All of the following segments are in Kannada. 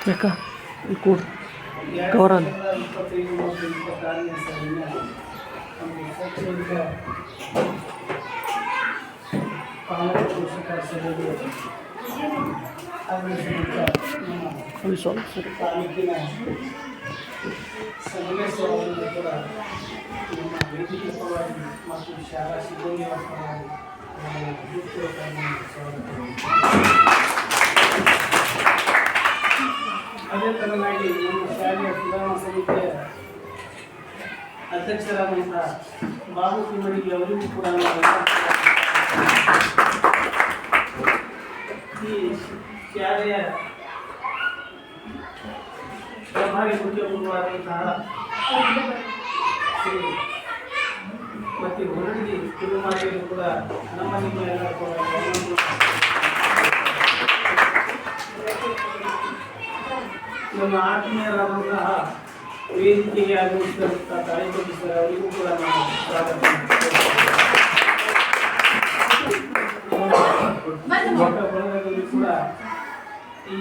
Mereka ikut kawaran. ಅದೇ ತರನಾಗಿ ನಮ್ಮ ಶಾಲೆಯ ಸುಧಾರಣಾ ಸಮಿತಿಯ ಅಧ್ಯಕ್ಷರಾದಂತಹ ಬಾಬು ತಿಮ್ಮಡಿಗೆ ಅವರಿಗೂ ಕೂಡ ಈ ಶಾಲೆಯ ಪ್ರಭಾವಿ ಮುಖ್ಯ ಗುರುವಾದಂತಹ ಮತ್ತು ಹೊರಡಿ ಕುಟುಂಬಗಳು ಕೂಡ ನಮ್ಮ ನಿಮ್ಮ ಎಲ್ಲ ಕೂಡ ನಮ್ಮ ಆತ್ಮೀಯರಾದಂತಹ ವೇದಿಕೆಗೆ ಆಗಮಿಸಿದಂಥ ಕಾರ್ಯಕ್ರಮಿಸಿದ ಅವರಿಗೂ ಕೂಡ ನಾವು ಸ್ವಾಗತ ಬಳಗದಲ್ಲಿ ಕೂಡ ಈ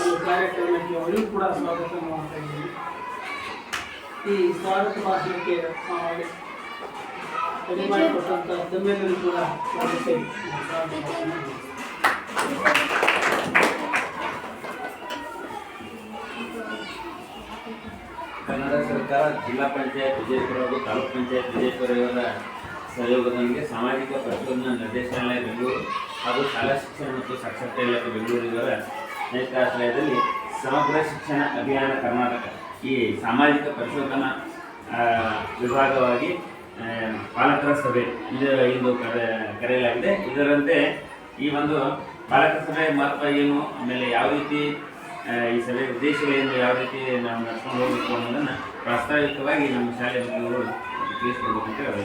ಒಂದು ಕಾರ್ಯಕ್ರಮಕ್ಕೆ ಅವರಿಗೂ ಕೂಡ ಸ್ವಾಗತ ಮಾಡ್ತಾ ಇದ್ದೀವಿ. ಈ ಸ್ವಾಗತ ಭಾಷಣಕ್ಕೆ ಮಾಡಿಕೊಟ್ಟಂಥ ತಮ್ಮೆಲ್ಲರೂ ಕೂಡ ಸ್ವಾಗತ. ಕನ್ನಡ ಸರ್ಕಾರ ಜಿಲ್ಲಾ ಪಂಚಾಯತ್ ವಿಜಯಪುರ ಹಾಗೂ ತಾಲೂಕು ಪಂಚಾಯತ್ ವಿಜಯಪುರ ಇವರ ಸಹಯೋಗದೊಂದಿಗೆ ಸಾಮಾಜಿಕ ಪರಿಶೋಧನಾ ನಿರ್ದೇಶನಾಲಯ ಬೆಂಗಳೂರು ಹಾಗೂ ಶಾಲಾ ಶಿಕ್ಷಣ ಮತ್ತು ಸಾಕ್ಷರತಾ ಇಲಾಖೆ ಬೆಂಗಳೂರು ಇವರ ನೇತೃತ್ವದಲ್ಲಿ ಸಮಗ್ರ ಶಿಕ್ಷಣ ಅಭಿಯಾನ ಕರ್ನಾಟಕ ಈ ಸಾಮಾಜಿಕ ಪರಿಶೋಧನಾ ವಿಭಾಗವಾಗಿ ಪಾಲಕರ ಸಭೆ ಇಂದು ಕರೆಯಲಾಗಿದೆ. ಇದರಂತೆ ಈ ಒಂದು ಪಾಲಕರ ಸಭೆ ಮಹತ್ವ ಏನು, ಆಮೇಲೆ ಯಾವ ರೀತಿ ಈ ಸಭೆ ಉದ್ದೇಶಗಳಿಂದ ಯಾವ ರೀತಿ ನಾವು ನಡ್ಕೊಂಡು ಹೋಗಬೇಕು ಅನ್ನೋದನ್ನು ಪ್ರಾಸ್ತಾವಿಕವಾಗಿ ನಮ್ಮ ಶಾಲೆ ಮಕ್ಕಳು ತಿಳಿಸ್ಕೊಡ್ಬೇಕಂತ ಹೇಳಿ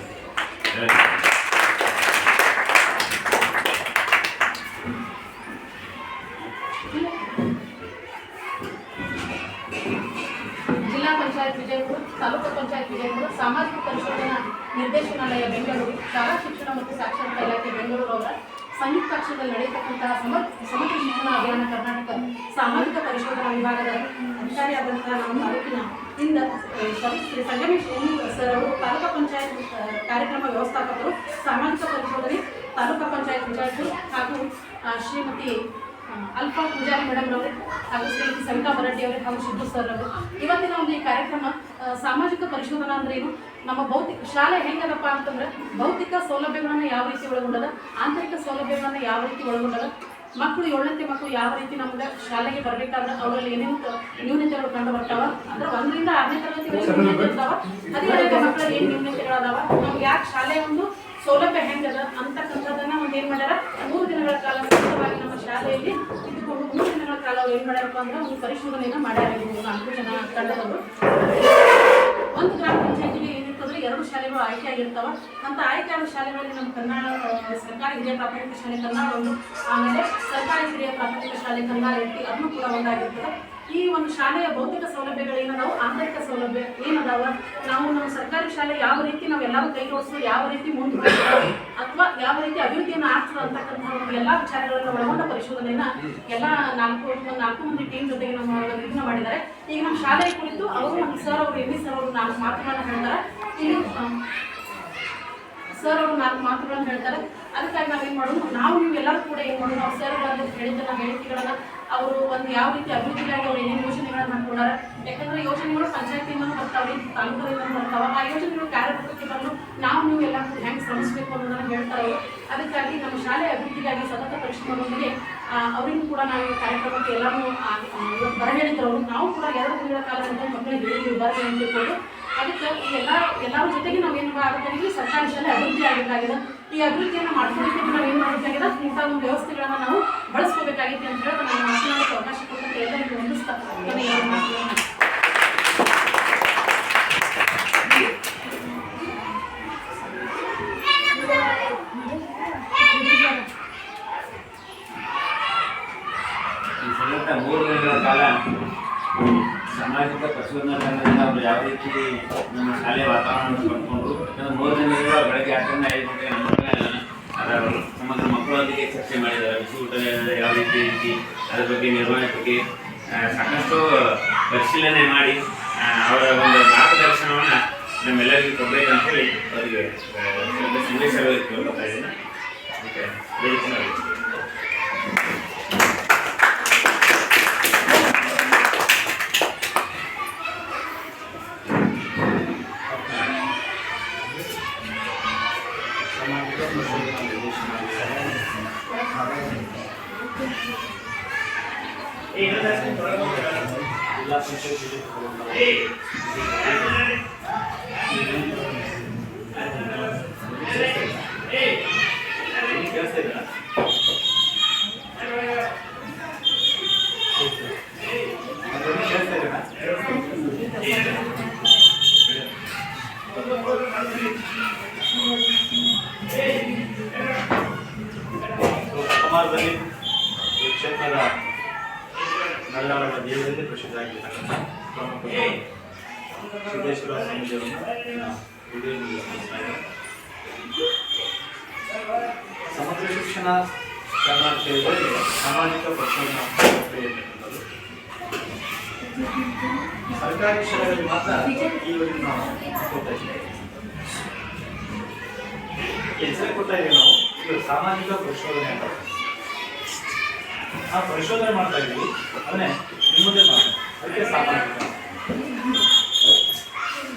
ಜಿಲ್ಲಾ ಪಂಚಾಯತ್ ವಿಜಯಪುರ, ತಾಲೂಕು ಪಂಚಾಯತ್ ವಿಜಯಪುರ, ಸಾಮಾಜಿಕ ಪರಿಶೋಧನಾ ನಿರ್ದೇಶನಾಲಯ ಬೆಂಗಳೂರು, ಶಾಲಾ ಶಿಕ್ಷಣ ಮತ್ತು ಸಾಕ್ಷರತಾ ಇಲಾಖೆ ಬೆಂಗಳೂರು ಅವರ ಸಂಯುಕ್ತಾಕ್ಷರದಲ್ಲಿ ನಡೆಯತಕ್ಕಂತಹ ಸಮಗ್ರ ಶಿಕ್ಷಣ ಅಭಿಯಾನ ಕರ್ನಾಟಕ ಸಾಮಾಜಿಕ ಪರಿಶೋಧನಾ ವಿಭಾಗದ ಅಧಿಕಾರಿಯಾದಂತಹ ನಮ್ಮ ತಾಲೂಕಿನ ಇಂದ ಶ್ರೀ ಸಂಗಮೇಶ್ ಸರ್ ಅವರು ತಾಲೂಕು ಪಂಚಾಯತ್ ಕಾರ್ಯಕ್ರಮ ವ್ಯವಸ್ಥಾಪಕರು, ಸಾಮಾಜಿಕ ಪರಿಶೋಧನೆ ತಾಲೂಕು ಪಂಚಾಯತ್ ವಿಜಯಪುರ ಹಾಗೂ ಶ್ರೀಮತಿ ಅಲ್ಫಾ ಪೂಜಾರಿ ಮೇಡಮ್ ಅವರೇ ಹಾಗೂ ಶ್ರೀಮತಿ ಸವಿತಾ ಮರಡ್ಡಿ ಅವರೇ ಹಾಗೂ ಸಿದ್ದು ಸರ್ ಅವರು ಇವತ್ತಿನ ಒಂದು ಈ ಕಾರ್ಯಕ್ರಮ ಸಾಮಾಜಿಕ ಪರಿಶೋಧನಾ ಅಂದ್ರೆ ಏನು, ನಮ್ಮ ಭೌತಿಕ ಶಾಲೆ ಹೆಂಗದಪ್ಪ ಅಂತಂದ್ರೆ ಭೌತಿಕ ಸೌಲಭ್ಯಗಳನ್ನು ಯಾವ ರೀತಿ ಒಳಗೊಂಡದ, ಆಂತರಿಕ ಸೌಲಭ್ಯಗಳನ್ನು ಯಾವ ರೀತಿ ಒಳಗೊಂಡದ, ಮಕ್ಕಳು 7ನೇ ಮಕ್ಕಳು ಯಾವ ರೀತಿ ನಮ್ಗೆ ಶಾಲೆಗೆ ಬರಬೇಕಾದ್ರೆ ಅವರಲ್ಲಿ ಏನೇನು ನ್ಯೂನತೆಗಳು ಕಂಡು ಬರ್ತಾವ ಅಂದ್ರೆ 1ರಿಂದ 6ನೇ ತರಗತಿವರೆಗೆ ನ್ಯೂನತೆ ಇರ್ತಾವ. ಅದೇ ಮಕ್ಕಳಲ್ಲಿ ಏನು ನ್ಯೂನತೆಗಳದಾವ, ನಮ್ಗೆ ಯಾಕೆ ಶಾಲೆ ಒಂದು ಸೌಲಭ್ಯ ಹೆಂಗದ ಅಂತಕ್ಕಂಥದ್ದನ್ನು ಒಂದು ಏನು ಮಾಡ್ಯಾರ 3 ದಿನಗಳ ಕಾಲ ಸತತವಾಗಿ ನಮ್ಮ ಶಾಲೆಯಲ್ಲಿ ಇದ್ದುಕೊಂಡು 3 ದಿನಗಳ ಕಾಲ ಅವ್ರು ಏನು ಮಾಡ್ಯಾರಪ್ಪ ಅಂದ್ರೆ ಒಂದು ಪರಿಶೋಧನೆಯನ್ನು ಮಾಡ್ಯಾರ. 4 ಜನ ತಂಡದವರು ಒಂದು ಗ್ರಾಮ ಪಂಚಾಯತಿಗೆ ಏನಿರ್ತಂದ್ರೆ 2 ಶಾಲೆಗಳು ಆಯ್ಕೆ ಆಗಿರ್ತಾವ. ಅಂತ ಆಯ್ಕೆಯಾದ ಶಾಲೆಗಳಲ್ಲಿ ನಮ್ಮ ಕನ್ನಡ ಸರ್ಕಾರಿ ಹಿರಿಯ ಪ್ರಾಥಮಿಕ ಶಾಲೆ ಕನ್ನಡ ಒಂದು, ಆಮೇಲೆ ಸರ್ಕಾರಿ ಹಿರಿಯ ಪ್ರಾಥಮಿಕ ಶಾಲೆ ಕನ್ನಡ ಎಟ್ಟಿ ಅದನ್ನು ಕೂಡ ಒಂದಾಗಿರ್ತದೆ. ಈ ಒಂದು ಶಾಲೆಯ ಭೌತಿಕ ಸೌಲಭ್ಯಗಳು ಏನದಾವು, ಆಂತರಿಕ ಸೌಲಭ್ಯ ಏನದಾವ, ನಾವು ನಮ್ಮ ಸರ್ಕಾರಿ ಶಾಲೆ ಯಾವ ರೀತಿ ನಾವೆಲ್ಲರೂ ಕೈ ಜೋಡಿಸೋದು, ಯಾವ ರೀತಿ ಮುಂದುವರಿಸ್ತೀವಿ ಅಥವಾ ಯಾವ ರೀತಿ ಅಭಿವೃದ್ಧಿಯನ್ನು ಆಗ್ತದೆ ಅಂತಕ್ಕಂತಹ ಒಂದು ಎಲ್ಲ ವಿಚಾರಗಳನ್ನು ಒಳಗೊಂಡ ಪರಿಶೋಧನೆಯನ್ನು ಎಲ್ಲ 4 ಮಂದಿ ಟೀಮ್ ಜೊತೆಗೆ ನಮ್ಮ ಇದನ್ನ ಮಾಡಿದ್ದಾರೆ. ಈಗ ನಮ್ಮ ಶಾಲೆಯ ಕುರಿತು ಅವರು ಒಂದು ಸರ್ ಅವರು ಎಲ್ಲಿ ಸರ್ ಅವರು 4 ಮಾತುಗಳನ್ನು ಹೇಳ್ತಾರೆ. ಇಲ್ಲಿ ಸರ್ ಅವರು 4 ಮಾತುಗಳನ್ನು ಹೇಳ್ತಾರೆ. ಅದಕ್ಕಾಗಿ ನಾವೇನು ಮಾಡೋದು, ನಾವು ನೀವು ಎಲ್ಲರೂ ಕೂಡ ಏನು ಮಾಡೋದು, ನಾವು ಸರ್ಗಳನ್ನು ಹೇಳಿದ್ದನ್ನು ಹೇಳಿಕೆಗಳನ್ನು ಅವರು ಒಂದು ಯಾವ ರೀತಿ ಅಭಿವೃದ್ಧಿಗಾಗಿ ಅವ್ರು ಏನೇನು ಯೋಜನೆಗಳನ್ನು ಹಾಕೊಂಡಾರೆ, ಯಾಕಂದರೆ ಯೋಜನೆಗಳು ಪಂಚಾಯತಿಯಿಂದಲೂ ಬರ್ತಾವೆ, ತಾಲೂಕರಿಂದಲೂ ಬರ್ತಾವೆ. ಆ ಯೋಜನೆಗಳು ಕಾರ್ಯರೂಪಕ್ಕೆ ಬರಲು ನಾವು ನೀವು ಎಲ್ಲ ಹೆಂಗೆ ಶ್ರಮಿಸಬೇಕು ಅನ್ನೋದನ್ನು ಹೇಳ್ತಾರೆ. ಅದಕ್ಕಾಗಿ ನಮ್ಮ ಶಾಲೆ ಅಭಿವೃದ್ಧಿಗಾಗಿ ಸತತ ಪರಿಶ್ರಮದೊಂದಿಗೆ ಅವರಿಗೂ ಕೂಡ ನಾವು ಕಾರ್ಯಕ್ರಮಕ್ಕೆ ಎಲ್ಲರೂ ಬರ ಹೇಳಿದ್ರು. ನಾವು ಕೂಡ 2 ದಿನಗಳ ಕಾಲ ಮಕ್ಕಳಿಗೆ ಹೇಳಿದ್ವಿ ಬರಲಿ ಅಂತ ತಿಳ್ಕೊಂಡು. ಅದಕ್ಕೆ ಎಲ್ಲರ ಜೊತೆಗೆ ನಾವೇನು ಆಗುತ್ತೆ, ಸರ್ಕಾರಿ ಶಾಲೆ ಅಭಿವೃದ್ಧಿ ಆಗಬೇಕಾಗಿದೆ. ಈ ಅಭಿವೃದ್ಧಿಯನ್ನು ಮಾಡ್ಕೊಳ್ಳಿಕ್ಕೆ ನಾವು ಏನು ಮಾಡಬೇಕಾಗಿದೆ, ಇಂಥ ಒಂದು ವ್ಯವಸ್ಥೆಗಳನ್ನು ನಾವು ಬಳಸ್ಕೋಬೇಕಾಗಿತ್ತು ಅಂತ ಹೇಳಿ ನಾನು ಮಾತನಾಡೋಕ್ಕೆ ಅವಕಾಶ ಕೊಟ್ಟಂತೆ ಎಲ್ಲರಿಗೂ ಹೊಂದಿಸ್ತಾ ಈ ಸತತ 3 ದಿನಗಳ ಕಾಲ ಸಾಮಾಜಿಕ ಪರಿಶೋಧನೆಗಳಿಂದ ಅವರು ಯಾವ ರೀತಿ ನಮ್ಮ ಶಾಲೆಯ ವಾತಾವರಣ ಕಂಡುಕೊಂಡ್ರು. ಯಾಕಂದ್ರೆ 3 ದಿನದಿಂದ ಬೆಳಗ್ಗೆ 8 ರಿಂದ 5 ಗಂಟೆಗೆ ನಮ್ಮ ಸಮಗ್ರ ಮಕ್ಕಳೊಂದಿಗೆ ಚರ್ಚೆ ಮಾಡಿದ್ದಾರೆ. ಬಿಸಿ ಊಟ ಯಾವ ರೀತಿ ಐತಿ ಅದರ ಬಗ್ಗೆ, ನಿರ್ವಹಣೆ ಬಗ್ಗೆ ಸಾಕಷ್ಟು ಪರಿಶೀಲನೆ ಮಾಡಿ ಅವರ ಒಂದು ಮಾರ್ಗದರ್ಶನವನ್ನು ನಮ್ಮೆಲ್ಲರಿಗೂ ಕೊಡಬೇಕಂತ ಹೇಳಿ ಅವರಿಗೆ ಸಂದೇಶವಾಗಿ ಕೇಳ್ಕೊತಾ ಇದ್ದೀನಿ. ಅದಕ್ಕೆ ಜಿಲ್ಲಾ ಪಂಚಾಯತ್ ಸಮಾಜದಲ್ಲಿ ಈ ಕ್ಷೇತ್ರದ ಮಲೆನಾಡಿನ ದೇವರಲ್ಲಿ ಪ್ರಸಿದ್ಧವಾಗಿರ್ತಕ್ಕಂಥ ಪ್ರಮುಖ ಸಿದ್ದೇಶ್ವರ ಸ್ವಾಮೀಜಿಯವರನ್ನು ಸಮಗ್ರ ಶಿಕ್ಷಣ ಕರ್ನಾಟಕದಲ್ಲಿ ಸಾಮಾಜಿಕ ಪರಿಶೋಧನಾ ಪ್ರಕ್ರಿಯೆ ಇರ್ತಕ್ಕಂಥದ್ದು. ಸರ್ಕಾರಿ ಶಾಲೆಗಳಲ್ಲಿ ಮಾತ್ರ ಈವರೆಗೆ ನಾವು ಕೊಡ್ತಾ ಇದ್ದೀವಿ. ಹೆಸರು ಕೊಡ್ತಾ ಇದ್ದೀವಿ ನಾವು. ಇದು ಸಾಮಾಜಿಕ ಪರಿಶೋಧನೆ ಅಂತ. ಆ ಪರಿಶೋಧನೆ ಮಾಡ್ತಾ ಇದ್ದೀವಿ, ಅದನ್ನೇ ನಿಮ್ಮದೇ ಮಾಡಿ, ಅದಕ್ಕೆ ಸಾಮಾಜಿಕ.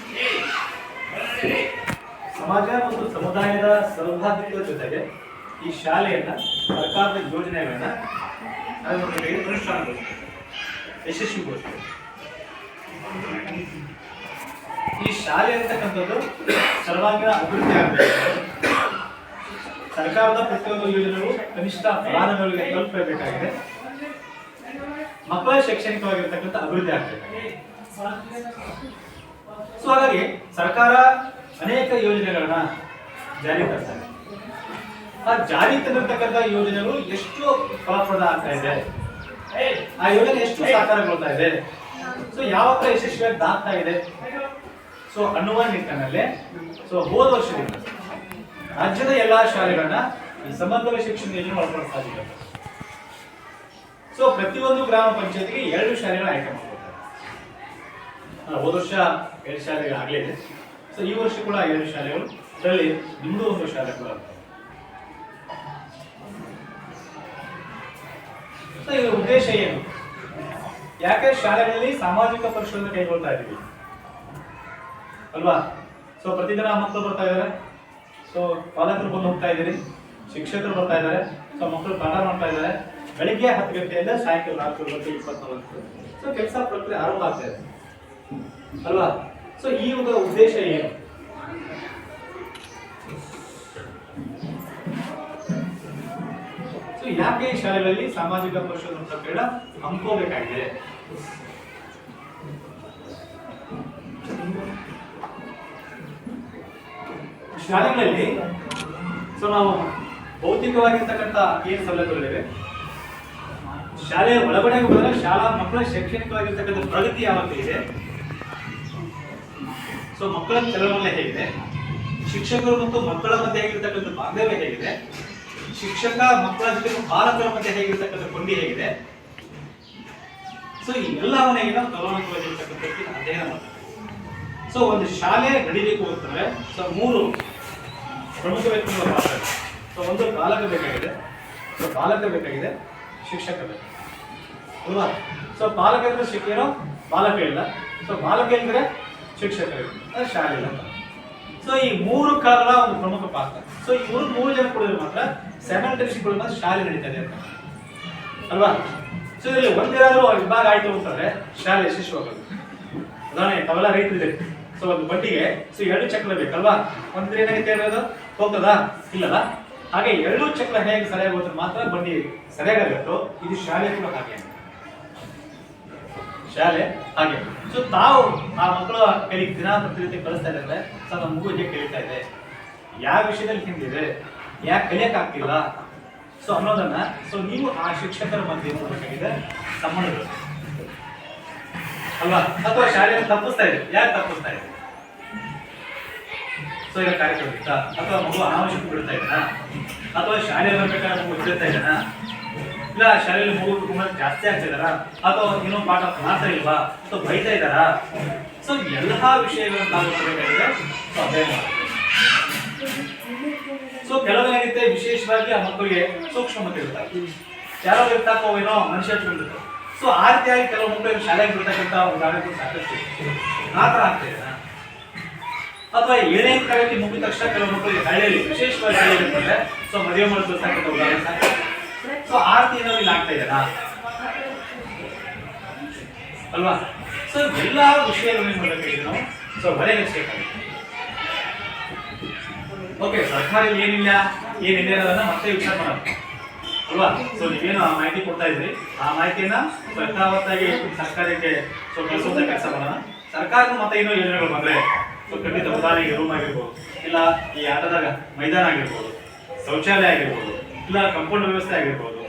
ಸಮಾಜ ಮತ್ತು ಸಮುದಾಯದ ಸೌಹಾರ್ದತೆಯ ಜೊತೆಗೆ ಈ ಶಾಲೆಯನ್ನ ಸರ್ಕಾರದ ಯೋಜನೆಗಳನ್ನ ಅನುಷ್ಠಾನಗೊಳಿಸ್ತದೆ, ಯಶಸ್ವಿಗೊಳಿಸ್ತದೆ. ಈ ಶಾಲೆ ಅಂತಕ್ಕಂಥದ್ದು ಸರ್ವಾಂಗೀಣ ಅಭಿವೃದ್ಧಿ ಆಗಬೇಕು. ಸರ್ಕಾರದ ಪ್ರತಿಯೊಂದು ಯೋಜನೆಗಳು ಕನಿಷ್ಠ ಫಲಾನುಭವಿಗಳಿಗೆ ತಲುಪಬೇಕಾಗಿದೆ. ಮಕ್ಕಳ ಶೈಕ್ಷಣಿಕವಾಗಿರ್ತಕ್ಕಂಥ ಅಭಿವೃದ್ಧಿ ಆಗಬೇಕಾಗಿದೆ. ಸೊ ಹಾಗಾಗಿ ಸರ್ಕಾರ ಅನೇಕ ಯೋಜನೆಗಳನ್ನ ಜಾರಿ ತರ್ತಾರೆ. ಆ ಜಾರಿ ತಂದಿರತಕ್ಕಂಥ ಯೋಜನೆಗಳು ಎಷ್ಟು ಫಲಪ್ರದ ಆಗ್ತಾ ಇದೆ, ಆ ಯೋಜನೆ ಎಷ್ಟು ಸಾಕಾರಗೊಳ್ತಾ ಇದೆ, ಸೊ ಯಾವ ತರ ಯಶಸ್ವಿಯಾಗಿ ದಾಗ್ತಾ ಇದೆ, ಸೊ ಅನ್ನುವ ನಿಟ್ಟಿನಲ್ಲಿ ಹೋದ ವರ್ಷದಿಂದ ರಾಜ್ಯದ ಎಲ್ಲಾ ಶಾಲೆಗಳನ್ನ ಈ ಸಮಗ್ರ ಶಿಕ್ಷಣ ಯೋಜನೆ ಒಳಪಡಿಸ್ತಾ ಇದ್ದಾರೆ. ಸೊ ಪ್ರತಿಯೊಂದು ಗ್ರಾಮ ಪಂಚಾಯತಿಗೆ 2 ಶಾಲೆಗಳ ಆಯ್ಕೆ ಮಾಡ್ಕೊಳ್ತಾರೆ. ಹೋದ ವರ್ಷ 2 ಶಾಲೆಗಳು ಆಗಲಿದೆ. ಸೊ ಈ ವರ್ಷ ಕೂಡ 2 ಶಾಲೆಗಳು, ಇದರಲ್ಲಿ ನಿಮ್ಮದು ಒಂದು ಶಾಲೆ ಕೂಡ. ಸೊ ಇದರ ಉದ್ದೇಶ ಏನು? ಯಾಕೆ ಶಾಲೆಗಳಲ್ಲಿ ಸಾಮಾಜಿಕ ಪರಿಶೋಧನೆ ಕೈಗೊಳ್ತಾ ಇದ್ದೀವಿ ಅಲ್ವಾ? ಸೊ ಪ್ರತಿದಿನ ಮಕ್ಕಳು ಬರ್ತಾ ಇದ್ದಾರೆ, ಸೊ ಪಾಲಕರು ಬಂದು ಹೋಗ್ತಾ ಇದ್ದೀರಿ, ಶಿಕ್ಷಕರು ಬರ್ತಾ ಇದ್ದಾರೆ, ಸೊ ಮಕ್ಕಳು ಪಾಠ ಮಾಡ್ತಾ ಇದ್ದಾರೆ. ಬೆಳಿಗ್ಗೆ 10 ಗಂಟೆಯಿಂದ ಸಾಯಂಕಾಲ 4 ಗಂಟೆ 24. ಸೊ ಕೆಲಸ ಪ್ರಕ್ರಿಯೆ ಆರಂಭ ಆಗ್ತಾ ಇದೆ ಅಲ್ವಾ? ಸೊ ಈ ಒಂದು ಉದ್ದೇಶ ಏನು? ಸೊ ಯಾಕೆ ಈ ಶಾಲೆಗಳಲ್ಲಿ ಸಾಮಾಜಿಕ ಪರಿಶೋಧನಾ ಪ್ರಕ್ರಿಯೆ ಹಮ್ಮಿಕೋಬೇಕಾಗಿದೆ? ಶಾಲೆಗಳಲ್ಲಿ ಸೊ ನಾವು ಭೌತಿಕವಾಗಿರ್ತಕ್ಕಂಥ ಏನು ಸೌಲಭ್ಯಗಳಿವೆ, ಶಾಲೆಯ ಒಳಗಡೆ ಹೋದರೆ ಶಾಲಾ ಮಕ್ಕಳ ಶೈಕ್ಷಣಿಕವಾಗಿರ್ತಕ್ಕಂಥ ಪ್ರಗತಿ ಯಾವತ್ತ ಇದೆ, ಸೊ ಮಕ್ಕಳ ಚಲನವಲನ ಹೇಗಿದೆ, ಶಿಕ್ಷಕರು ಮತ್ತು ಮಕ್ಕಳ ಮಧ್ಯೆ ಹೇಗಿರ್ತಕ್ಕಂಥ ಬಾಂಧವ್ಯ ಹೇಗಿದೆ, ಶಿಕ್ಷಕ ಮಕ್ಕಳ ಜೊತೆ ಪಾಲಕರ ಮಧ್ಯೆ ಹೇಗಿರ್ತಕ್ಕಂಥ ಕೊಂಡಿ ಹೇಗಿದೆ, ಸೊ ಈ ಎಲ್ಲವನ್ನ ನಾವು ಗಮನವಾಗಿರ್ತಕ್ಕಂಥದ್ದು ಅಧ್ಯಯನ ಮಾಡ್ತಾರೆ. ಸೊ ಒಂದು ಶಾಲೆ ನಡೀಬೇಕು ಅಂತಂದ್ರೆ ಸೊ 3 ಪ್ರಮುಖ ವ್ಯಕ್ತಿಗಳ ಪಾತ್ರ. ಸೊ ಒಂದು ಪಾಲಕ ಬೇಕಾಗಿದೆ, ಸೊ ಪಾಲಕ ಬೇಕಾಗಿದೆ, ಶಿಕ್ಷಕ ಬೇಕಾಗಿದೆ ಅಲ್ವಾ? ಸೊ ಪಾಲಕ ಇದ್ರೆ ಶಿಕ್ಷಕರು, ಪಾಲಕ ಇಲ್ಲ. ಸೊ ಪಾಲಕ ಇದ್ರೆ ಶಿಕ್ಷಕರು, ಅದು ಶಾಲೆ ಇಲ್ಲ. ಸೊ ಈ 3 ಕಾರಣ ಒಂದು ಪ್ರಮುಖ ಪಾತ್ರ. ಸೊ ಈ 3 ಜನ ಕೊಡಿದ್ರೆ ಮಾತ್ರ ಸೆಮೆಂಟರಿಶಿಪ್ ಮಾತ್ರ ಶಾಲೆ ನಡೀತದೆ ಅಂತ ಅಲ್ವಾ? ಸೊ ಇದರಲ್ಲಿ ಒಂದೇನಾದ್ರೂ ವಿಭಾಗ ಆಯ್ತು ಅಂತಂದ್ರೆ ಶಾಲೆ ಯಶಸ್ವಿಯಾಗಲ್ಲ. ಉದಾಹರಣೆ ತಾವೆಲ್ಲ ರೈತರಿದೆ, ಸೊ ಒಂದು ಬಂಡಿಗೆ ಸೊ 2 ಚಕ್ರ ಬೇಕಲ್ವಾ? ಒಂದ್ರೆ ಏನಾಗುತ್ತೆ ಅನ್ನೋದು ಹೋಗ್ತದಾ? ಇಲ್ಲಲ್ಲ. ಹಾಗೆ 2 ಚಕ್ರ ಹೇಗೆ ಸರಿಯಾಗಿ ಹೋದ್ರೆ ಮಾತ್ರ ಬಂಡಿ ಸರಿಯಾಗಬೇಕು. ಇದು ಶಾಲೆ ಕೂಡ ಹಾಗೆ, ಶಾಲೆ ಹಾಗೆ. ಸೊ ತಾವು ಆ ಮಕ್ಕಳು ಕೈಲಿ ದಿನ ಪ್ರತಿನಿತ್ಯ ಕಳಿಸ್ತಾ ಇದ್ದಾರೆ, ಸೊ ನಮ್ಮ ಮಗು ಹೇಗೆ ಕಲಿತಾ ಇದೆ, ಯಾವ ವಿಷಯದಲ್ಲಿ ಹಿಂದಿದೆ, ಯಾಕೆ ಕಲಿಯಕ್ ಆಗ್ತಿಲ್ಲ, ಸೊ ಅನ್ನೋದನ್ನ ಸೊ ನೀವು ಆ ಶಿಕ್ಷಕರ ಮಧ್ಯೆ ನೋಡಬೇಕಾಗಿದೆ ಸಂಬಂಧಗಳು. ಅಲ್ವಾ? ಅಥವಾ ಶಾಲೆಯನ್ನು ತಪ್ಪಿಸ್ತಾ ಇದೆ, ಯಾಕೆ ತಪ್ಪಿಸ್ತಾ ಇದೆ? ಸೊ ಈಗ ಕಾರ್ಯಕ್ರಮ ಇತ್ತಾ? ಅಥವಾ ಮಗು ಅನಾವಶ್ಯಕ ಬಿಡ್ತಾ ಇದ್ದಾನ? ಅಥವಾ ಶಾಲೆಯಲ್ಲಿ ಬರ್ಬೇಕಾದ್ರೆ ಮಗು ಬಿಡ್ತಾ ಇದ್ದಾನ? ಇಲ್ಲ ಶಾಲೆಯಲ್ಲಿ ಮಗು ಕುಟುಂಬ ಜಾಸ್ತಿ ಆಗ್ತಿದಾರ? ಅಥವಾ ಏನೋ ಪಾಠ ಮಾಡ್ತಾ ಇಲ್ವಾ? ಅಥವಾ ಬೈತಾ ಇದ್ದಾರಾ? ಸೊ ಎಲ್ಲಾ ವಿಷಯಗಳನ್ನು ನಾವು ನೋಡಬೇಕಾಗಿದೆ. ಸೊ ಅಧ್ಯಯನ ಮಾಡಬೇಕು. ಸೊ ಕೆಲವೇನಾಗುತ್ತೆ, ವಿಶೇಷವಾಗಿ ಆ ಮಕ್ಕಳಿಗೆ ಸೂಕ್ಷ್ಮತೆ ಇರ್ತಾರೆ, ಯಾರೋ ಇರ್ತಾಕೋ ಏನೋ ಮನುಷ್ಯ ಇರ್ತಾರೆ. ಸೊ ಆ ರೀತಿಯಾಗಿ ಕೆಲವು ಮಕ್ಕಳು ಶಾಲೆಗೆ ಬಿಡ್ತಕ್ಕಂಥ ಉದಾಹರಣೆಗಳು ಸಾಕಷ್ಟು ಆ ಥರ ಆಗ್ತಿದೆ. ಅಥವಾ 7ನೇ ತರಗತಿ ಮುಗಿದ ತಕ್ಷಣ ಕೆಲವು ಮಕ್ಕಳಿಗೆ ಹಳ್ಳಿಯಲ್ಲಿ ವಿಶೇಷವಾಗಿ ಹೇಳಿರ್ತಾರೆ. ಸೊ ಮದುವೆ ಮಾಡಿ ಬಿಡ್ತಕ್ಕಂಥ ಉದಾಹರಣೆ ಸಾಕು. ಸೊ ಆ ರೀತಿ ಏನಾದ್ರು ಇಲ್ಲಿ ಆಗ್ತಾ ಇದೆನಾ ಅಲ್ವಾ? ಸೊ ಎಲ್ಲಾ ವಿಷಯಗಳನ್ನು ನೋಡಬೇಕಾಗಿದೆ ನಾವು. ಸೊ ಹೊರಗೆ ಹಚ್ಚಬೇಕಾಗುತ್ತೆ. ಓಕೆ, ಸರ್ಕಾರದಲ್ಲಿ ಏನಿದೆ ಅನ್ನೋದನ್ನ ಮತ್ತೆ ವಿಚಾರ ಮಾಡೋಣ ಅಲ್ವಾ? ಸೊ ನೀವೇನು ಆ ಮಾಹಿತಿ ಕೊಡ್ತಾ ಇದ್ರಿ, ಆ ಮಾಹಿತಿಯನ್ನ ಯಥಾವತ್ತಾಗಿ ಸರ್ಕಾರಕ್ಕೆ ಸೊ ಕಳಿಸುವಂತ ಕೆಲಸ ಮಾಡೋಣ. ಸರ್ಕಾರದ ಮತ್ತೆ ಏನೋ ಯೋಜನೆಗಳು ಬಂದ್ರೆ ಸೊ ಖಂಡಿತ ಉದಾಹರಣೆಗೆ ರೂಮ್ ಆಗಿರ್ಬೋದು, ಇಲ್ಲ ಈ ಆಟದಾಗ ಮೈದಾನ ಆಗಿರ್ಬೋದು, ಶೌಚಾಲಯ ಆಗಿರ್ಬೋದು, ಇಲ್ಲ ಕಂಪೌಂಡ್ ವ್ಯವಸ್ಥೆ ಆಗಿರ್ಬೋದು,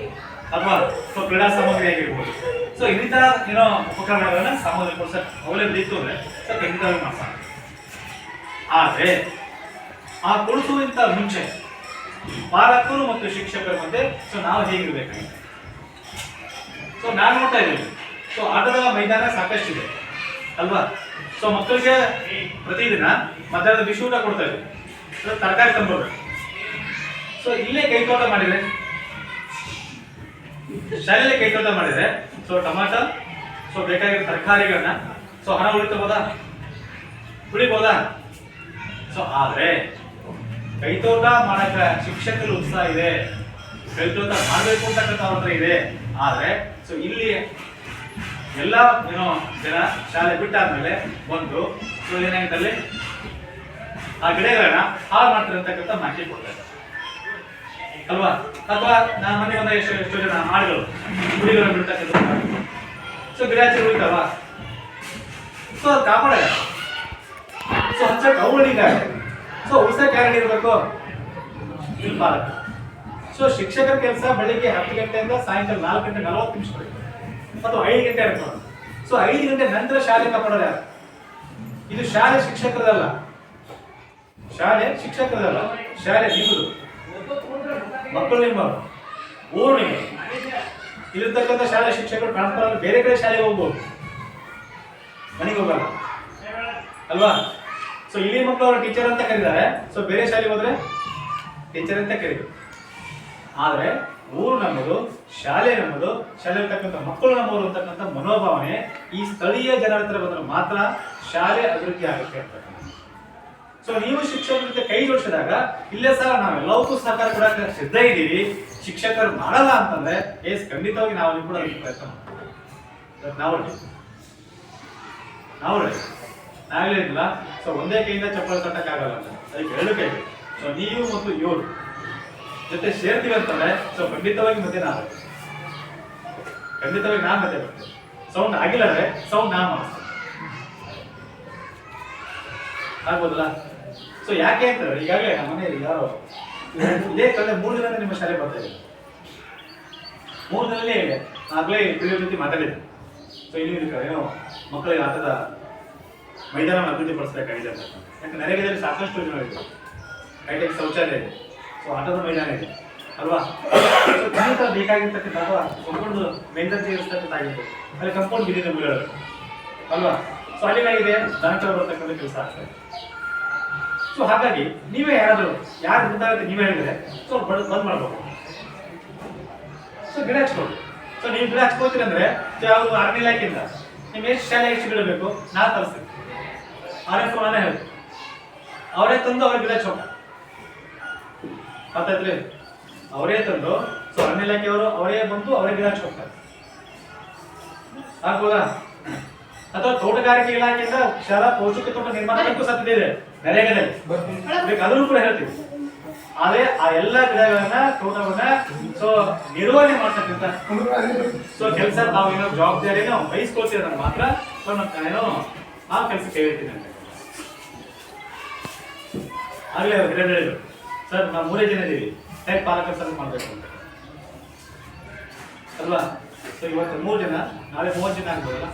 ಅಥವಾ ಸೊ ಕ್ರೀಡಾ ಸಾಮಗ್ರಿ ಆಗಿರ್ಬೋದು. ಸೊ ಈ ತರ ಏನೋ ಉಪಕರಣಗಳನ್ನ ಸಾಮಗ್ರಿ ಕೊಡ್ಸಕ್ ಅವೈಲೇಬಲ್ ಇತ್ತು ಅಂದ್ರೆ ಸೊ ಖಂಡಿತವಾಗಿ ಮಾಡ್ಸೋಣ. ಆದ್ರೆ ಆ ಕೊಡಿಸುವಂತ ಮುಂಚೆ ಪಾಲಕರು ಮತ್ತು ಶಿಕ್ಷಕರ ಮಧ್ಯೆ ಸೊ ನಾವು ಹೇಗಿರ್ಬೇಕಾಗಿದೆ? ಸೊ ನಾನು ನೋಡ್ತಾ ಇದ್ದೀವಿ, ಸೊ ಆಟದ ಮೈದಾನ ಸಾಕಷ್ಟಿದೆ ಅಲ್ವಾ? ಸೊ ಮಕ್ಕಳಿಗೆ ಪ್ರತಿದಿನ ಮಧ್ಯಾಹ್ನದ ಬಿಸಿ ಊಟ ಕೊಡ್ತಾ ಇದ್ದೀವಿ, ತರಕಾರಿ ತಂದ್ಕೊಡ್ಬೇಕು. ಸೊ ಇಲ್ಲೇ ಕೈತೋಟ ಮಾಡಿದ್ರೆ, ಶಾಲೆಯಲ್ಲಿ ಕೈತೋಟ ಮಾಡಿದ್ರೆ ಸೊ ಟೊಮಾಟೊ ಸೊ ಬೇಕಾಗಿರೋ ತರಕಾರಿಗಳನ್ನ ಸೊ ಹಣ ಉಳಿಬೋದಾ? ಸೊ ಆದ್ರೆ ಕೈತೋಟ ಮಾಡಕ ಶಿಕ್ಷಕರು ಉತ್ಸಾಹ ಇದೆ, ಕೈತೋಟ ಮಾಡಬೇಕು ಅಂತಕ್ಕಂಥ ಅವ್ರ ಇದೆ. ಆದ್ರೆ ಸೊ ಇಲ್ಲಿ ಎಲ್ಲ ಏನೋ ಜನ ಶಾಲೆ ಬಿಟ್ಟಾದ್ಮೇಲೆ ಒಂದು ಸೊ ಏನಾಗಿದ್ದಲ್ಲಿ ಆ ಗಿಡಗಳನ್ನ ಹಾಳು ಮಾಡ್ತಾರೆ ಅಂತಕ್ಕಂಥ ಮಾಹಿತಿ ಕೊಡ್ತಾರೆ ಅಲ್ವಾ? ಅಥವಾ ನಾನು ಮನೆ ಬಂದ ಎಷ್ಟೋ ಜನ ಆಡುಗಳು ಗುಡಿಗಳನ್ನು ಬಿಡ್ತಕ್ಕಂಥ ಸೊ ಗಿಡ ಉಳಿತಾವ, ಸೊ ಅದು ಕಾಪಾಡ ಸೊ ಹಚ್ಚಕ್ಕೆ ಅವುಗಳಿದ್ದಾರೆ. ಸೊ ಉಳಿಸಕ್ಕೆ ಯಾರು ಇರಬೇಕು? ಇಲ್ಲಿ ಪಾಲಕ. ಸೊ ಶಿಕ್ಷಕರ ಕೆಲಸ ಬೆಳಿಗ್ಗೆ 10 ಗಂಟೆಯಿಂದ ಸಾಯಂಕಾಲ 4 ಗಂಟೆ 40 ನಿಮಿಷ ಅಥವಾ 5 ಗಂಟೆ ಇರ್ತಾರೆ. ಸೊ 5 ಗಂಟೆ ನಂತರ ಶಾಲೆ ಕಾಪಾಡೋದು ಯಾರು? ಇದು ಶಾಲೆ ಶಿಕ್ಷಕರದಲ್ಲ, ಶಾಲೆ ಶಿಕ್ಷಕರದಲ್ಲ, ಶಾಲೆ ನಿಮ್ಮದು, ಮಕ್ಕಳು ನಿಮ್ಮವರು, ಊರು ನಿಮ್ಮದು. ಇಲ್ಲಿರ್ತಕ್ಕಂಥ ಶಾಲೆ ಶಿಕ್ಷಕರು ಟ್ರಾನ್ಸ್ಫರ್ ಬೇರೆ ಕಡೆ ಶಾಲೆಗೆ ಹೋಗ್ಬೋದು, ಮನೆಗೆ ಹೋಗಲ್ಲ ಅಲ್ವಾ? ಸೊ ಇಲ್ಲಿ ಮಕ್ಕಳು ಅವರು ಟೀಚರ್ ಅಂತ ಕರೀತಾರೆ, ಸೊ ಬೇರೆ ಶಾಲೆಗೆ ಹೋದ್ರೆ ಟೀಚರ್ ಅಂತ ಕರೀತಾರೆ. ಆದ್ರೆ ಊರು ನಮ್ಮದು, ಶಾಲೆ ನಮ್ಮದು, ಶಾಲೆ ಇರ್ತಕ್ಕಂಥ ಮಕ್ಕಳು ನಮ್ಮವರು ಅಂತಕ್ಕಂಥ ಮನೋಭಾವನೆ ಈ ಸ್ಥಳೀಯ ಜನರ ಹತ್ರ ಬಂದ್ರೆ ಮಾತ್ರ ಶಾಲೆ ಅಭಿವೃದ್ಧಿ ಆಗುತ್ತೆ ಅಂತ. ಸೊ ನೀವು ಶಿಕ್ಷಕರ ಜೊತೆ ಕೈ ಜೋಡಿಸಿದಾಗ ಇಲ್ಲೇ ಸಹ ನಾವೆಲ್ಲವಕ್ಕೂ ಸಹಕಾರ ಕೊಡಕ್ಕೆ ಸಿದ್ಧ ಇದ್ದೀವಿ. ಶಿಕ್ಷಕರು ಮಾಡಲ್ಲ ಅಂತಂದ್ರೆ ಖಂಡಿತವಾಗಿ ನಾವು ಕೂಡ ಅದಕ್ಕೆ ಪ್ರಯತ್ನ ಮಾಡ್ತೀವಿ. ನಾವು ನಾವೇನಿಲ್ಲ ಸೊ ಒಂದೇ ಕೈಯಿಂದ ಚಪ್ಪಲ್ ಕಟ್ಟಕ್ಕಾಗಲ್ಲ ಅಂತ, ಅದಕ್ಕೆ 2 ಕೈ. ಸೊ ನೀವು ಮತ್ತು ಇವರು ಜೊತೆ ಸೇರ್ತೀವಿ ಅಂತಂದ್ರೆ ಸೊ ಖಂಡಿತವಾಗಿ ಮತ್ತೆ ನಾನು ಮತ್ತೆ ಬರ್ತೇನೆ. ಸೌಂಡ್ ಆಗಿಲ್ಲ ಅಂದ್ರೆ ಸೌಂಡ್ ನಾ ಮಾಡ್ತೇನೆ, ಆಗ್ಬೋದಲ್ಲ? ಸೊ ಯಾಕೆ ಅಂತಂದ್ರೆ ಈಗಾಗಲೇ ನಮ್ಮ ಮನೆಯಲ್ಲಿ ಯಾರೋ ಇದೇ ಕಳೆದ 3 ದಿನ ನಿಮ್ಮ ಶಾಲೆ ಬರ್ತಾ ಇದೆ. 3 ದಿನದಲ್ಲಿ ಆಗಲೇ ತಿಳಿಯೋ ಜೊತೆ ಮಾತಾಡಿದೆ. ಸೊ ಇಲ್ಲಿ ಏನೋ ಮಕ್ಕಳಿಗೆ ಆಟದ ಮೈದಾನ ಅಭಿವೃದ್ಧಿ ಪಡಿಸಬೇಕಾಗಿದೆ ಅಂತ. ಯಾಕಂದ್ರೆ ನರೇಗಾದಲ್ಲಿ ಸಾಕಷ್ಟು ಯೋಜನೆಗಳಿದೆ, ಹೈಟೆಕ್ ಶೌಚಾಲಯ ಇದೆ, ಸೊ ಆಟದ ಮೈದಾನ ಇದೆ ಅಲ್ವಾ? ಸೊ ಖಂಡಿತ ಬೇಕಾಗಿರ್ತಕ್ಕಂಥ ಅಥವಾ ಕಂಪೌಂಡ್ ಮೇಲ್ದರ್ಜೆ ಇರ್ತಕ್ಕಂಥಾಗಿರ್ಬೋದು, ಅಲ್ಲಿ ಕಂಪೌಂಡ್ ಗಿಡ ಮುಗಿಗಳು ಅಲ್ವಾ? ಸೊ ಅಲ್ಲಿಗಾಗಿದೆ ದನಕರ ಬರ್ತಕ್ಕಂಥ ಕೆಲಸ ಆಗ್ತದೆ. ಸೊ ಹಾಗಾಗಿ ನೀವೇ ಯಾರು ಗೊತ್ತಾಗುತ್ತೆ ನೀವೇ ಹೇಳಿದ್ರೆ ಸೊ ಬಂದ್ ಮಾಡ್ಬೇಕು. ಸೊ ಗಿಡ ಹಚ್ಕೊಳ್ಳಿ. ಸೊ ನೀವು ಗಿಡ ಹಚ್ಕೋತೀರಿ ಅಂದ್ರೆ ಯಾವುದು ಆರ್ಮಿ ಇಲಾಖೆಯಿಂದ ನಿಮ್ಗೆ ಎಷ್ಟು ಶಾಲೆ ಎಷ್ಟು ಗಿಡ ಬೇಕು ನಾ ತರಿಸ್ತೀನಿ, RF ನಾನೇ ಹೇಳಿ ಅವರೇ ತಂದು ಅವ್ರ ಗಿಡ ಹಚ್ಚೋಕ ಗೊತ್ತಾಯ್ತ್ರಿ? ಅವರೇ ತಂದು ಸೊ ಅರಣ್ಯ ಇಲಾಖೆಯವರು ಅವರೇ ಬಂದು ಅವರೇ ಗಿಡ ಹಚ್ಕೋತಾರೆ, ಆಗ್ಬೋದಾ? ಅಥವಾ ತೋಟಗಾರಿಕೆ ಇಲಾಖೆಯಿಂದ ಶಾಲಾ ಪೌಷ್ಟಿಕ ತೋಟ ನಿರ್ಮಾಣಕ್ಕೂ ಸಾಧ್ಯತೆ ಇದೆ ನರೇಗಾದಲ್ಲಿ, ಅದನ್ನು ಕೂಡ ಹೇಳ್ತೀವಿ. ಆದ್ರೆ ಆ ಎಲ್ಲ ಗಿಡಗಳನ್ನ ತೋಟವನ್ನ ಸೊ ನಿರ್ವಹಣೆ ಮಾಡ್ತಕ್ಕಂಥ ಸೊ ಕೆಲಸ ನಾವು ಏನೋ ಜವಾಬ್ದಾರಿನ ವಹಿಸ್ಕೊಳ್ತೀರ ಮಾತ್ರ ಸೊ ಏನೋ ಆ ಕೆಲಸಕ್ಕೆ ಹೇಳ್ತೀನಿ ಅಂತ. ಆಗ್ಲೇ ಗಿಡ ಹೇಳಿದ್ರು ಸರ್ ನಾವು 3 ಜನ ಇದೀವಿ, ಹೇಗೆ ಪಾಲಕರ ಸಭೆ ಮಾಡ್ಬೇಕು ಅಂತ ಅಲ್ವಾ? ಸೊ ಇವತ್ತು 3 ಜನ, ನಾಳೆ 30 ಜನ ಆಗ್ಬೋದಲ್ಲ?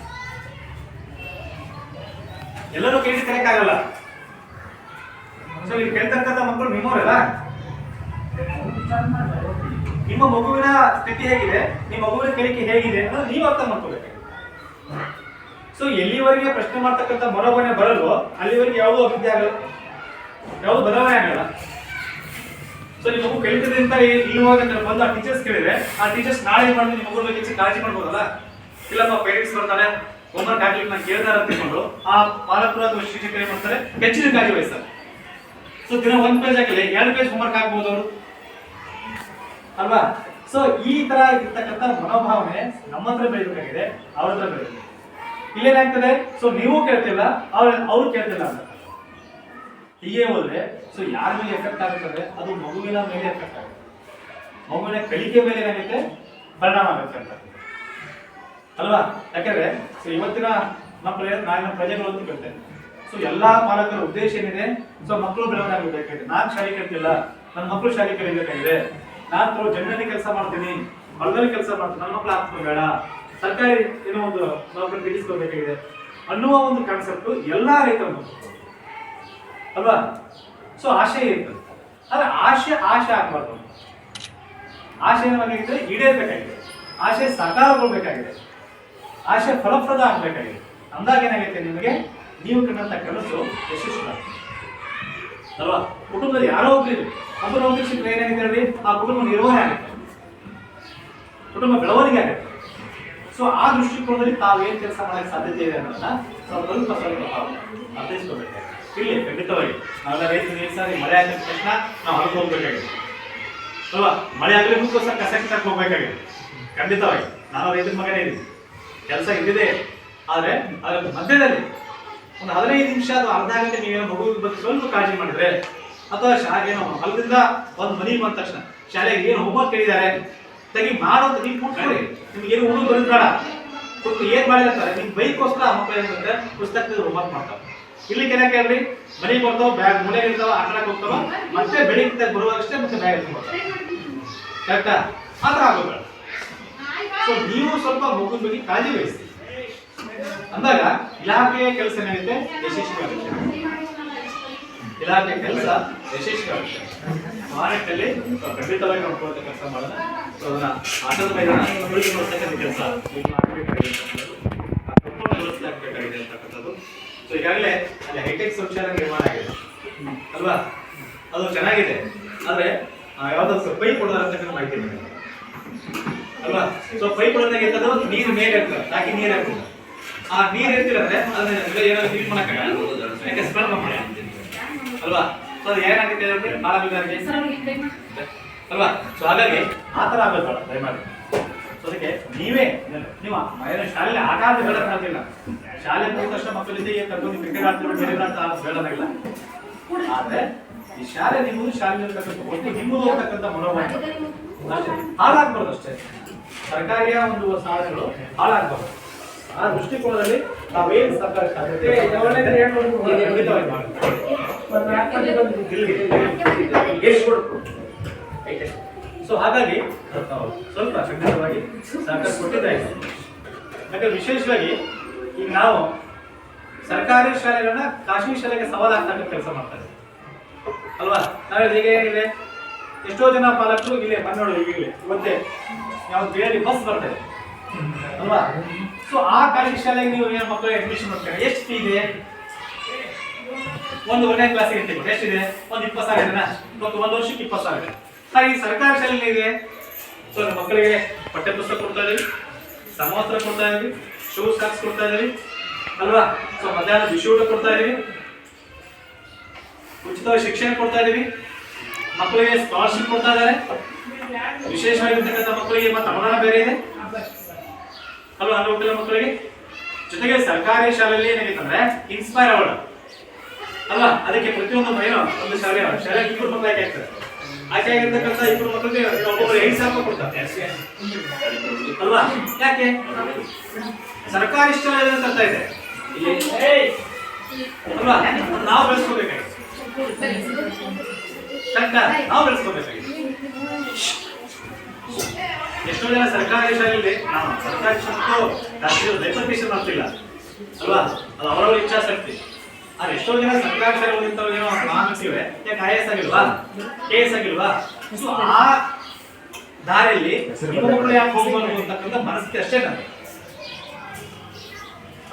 ಎಲ್ಲರೂ ಕೇಳಿ ಕರೆಯಕ್ಕಾಗಲ್ಲ. ಸೊ ಇಲ್ಲಿ ಕೇಳ್ತಕ್ಕಂಥ ಮಕ್ಕಳು ನಿಮ್ಮವರಲ್ಲ. ನಿಮ್ಮ ಮಗುವಿನ ಸ್ಥಿತಿ ಹೇಗಿದೆ, ನಿಮ್ಮ ಮಗುವಿನ ಕಲಿಕೆ ಹೇಗಿದೆ ಅನ್ನೋದು ನೀವು ಅರ್ಥ ಮಾಡ್ಕೋಬೇಕು. ಸೊ ಎಲ್ಲಿವರೆಗೆ ಪ್ರಶ್ನೆ ಮಾಡ್ತಕ್ಕಂಥ ಮನೋಭಾವನೆ ಬರಲು ಅಲ್ಲಿವರೆಗೆ ಯಾವುದೂ ಅಭಿವೃದ್ಧಿ ಆಗಲ್ಲ, ಯಾವುದು ಬದಲಾವಣೆ ಆಗಲ್ಲ. ಸೊ ನಿಮ್ಮ ಮಗು ಕಲಿತದೆ ಅಂತ ಇವಾಗ ಬಂದು ಆ ಟೀಚರ್ಸ್ ಕೇಳಿದ್ರೆ ಆ ಟೀಚರ್ಸ್ ನಾಳೆ ಮಾಡಿದ್ರೆ ನಿಮ್ಮ ಮಗುವಿನ ಬಗ್ಗೆ ಹೆಚ್ಚು ಕಾಳಜಿ ಮಾಡ್ಬೋದಲ್ಲ. ಇಲ್ಲಪ್ಪ ಪೇರೆಂಟ್ಸ್ ಬರ್ತಾರೆ, ಹೋಮ್ವರ್ಕ್ ಆಗ್ಲಿಕ್ಕೆ ನಾನು ಕೇಳ್ದಾರ ಅಂತ ತಿಳ್ಕೊಂಡು ಆ ಪಾಲಕರು ಅಥವಾ ಶಿಕ್ಷಕರು ಏನ್ ಮಾಡ್ತಾರೆ, ಹೆಚ್ಚಿನ ಕಾಳಜಿ ವಹಿಸ್ತಾರೆ. ಸೊ ದಿನ 1 ಪೇಜ್ ಹಾಕಲಿ 2 ಪೇಜ್ ಹೋಮ್ವರ್ಕ್ ಆಗ್ಬೋದು ಅವರು ಅಲ್ವಾ. ಸೊ ಈ ತರ ಇರ್ತಕ್ಕಂಥ ಮನೋಭಾವನೆ ನಮ್ಮ ಹತ್ರ ಬೆಳಿಬೇಕಾಗಿದೆ, ಅವ್ರ ಹತ್ರ ಬೆಳಿಬೇಕು. ಇಲ್ಲೇನಾಗ್ತದೆ, ಸೊ ನೀವು ಕೇಳ್ತಿಲ್ಲ, ಅವ್ರು ಕೇಳ್ತಿಲ್ಲ ಅಂತ ಹೀಗೆ ಹೋದ್ರೆ ಸೊ ಯಾರ ಮೇಲೆ ಎಫೆಕ್ಟ್ ಆಗುತ್ತದೆ, ಅದು ಮಗುವಿನ ಮೇಲೆ ಎಫೆಕ್ಟ್ ಆಗುತ್ತೆ, ಮಗುವಿನ ಕಲಿಕೆ ಮೇಲೆ ಏನಾಗುತ್ತೆ ಪರಿಣಾಮ ಆಗುತ್ತೆ ಅಂತ ಅಲ್ವಾ. ಯಾಕಂದ್ರೆ ಸೊ ಇವತ್ತಿನ ಮಕ್ಕಳು ನಾಳಿನ ಪ್ರಜೆಗಳು ಅಂತ ಕೇಳ್ತೇನೆ. ಸೊ ಎಲ್ಲಾ ಪಾಲಕರ ಉದ್ದೇಶ ಏನಿದೆ, ಸೊ ಮಕ್ಕಳು ಬೆಳವಣಿಗೆ ಆಗಬೇಕಾಗಿದೆ. ನಾನು ಶಾಲೆ ಕಲಿತಿಲ್ಲ, ನನ್ನ ಮಕ್ಕಳು ಶಾಲೆ ಕಲಿಬೇಕಾಗಿದೆ, ನಾನು ಜನರಲ್ಲಿ ಕೆಲಸ ಮಾಡ್ತೀನಿ, ಹೊಲದಲ್ಲಿ ಕೆಲಸ ಮಾಡ್ತೀನಿ, ನನ್ನ ಮಕ್ಕಳು ಆಗ್ತದೆ ಬೇಡ, ಸರ್ಕಾರಿ ಏನೋ ಒಂದು ನೌಕರಿ ಗಿಟ್ಟಿಸ್ಕೋಬೇಕಾಗಿದೆ ಅನ್ನುವ ಒಂದು ಕಾನ್ಸೆಪ್ಟ್ ಎಲ್ಲಾ ರೈತರ ಅಲ್ವಾ. ಸೊ ಆಶೆ ಇರ್ತದೆ, ಆದ್ರೆ ಆಶೆ ಆಗ್ಬಾರ್ದು. ಆಶೆ ಏನಾಗಿದೆ, ಈಡೇರ್ಬೇಕಾಗಿದೆ, ಆಶೆ ಸಾಕಾರಗೊಳ್ಬೇಕಾಗಿದೆ, ಆಶೆ ಫಲಪ್ರದ ಆಗ್ಬೇಕಾಗಿದೆ. ಅಂದಾಗ ಏನಾಗುತ್ತೆ, ನಿಮಗೆ ನೀವು ಕಂಡಂತ ಕನಸು ಯಶಸ್ವಿ ಅಲ್ವಾ. ಕುಟುಂಬದಲ್ಲಿ ಯಾರೋ ಒಬ್ಬರು ನೌಕರಿ ಸಿಕ್ಕರೆ ಏನಾಗಿದೆ ಹೇಳಿ, ಆ ಕುಟುಂಬ ನಿರ್ವಹಣೆ ಆಗುತ್ತೆ, ಕುಟುಂಬ ಬೆಳವಣಿಗೆ ಆಗುತ್ತೆ. ಸೊ ಆ ದೃಷ್ಟಿಕೋನದಲ್ಲಿ ತಾವೇನ್ ಕೆಲಸ ಮಾಡಕ್ಕೆ ಸಾಧ್ಯತೆ ಇದೆ ಅನ್ನೋದನ್ನ ಸ್ವಲ್ಪ ಅರ್ಥೈಸ್ಕೋಬೇಕಾಗಿದೆ. ಇಲ್ಲಿ ಖಂಡಿತವಾಗಿ ನಾವೆಲ್ಲ ರೈತರು ಸಾರಿ ಮಳೆ ಆಗಿದ ತಕ್ಷಣ ನಾವು ಹೊರಗೆ ಹೋಗ್ಬೇಕಾಗಿದೆ ಅಲ್ವಾ. ಮಳೆ ಆಗ್ಲಿಕ್ಕೋಸ್ಕರ ಕಸ ಕಿತ್ತಕ್ಕೆ ಹೋಗ್ಬೇಕಾಗಿದೆ. ಖಂಡಿತವಾಗಿ ನಾನು ರೈತರ ಮಗನೇ ಇದ್ದೀನಿ, ಕೆಲಸ ಇದ್ದಿದೆ. ಆದ್ರೆ ಅದ್ರ ಮಧ್ಯದಲ್ಲಿ ಒಂದು 15 ನಿಮಿಷ ಅಥವಾ ಅರ್ಧ ಗಂಟೆ ನೀವೇನೋ ಮಗುವಿನ ಬಗ್ಗೆ ಸ್ವಲ್ಪ ಕಾಳಜಿ ಮಾಡಿದ್ರೆ, ಅಥವಾ ಏನೋ ಹೊಲದಿಂದ ಒಂದು ಮನೆಗೆ ಬಂದ ತಕ್ಷಣ ಶಾಲೆಗೆ ಏನು ಹೋಮ್ವರ್ಕ್ ಕೇಳಿದ್ದಾರೆ ತೆಗಿ ಮಾಡೋದು, ನೀವು ಕೂತ್ಕೊಳ್ಳಿ, ನಿಮ್ಗೆ ಏನು ಹುಡುಗ ಬರೋದು ಬೇಡ, ಕೂತು ಏನ್ ಮಾಡಿರ್ತಾರೆ ನಿಮ್ ಬೈಕೋಸ್ಕರ ಆ ಮಕ್ಕಳು ಏನಂದ್ರೆ ಪುಸ್ತಕದ ಹೋಮ್ವರ್ಕ್ ಮಾಡ್ತಾರೆ. ಇಲ್ಲಿ ಏನಕ್ಕೆ ಹೇಳ್ರಿ, ಮನೆಗೆ ಬರ್ತಾವ, ಬ್ಯಾಗ್ ಮೂಲೆ ಇರ್ತಾವ, ಆಟಕ್ಕೆ ಹೋಗ್ತಾವ, ಮತ್ತೆ ಬೆಳಿಗ್ಗೆ ಬರುವಾಗಷ್ಟೇ ಮತ್ತೆ ಬ್ಯಾಗ್ ಎತ್ಕೊಳ್ತಾರೆ. ಕರೆಕ್ಟಾ? ಆ ಥರ ಆಗೋದು. ಸೊ ನೀವು ಸ್ವಲ್ಪ ಮಗುವಿನ ಬಗ್ಗೆ ಕಾಳಜಿ ವಹಿಸಿ ಅಂದಾಗ ಇಲಾಖೆಯ ಕೆಲಸ ಏನಾಗುತ್ತೆ, ಯಶಸ್ವಿ ಆಗುತ್ತೆ. ಇಲಾಖೆ ಕೆಲಸ ಯಶಸ್ವಿ ಆಗುತ್ತೆ. ಮಾರಾಟದಲ್ಲಿ ಖಂಡಿತವಾಗಿ ನಾವು ಕೆಲಸ ಮಾಡೋಣ. ಸೊ ಅದನ್ನ ಆಟದ ಮೈದಾನ ಉಳಿಸಿಕೊಳ್ಳತಕ್ಕಂಥ ಕೆಲಸ ಆಗಬೇಕಾಗಿದೆ ಅಂತಕ್ಕಂಥದ್ದು. ಸೊ ಈಗಾಗಲೇ ಅಲ್ಲಿ ಹೈಟೆಕ್ ಶೌಚಾಲಯ ನಿರ್ಮಾಣ ಆಗಿದೆ ಅಲ್ವಾ, ಅದು ಚೆನ್ನಾಗಿದೆ. ಆದ್ರೆ ಯಾವ್ದಾದ್ರು ಪೈಪ್ ಕೊಡೋದಂತಕ್ಕಂಥ ಮಾಹಿತಿ ಇದೆ ಅಲ್ವಾ. ಸೊ ಪೈಪ್ ಕೊಡೋದಾಗ ಎಂತದ್ದು, ನೀರು ಮೇಲೆ ಇರ್ತದೆ, ಹಾಕಿ ನೀರು ಹಾಕ್ತದೆ. ಆ ನೀರು ಇರ್ತಿರಂದ್ರೆ ಅದನ್ನ ಏನಾದ್ರು ಕ್ಲೀನ್ ಮಾಡಕ್ಕಾಗಲ್ಲ, ಯಾಕೆ ಸ್ಮೆಲ್ ಮಾಡ್ತಾರೆ ಅಲ್ವಾ. ಸೊ ಅದು ಏನಾಗುತ್ತೆ ಅಲ್ವಾ. ಸೊ ಹಾಗಾಗಿ ಆ ಥರ ಆಗಬೇಕಲ್ಲ ದಯಮಾಡಿ. ಸೊ ಅದಕ್ಕೆ ನೀವೇ ನೀವು ಶಾಲೆಯಲ್ಲಿ ಆಟ ಆಡಿ ಬೇಡಕ್ಕಾಗಿಲ್ಲ, ಶಾಲೆ ಮುಗಿದ ತಕ್ಷಣ ಮಕ್ಕಳಿಂದ ಕರ್ಕೊಂಡು ಕ್ರಿಕೆಟ್ ಆಡ್ತಿರೋ ಬೇರೆ ಬೇಡನಾಗಿಲ್ಲ. ಆದ್ರೆ ಈ ಶಾಲೆ ನಿಮ್ಮದು, ಶಾಲೆ ಒಟ್ಟು ನಿಮ್ಮದು ಹೋಗ್ತಕ್ಕಂಥ ಮನೋಭಾವ ಹಾಳಾಗ್ಬಾರ್ದು ಅಷ್ಟೇ. ಸರ್ಕಾರಿಯ ಒಂದು ಸಾಧನೆಗಳು ಹಾಳಾಗ್ಬಾರ್ದು. ಆ ದೃಷ್ಟಿಕೋನದಲ್ಲಿ ನಾವೇನು ಸರ್ಕಾರ ಸೊ ಹಾಗಾಗಿ ಸ್ವಲ್ಪ ಖಂಡಿತವಾಗಿ ಸರ್ಕಾರ ಕೊಟ್ಟಿದ್ದಾರೆ. ಯಾಕಂದ್ರೆ ವಿಶೇಷವಾಗಿ ಈಗ ನಾವು ಸರ್ಕಾರಿ ಶಾಲೆಗಳನ್ನ ಖಾಸಗಿ ಶಾಲೆಗೆ ಸವಾಲಾಗ್ತಕ್ಕ ಕೆಲಸ ಮಾಡ್ತಾರೆ ಅಲ್ವಾ. ನಾವೇ ಹೇಗೆ ಇದೆ, ಎಷ್ಟೋ ಜನ ಪಾಲಕರು ಇಲ್ಲೇ ಮನ್ನೋಡು ಈಗಲೇ ಇವತ್ತೇ ಯಾವ ಬೇರೆ ಬಸ್ ಬರ್ತದೆ ಅಲ್ವಾ. ಸೊ ಆ ಖಾಸಗಿ ಶಾಲೆಗೆ ನೀವು ಏನು ಮಕ್ಕಳಿಗೆ ಅಡ್ಮಿಷನ್ ಮಾಡ್ತಾರೆ, ಎಷ್ಟು ಫೀ ಇದೆ? ಒಂದು 1ನೇ ಕ್ಲಾಸಿಗೆ ಅಂತ ಎಷ್ಟಿದೆ? ಒಂದು 20,000 ಜನ, ಒಂದು ವರ್ಷಕ್ಕೆ 20,000. ಹಾಗೆ ಈ ಸರ್ಕಾರಿ ಶಾಲೆಯಲ್ಲಿ ಇದೆ. ಸೊ ನಮ್ಮ ಮಕ್ಕಳಿಗೆ ಪಠ್ಯ ಪುಸ್ತಕ ಕೊಡ್ತಾ ಇದೀವಿ, ಸಮವಸ್ತ್ರ ಕೊಡ್ತಾ ಇದೀವಿ, ಶೂ ಸಾಕ್ಸ್ ಕೊಡ್ತಾ ಇದೀವಿ ಅಲ್ವಾ. ಸೊ ಮಧ್ಯಾಹ್ನ ಬಿಸಿ ಊಟ ಕೊಡ್ತಾ ಇದೀವಿ, ಉಚಿತವಾಗಿ ಶಿಕ್ಷಣ ಕೊಡ್ತಾ ಇದೀವಿ, ಮಕ್ಕಳಿಗೆ ಸ್ಕಾಲರ್ಶಿಪ್ ಕೊಡ್ತಾ ಇದ್ದಾರೆ. ವಿಶೇಷವಾಗಿರ್ತಕ್ಕಂಥ ಮಕ್ಕಳಿಗೆ ಮತ್ತೆ ಅನುದಾನ ಬೇರೆ ಇದೆ ಅಲ್ವಾ, ಅಂಗವಿಕಲ ಮಕ್ಕಳಿಗೆ. ಜೊತೆಗೆ ಸರ್ಕಾರಿ ಶಾಲೆಯಲ್ಲಿ ಏನಾಗಿತ್ತಂದ್ರೆ ಇನ್ಸ್ಪೈರ್ ಅವಾರ್ಡ್ ಅಲ್ವಾ, ಅದಕ್ಕೆ ಪ್ರತಿಯೊಂದು ಏನೋ ಒಂದು ಶಾಲೆಗೆ 2 ಮಕ್ಕಳು ಆಯ್ಕೆ ಆಗ್ತಾರೆ. ಆಯ್ಕೆ ಆಗಿರ್ತಕ್ಕಂಥ 2 ಮಕ್ಕಳಿಗೆ ಒಬ್ಬೊಬ್ಬರು 5,000 ಕೊಡ್ತಾರೆ ಅಲ್ವಾ. ಯಾಕೆ? ಸರ್ಕಾರಿ ಶಾಲೆ ತರ್ತಾ ಇದೆ ಅಲ್ವಾ. ನಾವು ಬೆಳೆಸ್ಕೋಬೇಕಾಗಿದೆ, ಕರೆಕ್ಟಾ? ನಾವು ಬೆಳೆಸ್ಕೋಬೇಕಾಗಿದೆ. ಎಷ್ಟೋ ಜನ ಸರ್ಕಾರಿ ಶಾಲೆಯಲ್ಲಿ ನಾವು ಸರ್ಕಾರಿ ಶಾಲೆ ರೆಪ್ಯುಟೇಷನ್ ಮಾಡ್ತಿಲ್ಲ ಅಲ್ವಾ. ಅದು ಅವರವರ ಇಚ್ಛಾಶಕ್ತಿ. ಎಷ್ಟೋ ಜನ ಸರ್ಕಾರಿ ಶಾಲೆ ಓದಿರ್ತವ್ರು ಏನೋ ಅಂತೀವಿ, ಯಾಕೆ IAS ಆಗಿಲ್ವಾ, KS ಆಗಿಲ್ವಾ? ಸೊ ಆ ದಾರಿಯಲ್ಲಿ ನಿಮ್ಮ ಮಕ್ಕಳು ಯಾಕೆ ಹೋಗ್ಬಾರ್ದು ಅಂತಕ್ಕಂಥ ಮನಸ್ಥಿತಿ ಅಷ್ಟೇ ನನಗೆ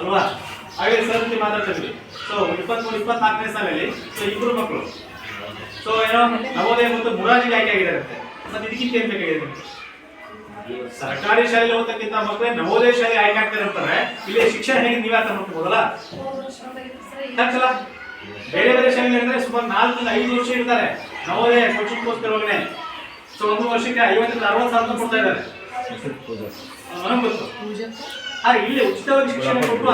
ಅಲ್ವಾ. ಹಾಗೆ ಸರ್ ಮಾತಾಡ್ತಿದ್ವಿ. ಸೊ 23-24ನೇ ಸಾಲಲ್ಲಿ ಸೊ ಇಬ್ರು ಮಕ್ಕಳು ಸೊ ಏನೋ ನವೋದಯ ಮತ್ತು ಮುರಾರ್ಜಿಗೆ ಆಯ್ಕೆ ಆಗಿದಾರಂತೆ. ಮತ್ತೆ ಇದಕ್ಕಿಂತ ಏನ್ ಬೇಕಾಗಿದೆ? ಸರ್ಕಾರಿ ಶಾಲೆಯಲ್ಲಿ ಓದತಕ್ಕಿಂತ ಮಕ್ಕಳೇ ನವೋದಯ ಶಾಲೆ ಆಯ್ಕೆ ಆಗ್ತಾರೆ ಅಂತಾರೆ. ಇಲ್ಲಿ ಶಿಕ್ಷಣ ಹೇಗೆ ನೀವೇ ಅರ್ಥ ಮಾಡ್ಕೋಬಹುದಲ್ಲ. ಬೇರೆ ಬೇರೆ ಶಾಲೆ ಅಂದ್ರೆ ಸುಮಾರು 4-5 ವರ್ಷ ಇರ್ತಾರೆ ನವೋದಯ ಕೋಚಿಂಗ್ಗೋಸ್ಕರ ಒಳಗಡೆ. ಸೊ ಒಂದು ವರ್ಷಕ್ಕೆ 50,000-60,000 ಕೊಡ್ತಾ ಇದ್ದಾರೆ, ನನಗೆ ಗೊತ್ತು. ಆದ್ರೆ ಇಲ್ಲಿ ಉಚಿತವಾಗಿ ಶಿಕ್ಷಣ ಕೊಟ್ಟು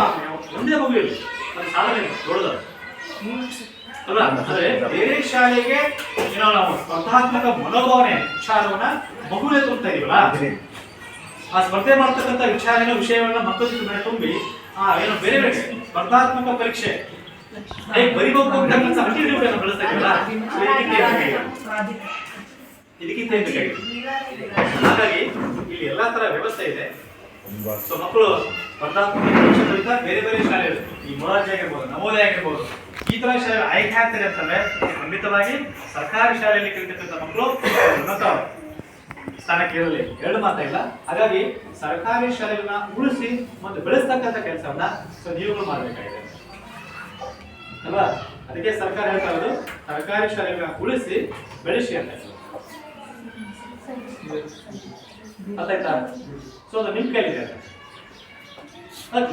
ಒಂದೇ ಮಗು ಇರಲಿ, ಅದು ಸಾಧನೆ ದೊಡ್ಡದು ಅಲ್ಲ. ಅಂದ್ರೆ ಬೇರೆ ಶಾಲೆಗೆ ಏನೋ ನಾವು ಸ್ಪರ್ಧಾತ್ಮಕ ಮನೋಭಾವನೆ ವಿಚಾರವನ್ನ ಮಗುವೇ ತುಂಬ್ತಾ ಇದೀವಲ್ಲ, ಆ ಸ್ಪರ್ಧೆ ಮಾಡ್ತಕ್ಕಂಥ ವಿಷಯವನ್ನ ಮಕ್ಕಳಿಗೆ ತುಂಬಿ ಏನೋ ಬೇರೆ ಬೇರೆ ಸ್ಪರ್ಧಾತ್ಮಕ ಪರೀಕ್ಷೆ ಹೇಗೆ ಬರಿಬೇಕು ಅಂತಕ್ಕಂಥ ಅಟಿಟ್ಯೂಡ್ ಬೆಳೆಸ್ತಾ ಇದೀವಲ್ಲ, ಇದಕ್ಕಿಂತ ಹಾಗಾಗಿ ಇಲ್ಲಿ ಎಲ್ಲಾ ತರ ವ್ಯವಸ್ಥೆ ಇದೆ. ಸೊ ಮಕ್ಕಳು ಸ್ಪರ್ಧಾತ್ಮಕ ಪರೀಕ್ಷೆ ಬರೀತಾ ಬೇರೆ ಬೇರೆ ಶಾಲೆಗಳು, ಈ ಮೊರಾರ್ಜಿ ಆಗಿರ್ಬೋದು, ನವೋದಯ ಆಗಿರ್ಬೋದು, ಈ ತರ ಶಾಲೆ ಆಯ್ಕೆ ಆಗ್ತಾರೆ ಅಂತಂದ್ರೆ ಖಂಡಿತವಾಗಿ ಸರ್ಕಾರಿ ಶಾಲೆಯಲ್ಲಿ ಕಲಿತಕ್ಕಂಥ ಮಕ್ಕಳು ಉನ್ನತ ಸ್ಥಾನಕ್ಕೆ ಇರಲಿ, ಎರಡು ಮಾತಾ ಇಲ್ಲ. ಹಾಗಾಗಿ ಸರ್ಕಾರಿ ಶಾಲೆಗಳನ್ನ ಉಳಿಸಿ ಮತ್ತು ಬೆಳೆಸ್ತಕ್ಕಂಥ ಕೆಲಸವನ್ನ ಸೊ ನೀವುಗಳು ಮಾಡಬೇಕಾಗಿದೆ ಅಲ್ವಾ. ಅದಕ್ಕೆ ಸರ್ಕಾರ ಹೇಳ್ತಾ ಇರೋದು ಸರ್ಕಾರಿ ಶಾಲೆಗಳನ್ನ ಉಳಿಸಿ ಬೆಳೆಸಿ ಅಂತ. ಅರ್ಥಾಯ್ತಾ? ಸೊ ಅದು ನಿಮ್ ಕೈಲಿದೆ.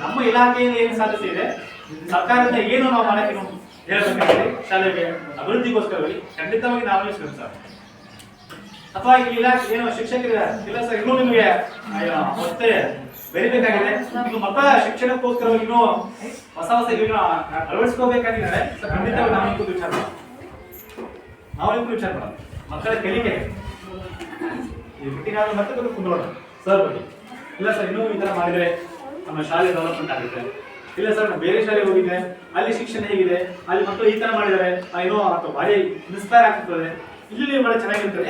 ನಮ್ಮ ಇಲಾಖೆಯಿಂದ ಏನು ಸಾಧ್ಯತೆ ಇದೆ, ಸರ್ಕಾರದಿಂದ ಏನು ನಾವು ಮಾಡಕ್ಕೆ ಹೇಳ್ಬೇಕಾಗಿದೆ, ಶಾಲೆಗೆ ಅಭಿವೃದ್ಧಿಗೋಸ್ಕರವಾಗಿ ಖಂಡಿತವಾಗಿ ನಾವು ಶ್ರಮಿಸ್ತಾರೆ. ಅಥವಾ ಈ ಇಲಾಖೆ ಏನು ಶಿಕ್ಷಕರ ಕೆಲಸ ಇನ್ನೂ ನಿಮಗೆ ಮತ್ತೆ ಬೆರಿಬೇಕಾಗಿದೆ, ನೀವು ಮಕ್ಕಳ ಶಿಕ್ಷಣಕ್ಕೋಸ್ಕರವಾಗಿ ಇನ್ನೂ ಹೊಸ ಹೊಸ ಅಳವಡಿಸ್ಕೋಬೇಕಾಗಿದ್ದಾರೆ. ಖಂಡಿತವಾಗಿ ನಾವು ವಿಚಾರ ಮಾಡೋಣ ಮಕ್ಕಳ ಕಲಿಕೆ ಮತ್ತೆ ಕುಂದ್ರೋಣ ಸರ್ ಬಗ್ಗೆ. ಇಲ್ಲ ಸರ್ ಇನ್ನೂ ಈ ತರ ಮಾಡಿದ್ರೆ ನಮ್ಮ ಶಾಲೆ ಡೆವಲಪ್ಮೆಂಟ್ ಆಗುತ್ತೆ. ಇಲ್ಲ ಸರ್ ನಾವು ಬೇರೆ ಶಾಲೆಗೆ ಹೋಗಿದ್ದೆ, ಅಲ್ಲಿ ಶಿಕ್ಷಣ ಹೇಗಿದೆ, ಅಲ್ಲಿ ಮಕ್ಕಳು ಈ ತರ ಮಾಡಿದ್ದಾರೆ, ಏನೋ ಅಥವಾ ಭಾರಿ ಇನ್ಸ್ಪೈರ್ ಆಗ್ತದೆ, ಇಲ್ಲಿ ಬಹಳ ಚೆನ್ನಾಗಿರ್ತದೆ.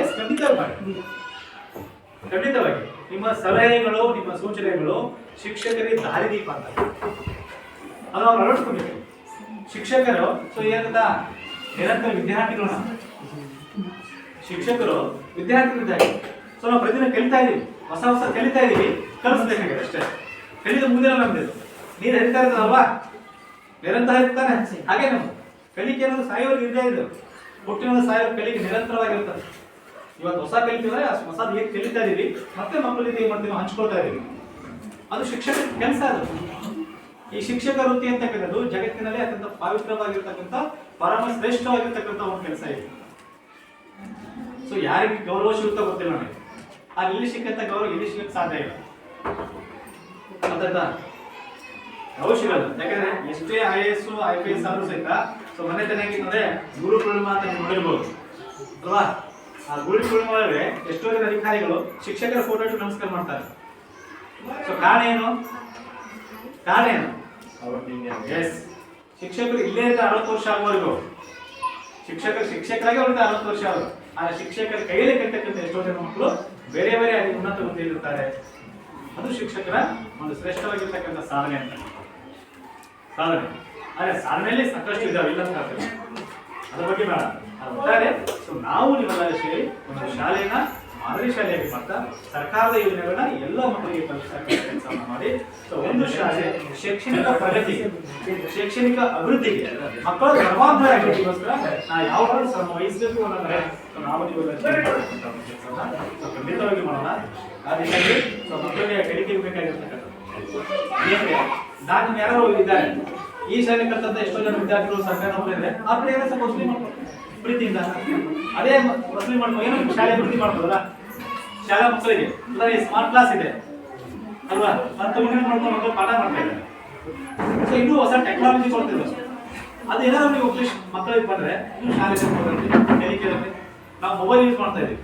ಖಂಡಿತವಾಗಿ ನಿಮ್ಮ ಸಲಹೆಗಳು, ನಿಮ್ಮ ಸೂಚನೆಗಳು ಶಿಕ್ಷಕರಿಗೆ ದಾರಿದೀಪ ಅಂತ ಅದು ಅವ್ರು ಅಳವಡಿಸ್ಕೊಬೇಕು. ಶಿಕ್ಷಕರು ಸೊ ಏನಂತ ನಿರಂತರ ವಿದ್ಯಾರ್ಥಿಗಳು, ಶಿಕ್ಷಕರು ವಿದ್ಯಾರ್ಥಿಗಳಿದ್ದಾರೆ. ಸೊ ನಾವು ಪ್ರತಿದಿನ ಕಲಿತಾ ಇದೀವಿ, ಹೊಸ ಹೊಸ ಕಲಿತಾ ಇದೀವಿ, ಕಲಿಸ್ಬೇಕಾಗಿದೆ ಅಷ್ಟೇ. ಕಲಿದ ಮುಂದೆ ನಮ್ದು ನೀರು ಹರಿತಾ ಇರ್ತದಲ್ವಾ, ನಿರಂತರ ಇರ್ತಾನೆ. ಹಾಗೆ ನಮ್ಮ ಕಲಿಕೆ ಅನ್ನೋದು ಸಾಯೋರಿಗೆ ಇದ್ದೇ ಇದು, ಹುಟ್ಟಿನ ಸಾಯೋ ಕಲಿಕೆ ನಿರಂತರವಾಗಿರ್ತದೆ. ಇವತ್ತು ಹೊಸ ಕಲಿತಿದ್ರೆ ಹೊಸದು ಹೇಗೆ ಕಲಿತಾ ಇದೀವಿ, ಮತ್ತೆ ಮಕ್ಕಳಿಗೆ ಏನ್ ಮಾಡ್ತೀವಿ ಹಂಚ್ಕೊಳ್ತಾ ಇದೀವಿ. ಅದು ಶಿಕ್ಷಕರ ಕೆಲಸ. ಅದು ಈ ಶಿಕ್ಷಕ ವೃತ್ತಿ ಅಂತಕ್ಕಂಥದ್ದು ಜಗತ್ತಿನಲ್ಲಿ ಅತ್ಯಂತ ಪವಿತ್ರವಾಗಿರ್ತಕ್ಕಂಥ ಪರಮ ಶ್ರೇಷ್ಠವಾಗಿರ್ತಕ್ಕಂಥ ಒಂದು ಕೆಲಸ ಇದೆ. ಸೊ ಯಾರಿಗೆ ಗೌರವ ಸಿಗುತ್ತಾ ಗೊತ್ತಿಲ್ಲ ನನಗೆ, ಆ ಇಲ್ಲಿ ಸಿಕ್ಕಂತ ಗೌರವ ಇಲ್ಲಿ ಸಿಗಕ್ಕೆ ಸಾಧ್ಯ ಇಲ್ಲ. ಗೌರವ ಸಿಗಲ್ಲ. ಯಾಕಂದ್ರೆ ಎಷ್ಟೇ IAS IPS ಆದ್ರೂ ಸಹಿತ ಸೊ ಮನೆ ಚೆನ್ನಾಗಿತ್ತಂದ್ರೆ ಗುರು ಪೂರ್ಣಿಮಾ ಅಂತ ನೀವು ನೋಡಿರ್ಬೋದು ಅಲ್ವಾ. ಆ ಗುರು ಪೂರ್ಣಿಮಾ ಒಳಗೆ ಎಷ್ಟೋ ಜನ ಅಧಿಕಾರಿಗಳು ಶಿಕ್ಷಕರ ಫೋಟೋ ಇಟ್ಟು ನಮಸ್ಕಾರ ಮಾಡ್ತಾರೆ. ಸೊ ಕಾರಣ ಏನು? ಎಸ್, ಶಿಕ್ಷಕರು ಇಲ್ಲೇ ಇದ್ದ 60 ವರ್ಷ ಆಗುವವರೆಗೂ ಶಿಕ್ಷಕರಾಗಿ ಅವ್ರಿಗೆ 60 ವರ್ಷ ಆದ್ರು. ಆ ಶಿಕ್ಷಕರ ಕೈಯಲ್ಲಿ ಕಲಿತಕ್ಕಂಥ ಎಷ್ಟೋ ಜನ ಮಕ್ಕಳು ಬೇರೆ ಬೇರೆ ಉನ್ನತ ಹುದ್ದೆಯಲ್ಲಿರ್ತಾರೆ. ಅದು ಶಿಕ್ಷಕರ ಒಂದು ಶ್ರೇಷ್ಠವಾಗಿರ್ತಕ್ಕಂಥ ಸಾಧನೆ ಅಂತ. ಆದ್ರೆ ಸಾಧನೆಯಲ್ಲಿ ಸಾಕಷ್ಟು ಇದಾವೆ, ಇಲ್ಲ ಅಂತ ಹೇಳ್ತೇವೆ, ಅದ್ರ ಬಗ್ಗೆ ಬೇಡ. ಒಟ್ಟಾರೆ ಸೊ ನಾವು ನಿಮ್ಮೆಲ್ಲ ಸೇರಿ ಒಂದು ಶಾಲೆಯನ್ನ ಮಾದರಿ ಶಾಲೆಯಾಗಿ ಮಾಡ್ತಾ ಸರ್ಕಾರದ ಯೋಜನೆಗಳನ್ನ ಎಲ್ಲ ಮಕ್ಕಳಿಗೆ ತಲುಪಿಸಕ್ಕೆ ಕೆಲಸವನ್ನ ಮಾಡಿ ಸೊ ಒಂದು ಶಾಲೆ ಶೈಕ್ಷಣಿಕ ಪ್ರಗತಿ, ಶೈಕ್ಷಣಿಕ ಅಭಿವೃದ್ಧಿಗೆ ಮಕ್ಕಳ ಸರ್ವಾಂಗೀಣ ಅಭಿವೃದ್ಧಿಗೋಸ್ಕರ ನಾವು ಯಾವ ಶ್ರಮ ವಹಿಸಬೇಕು ಅನ್ನೋದ್ರೆ ನಾವು ಖಂಡಿತವಾಗಿ ಮಾಡೋಣ. ಅದಕ್ಕಾಗಿ ಸೊ ಮಕ್ಕಳಿಗೆ ಕಲಿಕೆಗೆ ಬೇಕಾಗಿರ್ತಕ್ಕಂಥದ್ದು ನಾನು ಯಾರು ಇದ್ದಾರೆ ಈ ಶಾಲೆ ಕಲ್ತಂತ ಎಷ್ಟೋ ಜನ ವಿದ್ಯಾರ್ಥಿಗಳು ಸರ್ಕಾರ ನೌಕರಿ ಆ ಕಡೆ ಸ್ವಲ್ಪ ವಸೂಲಿ ಮಾಡ್ತಾರೆ ಪ್ರೀತಿಯಿಂದ. ಅದೇ ವಸೂಲಿ ಮಾಡ್ಕೊಂಡು ಏನೋ ಶಾಲೆ ಅಭಿವೃದ್ಧಿ ಮಾಡ್ಬೋದಲ್ಲ, ಶಾಲಾ ಮಕ್ಕಳಿಗೆ ಸ್ಮಾರ್ಟ್ ಕ್ಲಾಸ್ ಇದೆ ಅಲ್ವಾ, ಅಂತ ಮಾಡ್ಕೊಂಡು ಮಕ್ಕಳು ಪಾಠ ಮಾಡ್ತಾ ಇದ್ದಾರೆ. ಸೊ ಇನ್ನೂ ಹೊಸ ಟೆಕ್ನಾಲಜಿ ಕೊಡ್ತಿದ್ರು, ಅದೇನಾದ್ರು ನೀವು ಮಕ್ಕಳಿಗೆ ಬಂದ್ರೆ ನೀವು ಶಾಲೆ ಕಲಿಕೆ ನಾವು ಮೊಬೈಲ್ ಯೂಸ್ ಮಾಡ್ತಾ ಇದೀವಿ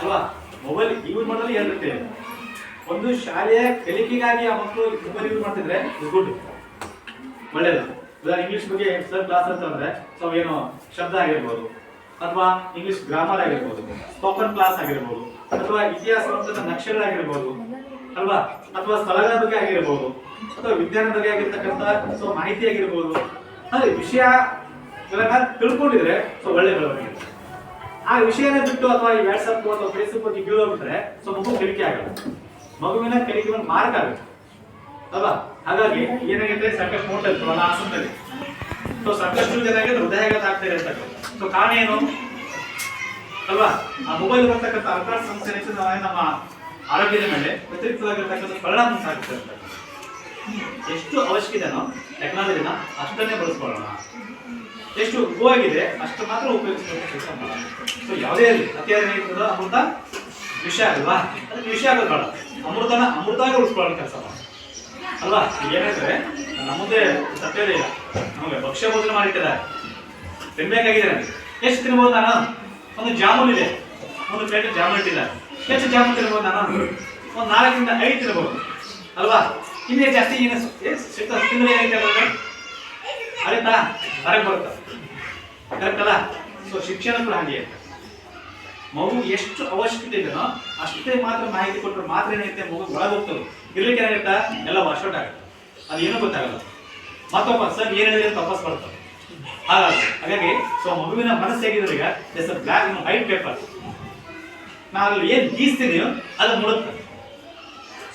ಅಲ್ವಾ. ಮೊಬೈಲ್ ಯೂಸ್ ಮಾಡೋದ್ರಲ್ಲಿ ಎರಡು ರೀತಿ ಇದೆ. ಒಂದು ಶಾಲೆಯ ಕಲಿಕೆಗಾಗಿ ಆ ಮಕ್ಕಳು ಮೊಬೈಲ್ ಯೂಸ್ ಮಾಡ್ತಿದ್ರೆ ಗುಡ್, ಒಳ್ಳೇದು. ಇಂಗ್ಲಿಷ್ ಬಗ್ಗೆ ಸರ್ ಕ್ಲಾಸ್ ಅಂತಂದ್ರೆ ಸೊ ಏನು ಶಬ್ದ ಆಗಿರ್ಬೋದು, ಅಥವಾ ಇಂಗ್ಲಿಷ್ ಗ್ರಾಮರ್ ಆಗಿರ್ಬೋದು, ಸ್ಪೋಕನ್ ಕ್ಲಾಸ್ ಆಗಿರ್ಬೋದು, ಅಥವಾ ಇತಿಹಾಸ ನಕ್ಷೆಗಳಾಗಿರ್ಬೋದು ಅಲ್ವಾ, ಅಥವಾ ಸ್ಥಳಗಳ ಬಗ್ಗೆ ಆಗಿರ್ಬೋದು, ಅಥವಾ ವಿಜ್ಞಾನ ಬಗ್ಗೆ ಆಗಿರ್ತಕ್ಕಂಥ ಸೊ ಮಾಹಿತಿ ಆಗಿರ್ಬೋದು, ಅಂದ್ರೆ ವಿಷಯಗಳನ್ನ ತಿಳ್ಕೊಂಡಿದ್ರೆ ಸೊ ಒಳ್ಳೆ ಬೆಳವಣಿಗೆ. ಆ ವಿಷಯನ ಬಿಟ್ಟು ಅಥವಾ ಈ ವಾಟ್ಸಪ್ ಅಥವಾ ಫೇಸ್ಬುಕ್ ಬಗ್ಗೆ ಹೋಗ್ಬಿಟ್ರೆ ಸೊ ಮಗು ಕಲಿಕೆ ಆಗಲ್ಲ, ಮಗುವಿನ ಕಲಿಕೆ ಒಂದು ಮಾರ್ಗ ಆಗುತ್ತೆ ಅಲ್ವಾ. ಹಾಗಾಗಿ ಏನಾಗುತ್ತೆ, ಸಾಕಷ್ಟು ನೋಡ್ತಾ ಇರ್ತೀವಲ್ಲ ಹಾಸನದಲ್ಲಿ, ಸೊ ಸಾಕಷ್ಟು ಜನರಿಗೆ ಹೃದಯಾಘಾತ ಆಗ್ತಾ ಇದೆ ಅಂತ. ಸೊ ಕಾರಣ ಏನು ಅಲ್ವಾ, ಆ ಮೊಬೈಲ್ ಬರ್ತಕ್ಕಂಥ ಅಪರಾಧ ಸಮಸ್ಯೆ ನಮ್ಮ ಆರೋಗ್ಯದ ಮೇಲೆ ವ್ಯತಿರಿಕ್ತವಾಗಿರ್ತಕ್ಕಂಥ ಪರಿಣಾಮ ಸಾಗುತ್ತೆ ಅಂತ. ಎಷ್ಟು ಅವಶ್ಯಕತೆನೋ ಟೆಕ್ನಾಲಜಿನ ಅಷ್ಟನ್ನೇ ಬಳಸ್ಕೊಳ್ಳೋಣ, ಎಷ್ಟು ಉಪಯೋಗಿದೆ ಅಷ್ಟು ಮಾತ್ರ ಉಪಯೋಗಿಸಬೇಕು ಕೆಲಸ ಮಾಡೋಣ. ಸೊ ಯಾವುದೇ ಇರಲಿ, ಅತಿಯಾದ ಇರ್ತದೋ ಅಮೃತ ವಿಷ ಅಲ್ವಾ, ಅದಕ್ಕೆ ವಿಷಯ ಆಗೋದು ಬೇಡ, ಅಮೃತವಾಗಿ ಉಳಿಸ್ಕೊಳ್ಳೋ ಕೆಲಸ ಮಾಡೋಣ ಅಲ್ವಾ. ಈಗ ಏನಾದ್ರೆ ನಮ್ಮದೇ ಸತ್ಯದೇ ಇಲ್ಲ, ನಮಗೆ ಭಕ್ಷ್ಯ ಭೋಜನ ಮಾಡಿಟ್ಟಿದ್ದಾರೆ, ತಿನ್ಬೇಕಾಗಿದೆ ನನಗೆ. ಎಷ್ಟು ತಿನ್ಬೋದು ನಾನು? ಒಂದು ಜಾಮೂನ್ ಇದೆ, ಒಂದು ಪ್ಲೇಟ್ ಜಾಮೂನ್ ಇಟ್ಟಿದ್ದಾರೆ, ಎಷ್ಟು ಜಾಮೂನ್ ತಿನ್ಬೋದು ನಾನು? ಒಂದು 4 ರಿಂದ 5 ತಿನ್ಬೋದು ಅಲ್ವಾ. ಇನ್ನೇ ಜಾಸ್ತಿ ತಿಂದ್ರೆ ಏನೈತೆ ಅರಿತಾ ಹೊರಗೆ ಬರುತ್ತೆ, ಕರೆಕ್ಟ್ ಅಲ್ಲ. ಸೊ ಶಿಕ್ಷಣ ಕೂಡ ಹಾಗೆ ಮಗು ಎಷ್ಟು ಅವಶ್ಯಕತೆ ಇದೆಯೋ ಅಷ್ಟೇ ಮಾತ್ರ ಮಾಹಿತಿ ಕೊಟ್ಟರೆ ಮಾತ್ರ ಏನೈತೆ ಮಗು ಒಳಗೆ ಹೋಗ್ತದೆ. ಇರ್ಲಿಕ್ಕೆ ಏನಾಗುತ್ತೆ, ಎಲ್ಲ ವಾಶ್ಔಟ್ ಆಗುತ್ತೆ, ಅದೇನೂ ಗೊತ್ತಾಗಲ್ಲ, ಮತ್ತೊಬ್ಬ ಸರ್ ಏನು ಹೇಳಿದ್ರೆ ವಾಪಸ್ ಬರ್ತದೆ. ಹಾಗಾಗಿ ಸೊ ಮಗುವಿನ ಮನಸ್ಸು ಹೇಗಿದ್ರೆ ಈಗ ಎಸ್ ಬ್ಲ್ಯಾಕ್ ವೈಟ್ ಪೇಪರ್, ನಾವು ಅಲ್ಲಿ ಏನು ಗೀಸ್ತೀನಿಯೋ ಅದು ಮುಡುತ್ತೆ.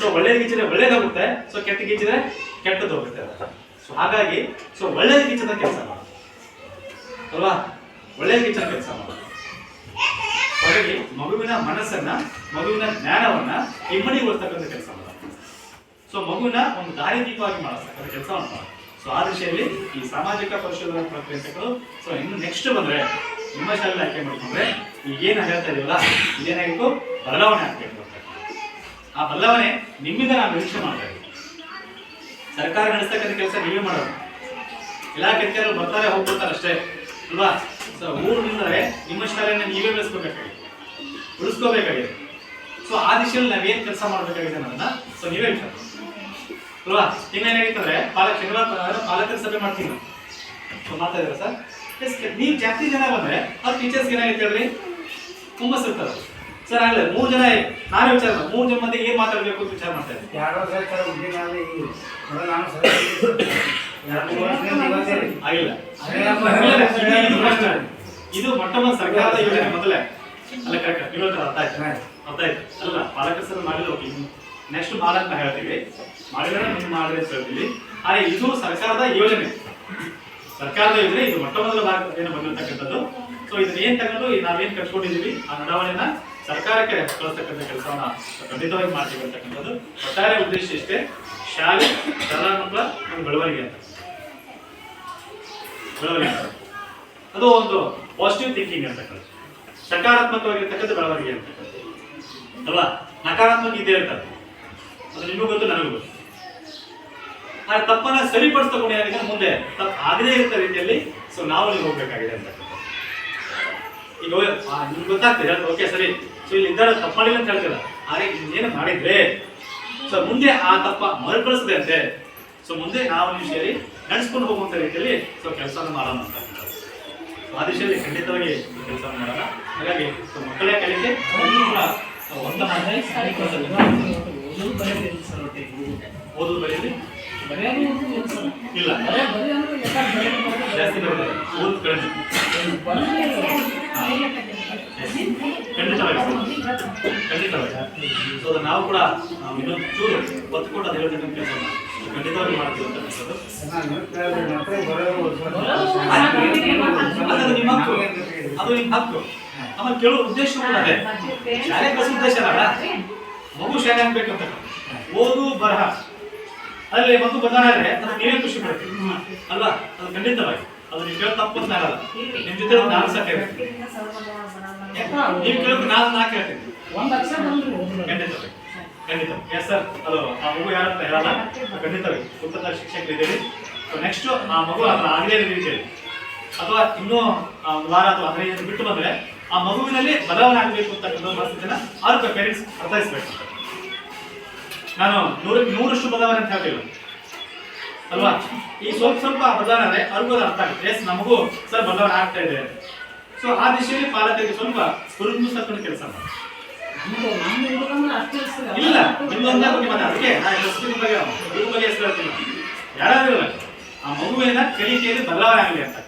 ಸೊ ಒಳ್ಳೇದು ಗೀಚಿದ್ರೆ ಒಳ್ಳೇದಾಗುತ್ತೆ, ಸೊ ಕೆಟ್ಟ ಗೀಚಿದ್ರೆ ಕೆಟ್ಟದ್ದು ಹೋಗುತ್ತೆ. ಸೊ ಹಾಗಾಗಿ ಸೊ ಒಳ್ಳೇದು ಗೀಚದ ಕೆಲಸ ಮಾಡೋದು ಅಲ್ವಾ, ಒಳ್ಳೇದು ಗೀಚದ ಕೆಲಸ ಮಾಡೋದು. ಹಾಗಾಗಿ ಮಗುವಿನ ಮನಸ್ಸನ್ನ, ಮಗುವಿನ ಜ್ಞಾನವನ್ನ ಇಮ್ಮಡಿಗೊಳಿಸ್ತಕ್ಕಂಥ ಕೆಲಸ ಮಾಡೋದು. ಸೊ ಮಗುವಿನ ಒಂದು ದಾರಿದೀಪವಾಗಿ ಮಾಡಿಸ್ತಕ್ಕಂಥ ಕೆಲಸವನ್ನು ಮಾಡೋದು. ಸೊ ಆ ದಿಶೆಯಲ್ಲಿ ಈ ಸಾಮಾಜಿಕ ಪರಿಶೋಧನಾ ಪ್ರಕ್ರಿಯೆಗಳು ಸೊ ಇನ್ನು ನೆಕ್ಸ್ಟ್ ಬಂದ್ರೆ ನಿಮ್ಮ ಶಾಲೆಯಲ್ಲಿ ಆಯ್ಕೆ ಮಾಡ್ಕೊಂಡ್ರೆ ಈಗ ಏನು ಹೇಳ್ತಾ ಇದೀವಲ್ಲ ಇದೇನಾಗಿತ್ತು, ಬದಲಾವಣೆ ಆಗ್ಬೇಕು. ಆ ಬದಲಾವಣೆ ನಿಮ್ಮಿಂದ ನಾವು ನಿರೀಕ್ಷೆ ಮಾಡ್ತಾ ಇದ್ದೀವಿ. ಸರ್ಕಾರ ನಡೆಸ್ತಕ್ಕಂಥ ಕೆಲಸ ನೀವೇ ಮಾಡೋದು, ಇಲಾಖೆ ಅಧಿಕಾರಿಗಳು ಬರ್ತಾರೆ ಹೋಗ್ಬಿಡ್ತಾರೆ ಅಷ್ಟೇ ಅಲ್ವಾ. ಸೊ ಊರಿನಿಂದರೆ ನಿಮ್ಮ ಶಾಲೆಯನ್ನು ನೀವೇ ಬೆಳೆಸ್ಕೋಬೇಕಾಗಿದೆ, ಉಳಿಸ್ಕೋಬೇಕಾಗಿದೆ. ಸೊ ಆ ದಿಶೆಯಲ್ಲಿ ನಾವೇನು ಕೆಲಸ ಮಾಡಬೇಕಾಗಿದೆ ಅನ್ನೋದನ್ನ ಸೊ ನೀವೇ ವಿಚಾರ ಅಲ್ವಾ. ಇನ್ನೇನಾಗಿತ್ತಂದ್ರೆ ಪಾಲಕರ ಸಭೆ ಮಾಡ್ತೀವಿ ನಾವು. ಸೊ ಮಾಡ್ತಾ ಇದ್ದೀರಾ ಸರ್? ಎಸ್, ನೀವು ಜಾಸ್ತಿ ಜನ ಬಂದ್ರೆ ಅವ್ರ ಟೀಚರ್ಸ್ಗೆ ಏನಾಗಿತ್ತು ಹೇಳ್ರಿ, ಹುಮ್ಮಸ್ ಇರ್ತಾರೆ. ಸರ್ ಆಗಲೇ 3 ಜನ ನಾವೇ ವಿಚಾರ 3 ಜನ ಮಂದಿ ಏನ್ ಮಾತಾಡ್ಬೇಕು ಅಂತ ವಿಚಾರ ಮಾಡ್ತಾ ಇದ್ದೀವಿ. ಆಗಿಲ್ಲ, ಇದು ಮೊಟ್ಟ ಮೊದಲ ಸರ್ಕಾರದ ಯೋಜನೆ ಮೊದಲೇ ಅಲ್ಲ. ಕರೆಕ್ಟ್, ಅರ್ಥ ಆಯ್ತು ಅಲ್ಲ. ಪಾಲಕರ ಸಭೆ ಮಾಡಿದ್ರೆ ಓಕೆ, ನೆಕ್ಸ್ಟ್ ಮಾಡಂತ ಹೇಳ್ತೀವಿ, ಮಾಡಿದ್ರೆ ಮುಂದೆ ಮಾಡಿದ್ರೆ ಅಂತ ಹೇಳ್ತೀವಿ. ಆದರೆ ಇದು ಸರ್ಕಾರದ ಯೋಜನೆ, ಇದು ಮೊಟ್ಟ ಮೊದಲ ಭಾರತದಲ್ಲಿ ಬಂದಿರತಕ್ಕಂಥದ್ದು. ಸೊ ಇದನ್ನ ಏನ್ ತಗೊಂಡು ನಾವೇನ್ ಕಟ್ಕೊಂಡಿದೀವಿ ಆ ನಡಾವಳಿನ ಸರ್ಕಾರಕ್ಕೆ ಕಳಿಸ್ತಕ್ಕಂಥ ಕೆಲಸವನ್ನ ಖಂಡಿತವಾಗಿ ಮಾಡ್ತೀವಿ ಅಂತಕ್ಕಂಥದ್ದು ಒಟ್ಟಾರೆ ಉದ್ದೇಶ ಇಷ್ಟೇ. ಶಾಲೆ ಶಾಲಾ ಮಕ್ಕಳ ಒಂದು ಬೆಳವಣಿಗೆ ಅಂತ ಅದು ಒಂದು ಪಾಸಿಟಿವ್ ಥಿಂಕಿಂಗ್ ಅಂತಕ್ಕಂಥ, ಸಕಾರಾತ್ಮಕವಾಗಿರ್ತಕ್ಕಂಥ ಬೆಳವಣಿಗೆ ಅಂತಕ್ಕಂಥ ಅಲ್ವಾ. ನಕಾರಾತ್ಮಕ ಇದ್ದೇ ಇರ್ತಾರೆ, ಅದು ನಿಮಗೂ ಗೊತ್ತು ನನಗೂ ಗೊತ್ತು. ಆ ತಪ್ಪನ್ನ ಸರಿಪಡಿಸ್ಕೊಂಡು ಏನಾಗಿದೆ ಮುಂದೆ ತಪ್ಪು ಆಗದೇ ಇರ್ತ ರೀತಿಯಲ್ಲಿ ಸೊ ನಾವು ನೀವು ಹೋಗ್ಬೇಕಾಗಿದೆ ಅಂತಕ್ಕಂಥ. ಈಗ ನಿಮ್ಗೆ ಗೊತ್ತಾಗ್ತದೆ ಓಕೆ ಸರಿ, ಸೊ ಇಲ್ಲಿ ಇದ್ದಾರೆ ತಪ್ಪು ಮಾಡಿಲ್ಲ ಅಂತ ಹೇಳ್ತಿಲ್ಲ, ಆದರೆ ಇನ್ನೇನು ಮಾಡಿದ್ರೆ ಸೊ ಮುಂದೆ ಆ ತಪ್ಪ ಮರುಕಳಿಸದೆ ಅಂತೆ. ಸೊ ಮುಂದೆ ನಾವು ನೀವು ಸೇರಿ ನಡೆಸ್ಕೊಂಡು ಹೋಗುವಂತ ರೀತಿಯಲ್ಲಿ ಸೊ ಕೆಲಸವನ್ನು ಮಾಡೋಣ ಅಂತಕ್ಕಂಥದ್ದು. ಸೊ ಆ ದಿಶೆಯಲ್ಲಿ ಖಂಡಿತವಾಗಿ ಕೆಲಸವನ್ನು ಮಾಡೋಣ. ಹಾಗಾಗಿ ಸೊ ಮಕ್ಕಳೇ ಕಲಿಕೆ ಓದೋದು ಬರೆಯಲ್ಲಿ ಇಲ್ಲ ಜಾಸ್ತಿ ಬರ್ತದೆ, ಓದ್ ಕಡಿಮೆ. ಖಂಡಿತವಾಗಿ ಸೊ ನಾವು ಕೂಡ ಇನ್ನೊಂದು ಚೂರು ಒತ್ತು ಕೊಟ್ಟು ಅದು ಹೇಳ್ತಕ್ಕಂಥ ಕೆಲಸ ಖಂಡಿತವಾಗಿ ಮಾಡ್ತೀವಿ ಅಂತಕ್ಕಂಥದ್ದು. ಅದು ನಿಮ್ಮ ಹಕ್ಕು, ಆಮೇಲೆ ಕೇಳೋ ಉದ್ದೇಶ ಕೂಡ ಅದೇ. ಶಾಲೆ ಕಲಿಸೋ ಉದ್ದೇಶ ಅಲ್ಲ, ಮಗು ಶಾಲೆ ಆಗ್ಬೇಕಂತ. ಓದು ಬರಹ ಅಲ್ಲಿ ಮಗು ಬದಲಾದ್ರೆ ಅದು ನೀವೇ ಖುಷಿ ಪಡ್ತೀವಿ ಅಲ್ವಾ. ಅದು ಖಂಡಿತವಾಗಿ ಅದು ನೀವು ಕೇಳೋ ತಪ್ಪು ಅಂತ ಆಗಲ್ಲ. ನಿಮ್ ಜೊತೆ ಒಂದು ನಾನು ಸಹ ಕೇಳ್ತೀನಿ, ನೀವು ಕೇಳೋದು ನಾನು ಕೇಳ್ತೀನಿ ಖಂಡಿತವಾಗಿ. ಎಸ್ ಸರ್, ಅದು ಆ ಮಗು ಯಾರಂತ ಹೇಳಲ್ಲ, ಖಂಡಿತವಾಗಿ ಉನ್ನತ ಶಿಕ್ಷಕರಿದ್ದೀವಿ. ನೆಕ್ಸ್ಟ್ ಆ ಮಗು ಅದನ್ನ ಆಗಲೇ ರೀತಿಯಲ್ಲಿ ಅಥವಾ ಇನ್ನೂ ಒಂದು ವಾರ ಅಥವಾ 15 ದಿನ ಬಿಟ್ಟು ಬಂದ್ರೆ ಆ ಮಗುವಿನಲ್ಲಿ ಬದಲಾವಣೆ ಆಗಬೇಕು ಅಂತಕ್ಕಂಥ ಪರಿಸ್ಥಿತಿನ ಅವ್ರ ಪೇರೆಂಟ್ಸ್ ಅರ್ಥೈಸ್ಬೇಕು. ನಾನು 100% ಬದಲಾವಣೆ ಅಂತ ಹೇಳ್ತಿಲ್ಲ ಅಲ್ವಾ. ಈ ಸ್ವಲ್ಪ ಬದಲಾವಣೆ ಆದರೆ ಅವ್ರಿಗೂ ಅರ್ಥ ಆಗುತ್ತೆ, ಎಸ್ ನಮಗೂ ಸರ್ ಬದಲಾವಣೆ ಆಗ್ತಾ ಇದೆ. ಸೊ ಆ ದಿಶೆಯಲ್ಲಿ ಪಾಲಕರಿಗೆ ಸ್ವಲ್ಪ ಹುರುಗಿಸ್ತಕ್ಕಂಥ ಕೆಲಸ ಮಾಡಿ. ಇಲ್ಲ ನಿಮ್ದೊಂದೇ ಬಗ್ಗೆ ಮಾತ್ರ, ಅದಕ್ಕೆ ನಾನು ಬಗ್ಗೆ ಹೆಸರು ಹೇಳ್ತೀನಿ. ಯಾರಾದ್ರೂ ಆ ಮಗುವಿನ ಕಲಿಕೆಯಲ್ಲಿ ಬದಲಾವಣೆ ಆಗಲಿ ಅಂತ.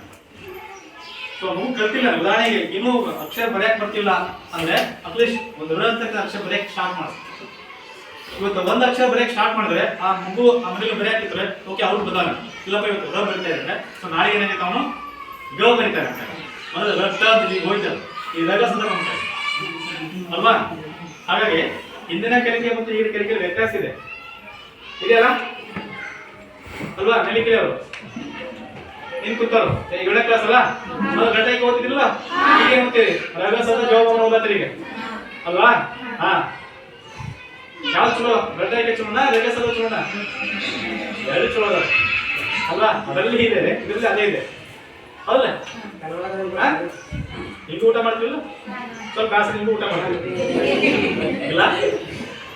ಸೊ ಮಗು ಕಲ್ತಿಲ್ಲ, ಉದಾಹರಣೆಗೆ ಇನ್ನೂ ಅಕ್ಷರ ಬರೆಯಕ್ ಬರ್ತಿಲ್ಲ ಅಂದ್ರೆ ಅಟ್ಲೀಸ್ಟ್ ಒಂದು ರ ಅಂತ ಅಕ್ಷರ ಬರೆಯಕ್ ಸ್ಟಾರ್ಟ್ ಮಾಡಿ. ಇವತ್ತು ಒಂದು ಅಕ್ಷರ ಬರೆಯಕ್ ಸ್ಟಾರ್ಟ್ ಮಾಡಿದ್ರೆ ಆ ಮಗು ಆ ಮನೇಲಿ ಬರೆಯಾಕಿದ್ರೆ ಓಕೆ ಅವ್ರು ಬದಲಾವಣೆ. ಇಲ್ಲಪ್ಪ ಇವತ್ತು ರ ಬರಿತಾ ಇದ್ದಾರೆ, ಸೊ ನಾಳೆ ಏನಾಗುತ್ತೆ ಅವನು ಗ ಬರಿತಾ ಇರ್ತಾನೆ. ಮೊದಲು ರಕ್ತ ಹೋಯ್ತಾರೆ, ಈ ರಗ ಸದ ಅಲ್ವಾ? ಹಾಗಾಗಿ ಹಿಂದಿನ ಕಲಿಕೆ ಮತ್ತು ಈಗಿನ ಕಲಿಕೆ ವ್ಯತ್ಯಾಸ ಇದೆ, ಇದೆಯಲ್ಲ ಅಲ್ವಾ? ಕಲಿಕೆ ಅವರು ನಿನ್ ಕೂತಾರ 7ನೇ ಕ್ಲಾಸ್ ಅಲ್ಲ, ಮೊದಲು ಗಂಟೆಗೆ ಓದ್ತಿದ್ರಲ್ಲ, ಈಗ ಓದ್ತೀರಿ ರಗ ಸದ ಜವಾಬ್ ಓದತ್ತೀರಿ ಈಗ ಅಲ್ವಾ? ಹಾ, ಯಾವ ಚಲೋ? ಗಂಟೆಗೆ ಚಲೋಣ, ರಗ ಸದ ಚಲೋಣ? ಎರಡು ಚಲೋ ಅದ ಅಲ್ವಾ? ಅದರಲ್ಲಿ ಇದೆ, ಇದರಲ್ಲಿ ಅದೇ ಇದೆ, ಹೌದಲ್ಲ? ನಿಮ್ಗೂ ಊಟ ಮಾಡ್ತಿಲ್ಲ? ಸ್ವಲ್ಪ ಕಾಸು ನಿಮ್ಗೂ ಊಟ ಮಾಡ್ತೀವಿ ಇಲ್ಲ?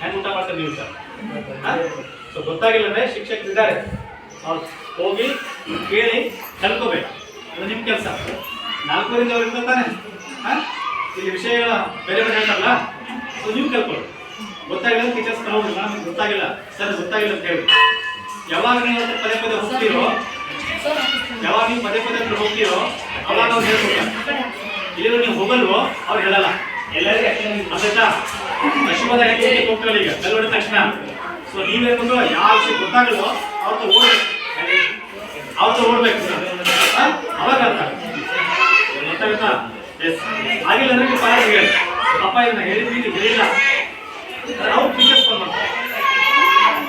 ಹೆಂಗ್ ಊಟ ಮಾಡ್ತಾರೆ ನೀವು? ಸೊ ಗೊತ್ತಾಗಿಲ್ಲ ಅಂದ್ರೆ ಶಿಕ್ಷಕರಿದ್ದಾರೆ, ಅವ್ರು ಹೋಗಿ ಕೇಳಿ ಕಲ್ಕೋಬೇಕು, ಅದು ನಿಮ್ಮ ಕೆಲಸ. 4ರಿಂದ ಅವ್ರಿಗೆ ತಾನೆ ಇಲ್ಲಿ ವಿಷಯಗಳ ಬೇರೆ ಬೇರೆ ಹೇಳ್ತಾರಲ್ಲ, ಸೊ ನೀವು ಕಲ್ಕೊಳ್ಳಿ. ಗೊತ್ತಾಗಿಲ್ಲ ಟೀಚರ್ಸ್ ಕಲೋದಿಲ್ಲ, ನಮ್ಗೆ ಗೊತ್ತಾಗಿಲ್ಲ ಸರ್ ಗೊತ್ತಾಗಿಲ್ಲ ಅಂತ ಹೇಳಿ. ಯಾವಾಗ ನೀವು ಪದೇ ಪದೇ ಹೋಗ್ತೀರೋ, ಯಾವಾಗ ನೀವು ಪದೇ ಪದೇ ಹೋಗ್ತೀರೋ ಅವಾಗ ಅವ್ರು ಹೇಳ್ಕೊಡ್ತಾರೆ. ಇಲ್ಲಿ ನೀವು ಹೋಗಲ್ವೋ ಅವ್ರು ಹೇಳಲ್ಲ. ಎಲ್ಲರಿಗೂ ಅರ್ಥ ಅಶ್ವದ ಹೋಗ್ತಾರಲ್ಲ ಈಗ ಕಲ್ ಹೊಡೆದ ತಕ್ಷಣ. ಸೊ ನೀವ್ ಹೇಳ್ಕೊಂಡು ಯಾವ ವಿಷಯ ಗೊತ್ತಾಗಲ್ವೋ ಅವ್ರದ್ದು ಓಡ್ಬೇಕು, ಅವ್ರದ್ದು ಓಡ್ಬೇಕು, ಅವಾಗ ಅರ್ಥ ಗೊತ್ತಾಗುತ್ತಾ? ಎಸ್ ಆಗಿಲ್ಲ ಅಂದ್ರೆ ನೀವು ಪಾರ ಹೇಳಿ, ಅಪ್ಪ ಇದನ್ನ ಹೇಳಿದ್ವಿ ನೀವು ಹೇಳಿಲ್ಲ, ಅವ್ರು ಟೀಚರ್ಸ್ ಫೋನ್ ಮಾಡ್ತಾರೆ.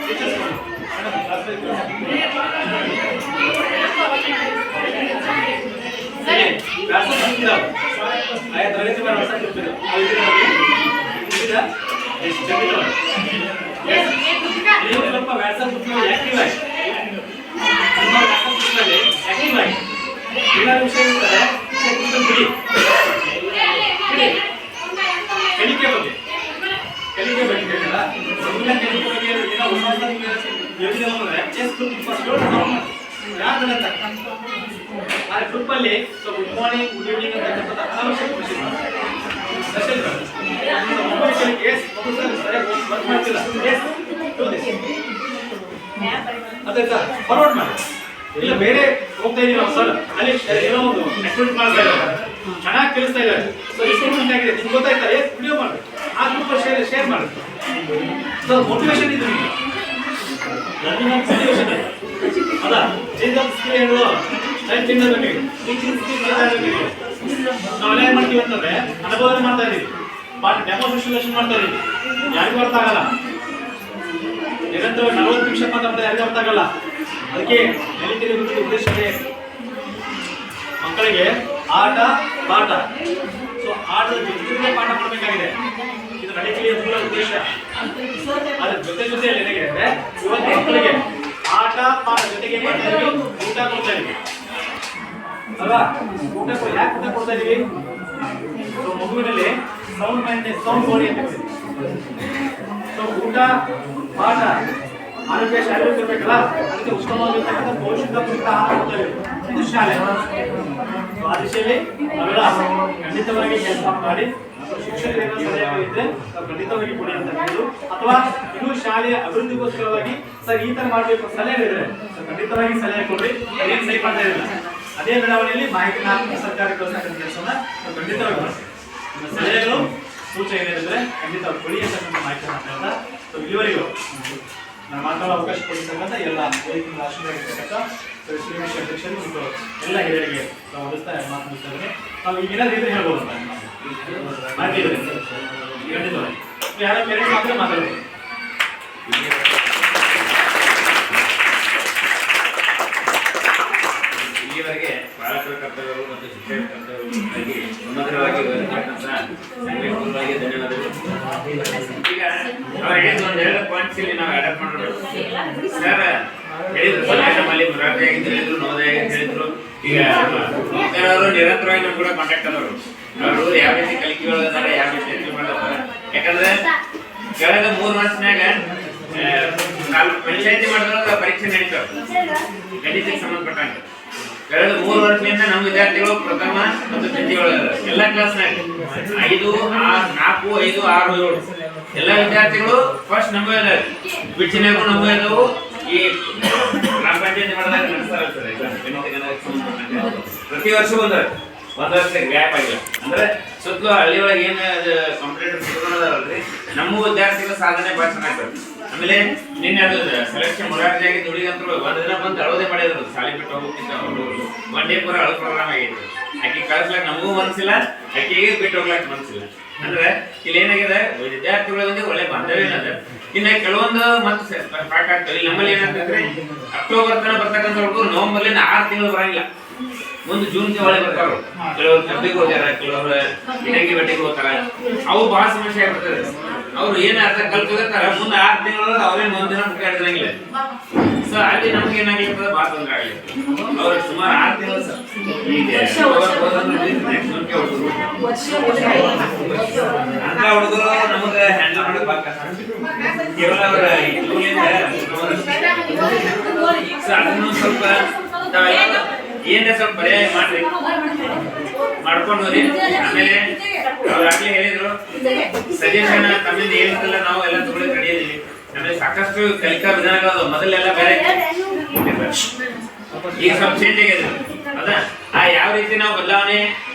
ಟೀಚರ್ಸ್ ಫೋನ್ ಸ್ವಲ್ಪ ವ್ಯಾಟ್ಸಪ್ ಗ್ರೂಪ್ನಲ್ಲಿ ಆಕ್ಟಿವ್ ಆಗಿ ಎಲ್ಲ ವಿಷಯ ಇರ್ತಾರೆ. ಕಲಿಕೆ ಬಗ್ಗೆ ಕಲಿಕೆ ಬಗ್ಗೆ ಬೇಕಲ್ಲ, ಕಲಿಕೆ ಬಗ್ಗೆ ಏನೋ ಹೊಸ ಯೋಜನೆ ಯಾರು ಆ ಗ್ರೂಪ್ ಅಲ್ಲಿ ಗುಡ್ ಮಾರ್ನಿಂಗ್ ಗುಡ್ ಈವ್ನಿಂಗ್ ಅಂತ ಅನಾವಶ್ಯಕ ಫಾರ್ವರ್ಡ್ ಮಾಡಿ. ಇಲ್ಲ ಬೇರೆ ಹೋಗ್ತಾ ಇದೀವಿ ಸರ್, ಅಲ್ಲಿ ಏನೋ ಒಂದು ಆಕ್ಟಿವಿಟಿ ಮಾಡ್ತಾ ಇದ್ದಾರೆ, ಚೆನ್ನಾಗಿ ಕಲಿಸ್ತಾ ಇದ್ದಾರೆ, ಸೊ ಇಂಪ್ರೂವ್ಮೆಂಟ್ ಆಗಿದೆ ನಿಮ್ಗೆ ಗೊತ್ತಾಯ್ತಾ? ವಿಡಿಯೋ ಮಾಡಿ, ಆ ಗ್ರೂಪ್ ಶೇರ್ ಮಾಡಿ. ಸೊ ಮೋಟಿವೇಶನ್ ಇದು ನಿಮಗೆ ಮೋಟಿವೇಶನ್ ಅದ ಚೇಂಜ್ ಆಫ್ ಸ್ಕಿಲ್ ಹೇಳುವ ಟೈಪ್ ಚೇಂಜ್ ಆಗಬೇಕು, ಟೀಚಿಂಗ್ ಸ್ಕಿಲ್ ಚೇಂಜ್ ಆಗಬೇಕು. ನಾವೆಲ್ಲ ಏನ್ ಮಾಡ್ತೀವಿ ಅಂತಂದ್ರೆ ಅನುಭವ ಮಾಡ್ತಾ ಇದೀವಿ, ಬಟ್ ಡೆಮೋನ್ಸ್ಟ್ರೇಷನ್ ಮಾಡ್ತಾ ಇದೀವಿ, ಯಾರಿಗೂ ಅರ್ಥ ಆಗಲ್ಲ. ನಿರಂತರ 40 ನಿಮಿಷ ಮಾತಾಡ್ತಾರೆ, ಯಾರಿಗೂ ಅರ್ಥ ಆಗಲ್ಲ. ಅದಕ್ಕೆ ಕಲಿಕೆಯ ಉದ್ದೇಶವೇ ಮಕ್ಕಳಿಗೆ ಆಟ ಪಾಠ. ಸೊ ಆಟದ ಜೊತೆ ಪಾಠ ಮಾಡಬೇಕಾಗಿದೆ, ಇದು ಕಲಿಕೆಯ ಮೂಲ ಉದ್ದೇಶ. ಅದ್ರ ಜೊತೆಯಲ್ಲಿ ಏನಾಗಿದೆ ಅಂದ್ರೆ ಇವತ್ತು ಮಕ್ಕಳಿಗೆ ಆಟ ಪಾಠ ಜೊತೆಗೆ ಊಟ ಕೊಡ್ತಾ ಇದೀವಿ ಅಲ್ವಾ? ಊಟ ಯಾಕೆ ಊಟ ಕೊಡ್ತಾ ಇದೀವಿ? ಸೊ ಮಗುವಿನಲ್ಲಿ ಸೌಂಡ್ ಮೈಂಡ್ ಸೌಂಡ್ ಬಾಡಿ ಅಂತ ಹೇಳ್ತೀವಿ. ಸೊ ಊಟ ಪಾಠ ಆರೋಗ್ಯ ಶಾಲೆ ಇರಬೇಕಲ್ಲ, ಅದಕ್ಕೆ ಉತ್ತಮವಾಗಿರ್ತಕ್ಕಂಥ ಪೌಷ್ಟಿಕಾಂಶ ಆಹಾರ ಕೊಡ್ತಾ ಇದೀವಿ. ಇದು ಶಾಲೆ. ಆ ದಿಶೆಯಲ್ಲಿ ನಾವೆಲ್ಲ ಖಂಡಿತವಾಗಿ ಕೆಲಸ ಮಾಡಿ, ಶಿಕ್ಷಕರು ಏನೋ ಸಲಹೆ ಇದ್ರೆ ಖಂಡಿತವಾಗಿ ಕೊಡಿ ಅಂತ ಹೇಳುದು, ಅಥವಾ ಇದು ಶಾಲೆಯ ಅಭಿವೃದ್ಧಿಗೋಸ್ಕರವಾಗಿ ಸರ್ ಈ ತರ ಮಾಡಬೇಕು ಸಲಹೆ ಇದ್ರೆ ಖಂಡಿತವಾಗಿ ಸಲಹೆ ಕೊಡ್ರಿ. ಏನ್ ಸಹಿ ಮಾಡ್ತಾ ಇರಲಿಲ್ಲ, ಅದೇ ಬೆಳವಣಿಗೆಯಲ್ಲಿ ಮಾಹಿತಿ ಸರ್ಕಾರಕ್ಕೋಸ್ಕರ ಕೆಲಸವನ್ನ ಖಂಡಿತವಾಗಿ ಮಾಡ್ತೀವಿ. ನಿಮ್ಮ ಸಲಹೆಗಳು ಸೂಚನೆ ಏನಿದ್ರೆ ಖಂಡಿತವಾಗಿ ಕೊಡಿ ಅಂತಕ್ಕಂಥ ಮಾಹಿತಿ ಮಾತಾಡ್ತಾ. ಸೊ ಇಲ್ಲಿವರೆಗೂ ನಾನು ಮಾತಾಡೋ ಅವಕಾಶ ಕೊಡಿರ್ತಕ್ಕಂಥ ಎಲ್ಲ ರಾಷ್ಟ್ರೀಯತಕ್ಕಂಥ ಶ್ರೀಮಿಷ ಅಧ್ಯಕ್ಷರು ಮತ್ತು ಎಲ್ಲ ಹಿರಿಯರಿಗೆ ನಾವು ಹೊಲಿಸ್ತಾ ಮಾತನಾಡ್ತಾ ಇದ್ದೇನೆ. ನಾವು ಈಗ ಏನಾದ್ರು ಇದ್ರೆ ಹೇಳ್ಬೋದು ಅಂತ ಮಾಹಿತಿ ಇದೆ ಖಂಡಿತವಾಗಿ. ಯಾರೋ ಪೇರೆಂಟ್ಸ್ ಮಾತ್ರ ಮಾತಾಡ್ಬೋದು. ಇಲ್ಲಿವರೆಗೆ ಪಾಲಕರ ಕರ್ತವ್ಯಗಳು ಮತ್ತು ಶಿಕ್ಷಕರ ಕರ್ತವ್ಯಗಳಾಗಿ ಸಮಗ್ರವಾಗಿ ಸಂಘಟನೆಗಾಗಿ ಧನ್ಯವಾದಗಳು. ಈಗ ಅವ್ರು ಹೇಳಿದ ಒಂದೆರಡು ಪಾಯಿಂಟ್ಸ್ ಇಲ್ಲಿ ನಾವು ಅಡಾಪ್ಟ್ ಮಾಡಬೇಕು. ಸರ್ ಹೇಳಿದ್ರು ನಮ್ಮಲ್ಲಿ ಮೊರಾರ್ಜಿ ಆಗಿದ್ದು ಹೇಳಿದ್ರು, ನವೋದಯ ಹೇಳಿದ್ರು. ಈಗ ಅವರು ನಿರಂತರವಾಗಿ ನಮ್ಗೆ ಕೂಡ ಕಾಂಟ್ಯಾಕ್ಟ್ ಆದವರು, ಅವರು ಯಾವ ರೀತಿ ಕಲಿಕೆ ಒಳಗದಾರೆ, ಯಾವ ರೀತಿ ಅಚೀವ್ ಮಾಡತ್ತಾರ. ಯಾಕಂದ್ರೆ ಕಳೆದ 3 ವರ್ಷನಾಗ ಪಂಚಾಯತಿ ಮಾಡಿದಾಗ ಪರೀಕ್ಷೆ ನಡೀತಾವ ಗಣಿತಕ್ಕೆ ಸಂಬಂಧಪಟ್ಟಂಗೆ. ಕಳೆದ 3 ವರ್ಷದಿಂದ ನಮ್ಮ ವಿದ್ಯಾರ್ಥಿಗಳು ಪ್ರಥಮ ಮತ್ತು ದ್ವಿತೀಯೊಳಗ ಎಲ್ಲ ಕ್ಲಾಸ್ನಾಗ 5, 4, 5, 6, 7 ಎಲ್ಲ ವಿದ್ಯಾರ್ಥಿಗಳು ಫಸ್ಟ್ ನಮ್ಮೇ ಇದಾವೆ. ಬಿಚ್ಚಿನಾಗೂ ನಮ್ಮೇ ಇದಾವು. ಈ ಗ್ರಾಮ ಚೇಂಜ್ ಮಾಡಿದಾಗ ನಡೆಸ್ತಾರಲ್ಲ ಸರ್ ಎಕ್ಸಾಮ್ ಗಣಿತ ಗಣಕ ಸಂಬಂಧಪಟ್ಟಂತೆ ಪ್ರತಿ ವರ್ಷ ಒಂದು ವರ್ಷಕ್ಕೆ ಗ್ಯಾಪ್ ಆಗಿಲ್ಲ ಅಂದ್ರೆ ಸುತ್ತಲೂ ಹಳ್ಳಿ ಒಳಗೆ ಏನು ಕಾಂಪಿಟೇಟಿವ್ ಸಿಗೋದಲ್ರಿ ನಮ್ಮ ವಿದ್ಯಾರ್ಥಿಗಳ ಸಾಧನೆ ಭಾಳ ಚೆನ್ನಾಗ್ತದೆ. ಆಮೇಲೆ ನಿನ್ನೆ ಅದು ಸೆಲೆಕ್ಷನ್ ಮುರಾರ್ಜಿಯಾಗಿ ದುಡಿಗಂತೂ ಒಂದು ದಿನ ಬಂದು ಅಳೋದೇ ಮಾಡಿದ್ರು ಶಾಲೆ ಬಿಟ್ಟು ಹೋಗ್ತಿದ್ದ ಒನ್ ಡೇ ಪೂರ ಅಳೋ ಪ್ರೋಗ್ರಾಮ್ ಆಗೈತೆ. ಆಕೆ ಕಳಿಸ್ಲಾಕ ನಮಗೂ ಮನಸ್ಸಿಲ್ಲ, ಆಕೆಗೆ ಬಿಟ್ಟು ಹೋಗ್ಲಾಕ ಮನಸ್ಸಿಲ್ಲ. ಅಂದ್ರೆ ಇಲ್ಲಿ ಏನಾಗಿದೆ ವಿದ್ಯಾರ್ಥಿಗಳಿಗೆ ಒಳ್ಳೆ ಬಾಂಧವ್ಯ ಏನದ. ಇನ್ನು ಕೆಲವೊಂದು ಮತ್ತೆ ಪಾಠ ಆಗ್ತವೆ. ನಮ್ಮಲ್ಲಿ ಏನಾಗ್ತದೆ ಅಕ್ಟೋಬರ್ ತನಕ ಬರ್ತಕ್ಕಂಥ ಹುಡುಗರು ನವೆಂಬರ್ಲಿಂದ 6 ತಿಂಗಳು ಬರಂಗಿಲ್ಲ. ಒಂದು ಜೂನ್ಗೆ ಒಳ್ಳೆ ಬರ್ತಾರ. ಕೆಲವರು ಕಬ್ಬಿಗೆ ಹೋಗ್ಯಾರ, ಕೆಲವರು ಇಡಂಗಿ ಬೆಟ್ಟಿಗೆ ಹೋಗ್ತಾರ. ಅವು ಬಹಳ ಸಮಸ್ಯೆ ಆಗ್ಬಿಡ್ತದೆ. ಅವ್ರು ಏನ್ ಅರ್ಥ ಕಲ್ತ್ಕೋತಾರ ಮುಂದೆ 6 ತಿಂಗಳೊಳಗೆ ಅವ್ರೇನು ಒಂದಿನ ಬಿಟ್ಟಿರಂಗಿಲ್ಲ. ಸೊ ಅಲ್ಲಿ ನಮ್ಗೆ ಏನಾಗ್ಲಿರ್ತದೆ ಭಾಳ ತೊಂದರೆ ಆಗಲಿ. ಅವ್ರಿಗೆ ಸುಮಾರು 6 ತಿಂಗಳು ಅಂತ ಹುಡುಗರು ನಮಗೆ ಹ್ಯಾಂಡಲ್ ಮಾಡೋದು ಭಾಳ ಕಷ್ಟ. ಕೇವಲ ಅವರ ಅದನ್ನು ಸ್ವಲ್ಪ ಏನ್ರ ಸ್ವಲ್ಪ ಪರ್ಯಾಯ ಮಾಡ್ರಿ, ಮಾಡ್ಕೊಂಡು ಹೋರಿ. ಆಮೇಲೆ ಅವ್ರು ಆಗ್ಲೇ ಹೇಳಿದ್ರು ಸಜೆಷನ್ ತಮ್ಮಿಂದ ಏನಿಲ್ಲ ನಾವು ಎಲ್ಲ ತಗೊಳ್ಳಿ ರೆಡಿ ಇದೀವಿ. ಆಮೇಲೆ ಸಾಕಷ್ಟು ಕಲಿಕಾ ವಿಧಾನಗಳು ಮೊದಲೆಲ್ಲ ಬೇರೆ, ಈಗ ಸ್ವಲ್ಪ ಚೇಂಜ್ ಆಗಿದೆ. ಅದ ಆ ಯಾವ ರೀತಿ ನಾವು ಬದಲಾವಣೆ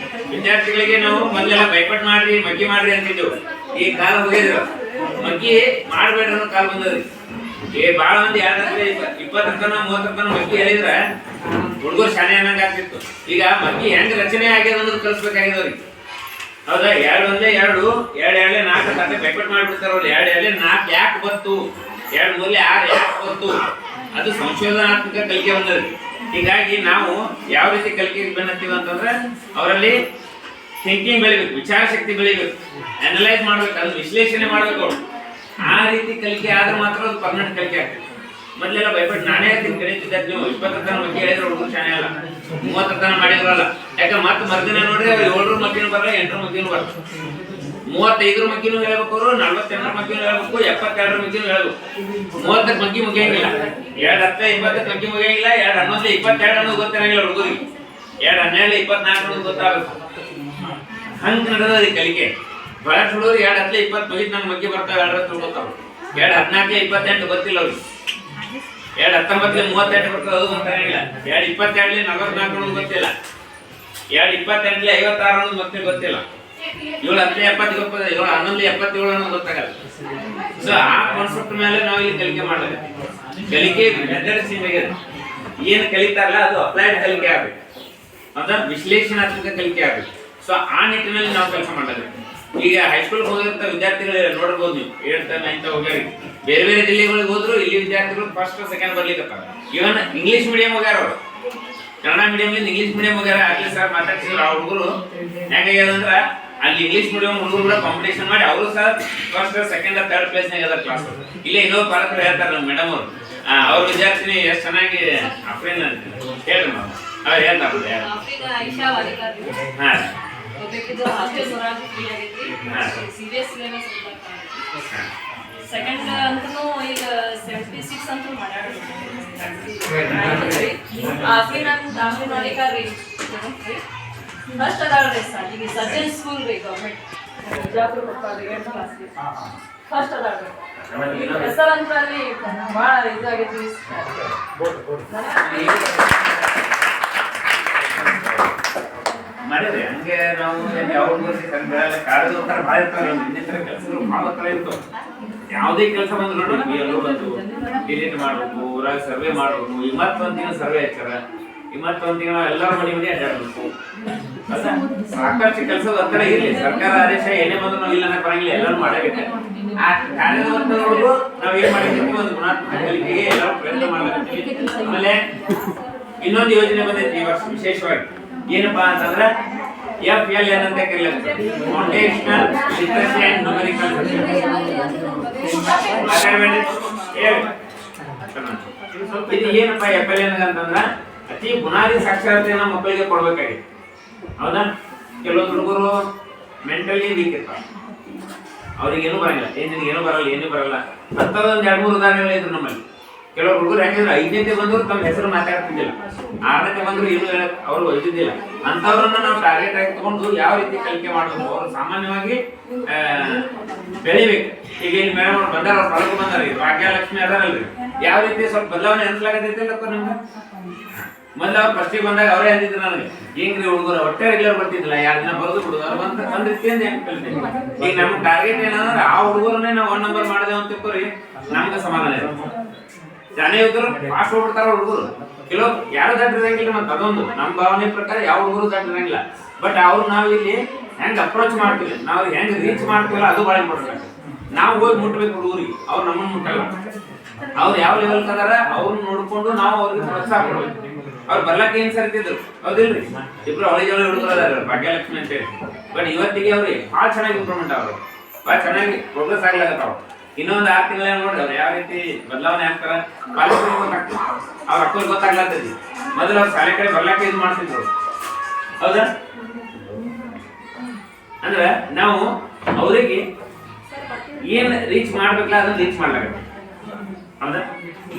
ವಿದ್ಯಾರ್ಥಿಗಳಿಗೆ ನಾವು ಮೊದಲೆಲ್ಲ ಭಯಪಟ್ಟು ಮಾಡ್ರಿ ಮಗ್ಗಿ ಮಾಡ್ರಿ ಅಂತಿದ್ದೆವು. ಈ ಕಾಲ ಹೋಗಿದ್ರು ಮಗ್ಗಿ ಮಾಡ್ಬೇಡ್ರಿ ಅನ್ನೋ ಕಾಲ ಬಂದದ್ರಿ. ಬಾಳ ಮಂದಿ 20 ತನ 30 ತನ ಮಗ್ಗಿ ಹೇಳಿದ್ರ ಹುಡುಗರು ಶಾಲೆ ಅನ್ನಂಗ ಆಗ್ತಿತ್ತು. ಈಗ ಮಗ್ಗಿ ಹೆಂಗ್ ರಚನೆ ಆಗ್ಯದ ಅನ್ನೋದು ಕಲಿಸ್ಬೇಕಾಗಿದವ್ರಿಗೆ. ಹೌದಾ? 2 ಒಂದೇ 2 2 4 ಕತೆ ಭಯಪಟ್ಟು ಮಾಡ್ಬಿಡ್ತಾರ. ಅವ್ರು 2 4 ಯಾಕೆ ಬಂತು, 2 ಮೂರಲೆ 6 ಯಾಕೆ ಬಂತು, ಅದು ಸಂಶೋಧನಾತ್ಮಕ ಕಲಿಕೆ ಬಂದದ್ರಿ. ಹೀಗಾಗಿ ನಾವು ಯಾವ ರೀತಿ ಕಲಿಕೆಗೆ ಬೆನ್ನತ್ತೀವಿ ಅಂತಂದ್ರೆ ಅವರಲ್ಲಿ ಥಿಂಕಿಂಗ್ ಬೆಳಿಬೇಕು, ವಿಚಾರ ಶಕ್ತಿ ಬೆಳಿಬೇಕು, ಅನಲೈಸ್ ಮಾಡ್ಬೇಕು, ಅದು ವಿಶ್ಲೇಷಣೆ ಮಾಡ್ಬೇಕು. ಅವ್ರು ಆ ರೀತಿ ಕಲಿಕೆ ಆದ್ರೆ ಮಾತ್ರ ಅದು ಪರ್ಮನೆಂಟ್ ಕಲಿಕೆ ಆಗ್ತದೆ. ಮೊದಲೆಲ್ಲ ಭಯಪಟ್ಟು ನಾನೇ ಕಲಿತಿದ್ದ ನೀವು 20 ತನ ಬಗ್ಗೆ ಹೇಳಿದ್ರೆ ಹುಡುಗರು ಶಾನೆ ಅಲ್ಲ, 30 ತನ ಮಾಡಿದ್ರಲ್ಲ. ಯಾಕಂದ್ರೆ ಮತ್ತೆ ಮರ್ದಿನ ನೋಡ್ರಿ ಅವ್ರು 7 ಮಗ್ಗಿನೂ ಬರಲ್ಲ, 8 ಮಗ್ಗಿನೂ ಬರಲ್ಲ. 35 ಮಗ್ಗಿನೂ ಹೇಳ್ಬೇಕು, ಅವರು 48 ಮಗ್ಗಿನೂ ಹೇಳ್ಬೇಕು, 72 ಮಗ್ಗಿನೂ ಹೇಳ್ಬೇಕು. 30 ಮಗ್ಗಿ ಮುಗಿಯಂಗಿಲ್ಲ, 2 10 20 ಮಗ್ಗಿ ಮುಗಿಯಂಗಿಲ್ಲ, 2 11 22 ಅನ್ನೋದು ಗೊತ್ತಿರಂಗಿಲ್ಲ ಹುಡುಗರಿಗೆ, 2 12 24 ಅನ್ನೋದು ಗೊತ್ತಾಗುತ್ತೆ. ಹಂಗೆ ನಡೆದದ ಕಲಿಕೆ. ಬಹಳಷ್ಟು ಹುಡುಗರು 2 10 20 ಮುಗಿದ್ ನನ್ನ ಮಗ್ಗಿ ಬರ್ತಾವೆ, 2 ತಿಳ್ಕೊತಾವ. 2 14 28 ಗೊತ್ತಿಲ್ಲ ಅವ್ರಿಗೆ, 2 19 38 ಬರ್ತದೆ ಅದು ಗೊತ್ತಾಗಿಲ್ಲ, 2 22 44 ಅನ್ನೋದು ಗೊತ್ತಿಲ್ಲ, 2 28 56 ಅನ್ನೋದು ಮತ್ತೆ ಗೊತ್ತಿಲ್ಲ, 7 10 70 ಗೊತ್ತಿಲ್ಲ, 7 11 77 ಅನ್ನೋದು ಗೊತ್ತಾಗಲ್ಲ. ಸೊ ಆ ಕಾನ್ಸೆಪ್ಟ್ ಮೇಲೆ ನಾವು ಇಲ್ಲಿ ಕಲಿಕೆ ಮಾಡಬೇಕು. ಕಲಿಕೆ ಮೆಥಡ್ ಚೇಂಜ್ ಆಗಿದೆ. ಏನು ಕಲಿತಾರಲ್ಲ ಅದು ಅಪ್ಲೈಡ್ ಕಲಿಕೆ ಆಗಬೇಕು, ಅಥವಾ ವಿಶ್ಲೇಷಣಾತ್ಮಕ ಕಲಿಕೆ ಆಗಬೇಕು. ಸೊ ಆ ನಿಟ್ಟಿನಲ್ಲಿ ನಾವು ಕೆಲಸ ಮಾಡಬೇಕು. ಈಗ ಹೈಸ್ಕೂಲ್ ಹೋಗಿರ್ತ ವಿದ್ಯಾರ್ಥಿಗಳು ನೋಡ್ಬೋದು ನೀವು 8th 9th ಹೋಗ್ಯಾರ. ಬೇರೆ ಬೇರೆ ಜಿಲ್ಲೆಗಳಿಗೆ ಹೋದ್ರು ಇಲ್ಲಿ ವಿದ್ಯಾರ್ಥಿಗಳು ಫಸ್ಟ್ ಸೆಕೆಂಡ್ ಬರ್ಲಿಕ್ಕೆ. ಇವನ್ ಇಂಗ್ಲಿಷ್ ಮೀಡಿಯಂ ಹೋಗ್ಯಾರ, ಅವರು ಕನ್ನಡ ಮೀಡಿಯಂಲಿಂದ ಇಂಗ್ಲಿಷ್ ಮೀಡಿಯಂ ಹೋಗ್ಯಾರ. ಆಗ್ಲಿ ಸರ್ ಮಾತಾಡ್ಸಿದ್ರು ಆ ಹುಡುಗರು ಹೆಂಗಾಗ್ಯದಂದ್ರ ಅಲ್ಲಿ ಇಂಗ್ಲಿಷ್ ಮೀಡಿಯಂ ಹುಡುಗರು ಕೂಡ ಕಾಂಪಿಟೇಷನ್ ಮಾಡಿ ಅವರು ಸಹ ಫಸ್ಟ್ ಸೆಕೆಂಡ್ 3rd ಪ್ಲೇಸ್ನಾಗ ಅದ ಕ್ಲಾಸ್. ಇಲ್ಲೇ ಇನ್ನೊಬ್ಬ ಪಾಲಕರು ಹೇಳ್ತಾರೆ ನಮ್ಮ ಮೇಡಮ್ ಅವರು, ಅವ್ರ ವಿದ್ಯಾರ್ಥಿನಿ ಎಷ್ಟು ಚೆನ್ನಾಗಿ ಅಫ್ರೀನ್ ಅಂತ ಹೇಳ್ರಿ ಮ್ಯಾಮ್, ಅವ್ರು ಹೇಳ್ತಾರೆ. ಹಾಂ ಸೆಕೆಂಡ್ ಅಂತೂ ಈಗ 76 ಅಂತೂ ಮಾಡ್ಯಾಡ್ರಿ. ಫಸ್ಟ್ ಅದಾಳ್ರಿ ಸರ್ ಈಗ ಸರ್ಜನ್ ಸ್ಕೂಲ್ ರೀ ಗೌರ್ಮೆಂಟ್ ಬಿಜಾಪುರ ಫಸ್ಟ್ ಅದಾಳ್ರಿ. ಹೆಸರು ಅಂತ ಅಲ್ಲಿ ಭಾಳ ಇದಾಗೈತಿ. ಮಾಡಿದ್ರಿ ಹಂಗೆ ನಾವು ಯಾವ ಕಾಲೇಜ್ ಹೋಗ್ತಾರೆ ಭಾಳ ಇರ್ತಾರೆ, ಇನ್ನಿತರ ಕೆಲಸಗಳು ಭಾಳ ಥರ ಇರ್ತವೆ. ಯಾವುದೇ ಕೆಲಸ ಬಂದ್ರು ನೋಡಿ ಎಲ್ಲರೂ ಬಂದು ಡಿಲೀಟ್ ಮಾಡಬೇಕು, ಊರಾಗ ಸರ್ವೆ ಮಾಡಬೇಕು. ಈ ಮತ್ತೊಂದು ತಿಂಗಳು ಸರ್ವೆ ಹಚ್ಚಾರ, ಈ ಮತ್ತೊಂದು ತಿಂಗಳು ನಾವು ಎಲ್ಲರೂ ಮನೆ ಮನೆ ಅಡ್ಡಾಡಬೇಕು. ಸಾಕಷ್ಟು ಕೆಲಸದ ಒತ್ತಡ ಇರಲಿ. ಸರ್ಕಾರ ಆದೇಶ ಏನೇ ಬಂದ್ರು ನಾವು ಇಲ್ಲ ಬರಂಗಿಲ್ಲ, ಎಲ್ಲರೂ ಮಾಡಬೇಕು. ಆ ಕಾರ್ಯದೊಳಗೂ ನಾವು ಏನ್ ಮಾಡಿರ್ತೀವಿ ಒಂದು ಗುಣಾತ್ಮಕ ಕಲಿಕೆಗೆ ಎಲ್ಲರೂ ಪ್ರಯತ್ನ ಮಾಡಬೇಕು. ಆಮೇಲೆ ಇನ್ನೊಂದು ಯೋಜನೆ ಬಂದೈತಿ ಈ ವರ್ಷ ವಿಶೇಷವಾಗಿ. ಏನಪ್ಪಾ ಅಂತಂದ್ರೆ FLN ಅಂತ ಕರೀಲಾಗ್ತದೆ, ಫೌಂಡೇಶನಲ್ ಲಿಟರಸಿ ಅಂಡ್ ನ್ಯೂಮೆರಿಕಲ್. ಇದು ಏನಪ್ಪಾ FLN ಅಂತಂದ್ರ ಅತಿ ಬುನಾದಿ ಸಾಕ್ಷರತೆಯನ್ನ ಮಕ್ಕಳಿಗೆ ಕೊಡ್ಬೇಕಾಗಿದೆ. ಹೌದಾ? ಕೆಲವೊಂದು ಹುಡುಗರು ಮೆಂಟಲಿ ವೀಕ್ ಇರ್ತಾರೆ, ಅವ್ರಿಗೆ ಏನೂ ಬರಂಗಿಲ್ಲ, ಏನೂ ಬರಲ್ಲ, ಏನೂ ಬರಲ್ಲ ಅಂತದೊಂದು 2-3 ಉದಾಹರಣೆಗಳಿದ್ರು ನಮ್ಮಲ್ಲಿ. ಕೆಲವರು ಹುಡುಗರು ಯಾಕಂದ್ರೆ 5ನೇತೆ ಬಂದ್ರು ತಮ್ಮ ಹೆಸರು ಮಾತಾಡ್ತಿದ್ದಿಲ್ಲ, 6ನೇತೆ ಬಂದ್ರು ಏನು ಹೇಳಕ್ ಅವ್ರು ಒಯ್ದಿದ್ದಿಲ್ಲ. ಅಂತವ್ರನ್ನ ನಾವು ಟಾರ್ಗೆಟ್ ಆಗಿ ತಗೊಂಡು ಯಾವ ರೀತಿ ಕಲಿಕೆ ಮಾಡಬೇಕು, ಅವರು ಸಾಮಾನ್ಯವಾಗಿ ಬೆಳಿಬೇಕು. ಈಗ ಇಲ್ಲಿ ಮೇಡಮ್ ಅವ್ರು ಬಂದಾರ, ಅವ್ರು ಹೊರಗೆ ಬಂದಾರ, ಭಾಗ್ಯಲಕ್ಷ್ಮಿ ಅದಾರಲ್ರಿ, ಯಾವ ರೀತಿ ಸ್ವಲ್ಪ ಬದಲಾವಣೆ ಅನ್ಸ್ಲಾಗತ್ತೈತಿಲ್ಲಪ್ಪ ನಮ್ಗೆ. ಮೊದಲು ಅವ್ರು ಫಸ್ಟಿಗೆ ಬಂದಾಗ ಅವರೇ ಅಂದಿದ್ರು ನನಗೆ, ಹಿಂಗ್ರಿ ಹುಡುಗರು ಹೊಟ್ಟೆ ರೆಗ್ಯುಲರ್ ಬರ್ತಿದ್ದಿಲ್ಲ, 2 ದಿನ ಬರೋದು ಬಿಡುದು, ಅವ್ರು ಒಂದ್ ರೀತಿಯಿಂದ ಹೆಂಗ್ ಕಲಿತೀವಿ. ಈಗ ನಮ್ಗೆ ಟಾರ್ಗೆಟ್ ಏನಂದ್ರೆ ಆ ಹುಡುಗರನ್ನೇ ನಾವು 1 ನಂಬರ್ ಮಾಡಿದೆವು ಅಂತ ತಿಳ್ಕೊರಿ, ನಮ್ಗೆ ಸಮಾಧಾನ ಇದೆ. ಜಾನೇ ಇದ್ರು ಫಾಸ್ಟ್ ಹೋಗ್ಬಿಡ್ತಾರ ಹುಡುಗರು, ಕೆಲವು ಯಾರು ದಾಟಿರಂಗಿಲ್ಲ. ಮತ್ತೆ ಅದೊಂದು ನಮ್ಮ ಭಾವನೆ ಪ್ರಕಾರ ಯಾವ ಹುಡುಗರು ದಾಟಿರಂಗಿಲ್ಲ. ಬಟ್ ಅವ್ರು ನಾವು ಇಲ್ಲಿ ಹೆಂಗ್ ಅಪ್ರೋಚ್ ಮಾಡ್ತೀವಿ, ನಾವು ಹೆಂಗ್ ರೀಚ್ ಮಾಡ್ತೀವಲ್ಲ ಅದು ಭಾಳ ಇಂಪಾರ್ಟೆಂಟ್. ನಾವು ಹೋಗಿ ಮುಟ್ಬೇಕು ಹುಡುಗರಿಗೆ, ಅವ್ರು ನಮ್ಮನ್ನು ಮುಟ್ಟಲ್ಲ. ಅವ್ರು ಯಾವ ಲೆವೆಲ್ ಅದಾರ ಅವ್ರನ್ನ ನೋಡ್ಕೊಂಡು ನಾವು ಅವ್ರಿಗೆ ಪ್ರೋತ್ಸಾಹ ಕೊಡ್ಬೇಕು. ಅವ್ರು ಬರ್ಲಕ್ಕೆ ಏನ್ ಸರ್ತಿದ್ರು ಹೌದಿಲ್ರಿ, ಇಬ್ರು ಅವಳಿ ಜವಳಿ ಹುಡುಗರು ಅದಾರ ಭಾಗ್ಯಲಕ್ಷ್ಮಿ ಅಂತ ಹೇಳಿ. ಬಟ್ ಇವತ್ತಿಗೆ ಅವ್ರಿಗೆ ಭಾಳ ಚೆನ್ನಾಗಿ ಇಂಪ್ರೂವ್ಮೆಂಟ್ ಅವರು, ಭಾಳ ಚೆನ್ನಾಗಿ ಪ್ರೋಗ್ರೆಸ್ ಆಗ್ಲಾಗತ್ತಾವ. ಇನ್ನೊಂದು 6 ತಿಂಗಳ ನೋಡ್ರಿ ಅವ್ರು ಯಾವ ರೀತಿ ಬದಲಾವಣೆ ಆಗ್ತಾರ, ಪಾಲಕರಿಗೆ ಗೊತ್ತಾಗ್ತದೆ, ಅವ್ರ ಅಕ್ಕವ್ರಿಗೆ ಗೊತ್ತಾಗ್ಲತ್ತೈತಿ. ಮೊದಲು ಅವ್ರು ಶಾಲೆ ಕಡೆ ಬರ್ಲಕ್ಕೆ ಇದು ಮಾಡ್ತಿದ್ರು, ಹೌದಾ? ಅಂದ್ರೆ ನಾವು ಅವರಿಗೆ ಏನ್ ರೀಚ್ ಮಾಡ್ಬೇಕಲ್ಲ ಅದನ್ನ ರೀಚ್ ಮಾಡ್ಲಾಗತ್ತೆ, ಹೌದಾ?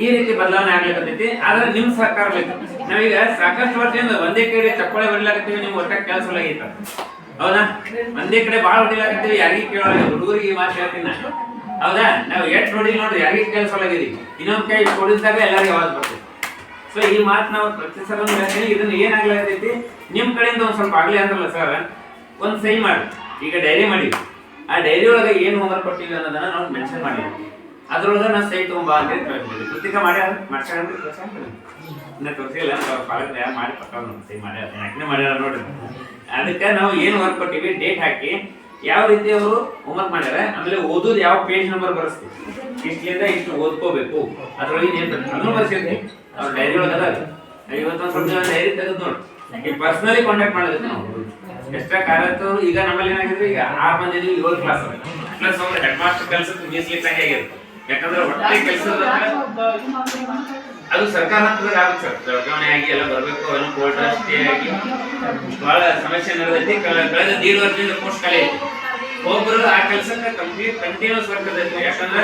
ಈ ರೀತಿ ಬದಲಾವಣೆ ಆಗ್ಲಿಕ್ಕತ್ತೈತಿ. ಆದ್ರೆ ನಿಮ್ ಸಹಕಾರ ಬೇಕು. ನಾವೀಗ ಸಾಕಷ್ಟು ವರ್ಷದಿಂದ ಒಂದೇ ಕಡೆ ಚಪ್ಪಾಳೆ ಹೊಡಿಲಾಕತ್ತೀವಿ, ನಿಮ್ ಒಟ್ಟ ಕೆಲಸ ಆಗೈತ, ಹೌದಾ? ಒಂದೇ ಕಡೆ ಬಾಳ ಹೊಡಿಲಾಕತ್ತೀವಿ, ಯಾರಿಗೆ ಕೇಳೋಲ್ಲ. ಹುಡುಗರಿಗೆ ಈ ಮಾತು ಹೇಳ್ತೀನಿ ನಾನು, ಹೌದಾ? ನಾವು ಎಷ್ಟು ಹೊಡಿಲಿ ನೋಡ್ರಿ, ಯಾರಿಗೆ ಕೆಲಸ ಆಗಿದೀವಿ, ಇನ್ನೊಂದ್ ಕೈ ಹೊಡಿಸಿದಾಗ ಎಲ್ಲರಿಗೂ ಆವಾಜ್ ಬರ್ತೈತಿ. ಸೊ ಈ ಮಾತು ನಾವು ಪ್ರತಿ ಸಲ ಹೇಳ್ತೀನಿ. ಇದನ್ನ ಏನಾಗ್ಲಾಗತೈತಿ, ನಿಮ್ ಕಡೆಯಿಂದ ಒಂದ್ ಸ್ವಲ್ಪ ಆಗ್ಲಿ ಅಂತಲ್ಲ ಸರ್, ಒಂದ್ ಸಹಿ ಮಾಡಿ. ಈಗ ಡೈರಿ ಮಾಡಿವಿ, ಆ ಡೈರಿ ಒಳಗೆ ಏನು ಹೋಮ್ವರ್ಕ್ ಕೊಟ್ಟಿವಿ ಅನ್ನೋದನ್ನ ನಾವು ಮೆನ್ಷನ್ ಮಾಡಿವಿ. ಅದ್ರೊಳಗೆ ನಾವು ಸಹಿ ತಗೊಂಬಾ ಅಂತ ಹೇಳ್ತೀವಿ. ಪುಸ್ತಕ ಮಾಡ್ಯಾರ ತೋರಿಸಿಲ್ಲ, ಪಾಲಕರು ಯಾರು ಮಾಡಿ ಪಕ್ಕ ಸಹಿ ಮಾಡ್ಯಾರ, ಯಾಕೆ ಮಾಡ್ಯಾರ ನೋಡ್ರಿ. ಅದಕ್ಕೆ ನಾವು ಏನು ವರ್ಕ್ ಕೊಟ್ಟಿವಿ ಡೇಟ್ ಹಾಕಿ ಯಾವ ರೀತಿ ಅವರು ಹೋಮ್ವರ್ಕ್ ಮಾಡ್ಯಾರ, ಆಮೇಲೆ ಓದೋದು ಯಾವ ಪೇಜ್ ನಂಬರ್ ಬರೆಸ್ತೀವಿ, ಇಷ್ಟಲಿಂದ ಇಷ್ಟು ಓದ್ಕೋಬೇಕು, ಅದ್ರೊಳಗೆ ಏನ್ ಅದನ್ನು ಬರ್ಸಿರ್ತೀವಿ. ಅವ್ರ ಡೈರಿ ಒಳಗೆ ಅದ. ಇವತ್ತೊಂದು ಸ್ವಲ್ಪ ಡೈರಿ ತೆಗೆದು ನೋಡಿ, ಈಗ ಪರ್ಸನಲಿ ಕಾಂಟ್ಯಾಕ್ಟ್ ಮಾಡೋದಕ್ಕೆ ನಾವು ಎಕ್ಸ್ಟ್ರಾ ಕಾರ್ಯತ್ತು. ಈಗ ನಮ್ಮಲ್ಲಿ ಏನಾಗಿದ್ರೆ ಈಗ 6 ಮಂದಿ 7 ಕ್ಲಾಸ್ ಪ್ಲಸ್ ಅವ್ರ ಹೆಡ್ ಮಾಸ್ಟರ್ ಕೆಲಸಕ್ಕೆ ಮೀಸಲಿಟ್ಟಂಗೆ ಆಗಿರುತ್ತೆ. ಯಾಕಂದ್ರೆ ಒಟ್ಟೆ ಕೆಲಸದ ಅದು ಸರ್ಕಾರ ಹಂತದಾಗ ಆಗುತ್ತೆ ಸರ್, ವರ್ಗಾವಣೆ ಆಗಿ ಎಲ್ಲ ಬರಬೇಕು, ಏನೋ ಕೋರ್ಟ್ ಸ್ಟೇ ಆಗಿ ಬಹಳ ಸಮಸ್ಯೆ ನಡೆದೈತಿ. ಕಳೆದ 1.5 ವರ್ಷದಿಂದ ಪೋಸ್ಟ್ ಖಾಲಿ ಐತಿ. ಒಬ್ಬರು ಆ ಕೆಲಸಕ್ಕೆ ಕಂಟಿನ್ಯೂಸ್ ವರ್ಕ್ ಇರ್ತೈತಿ. ಯಾಕಂದ್ರೆ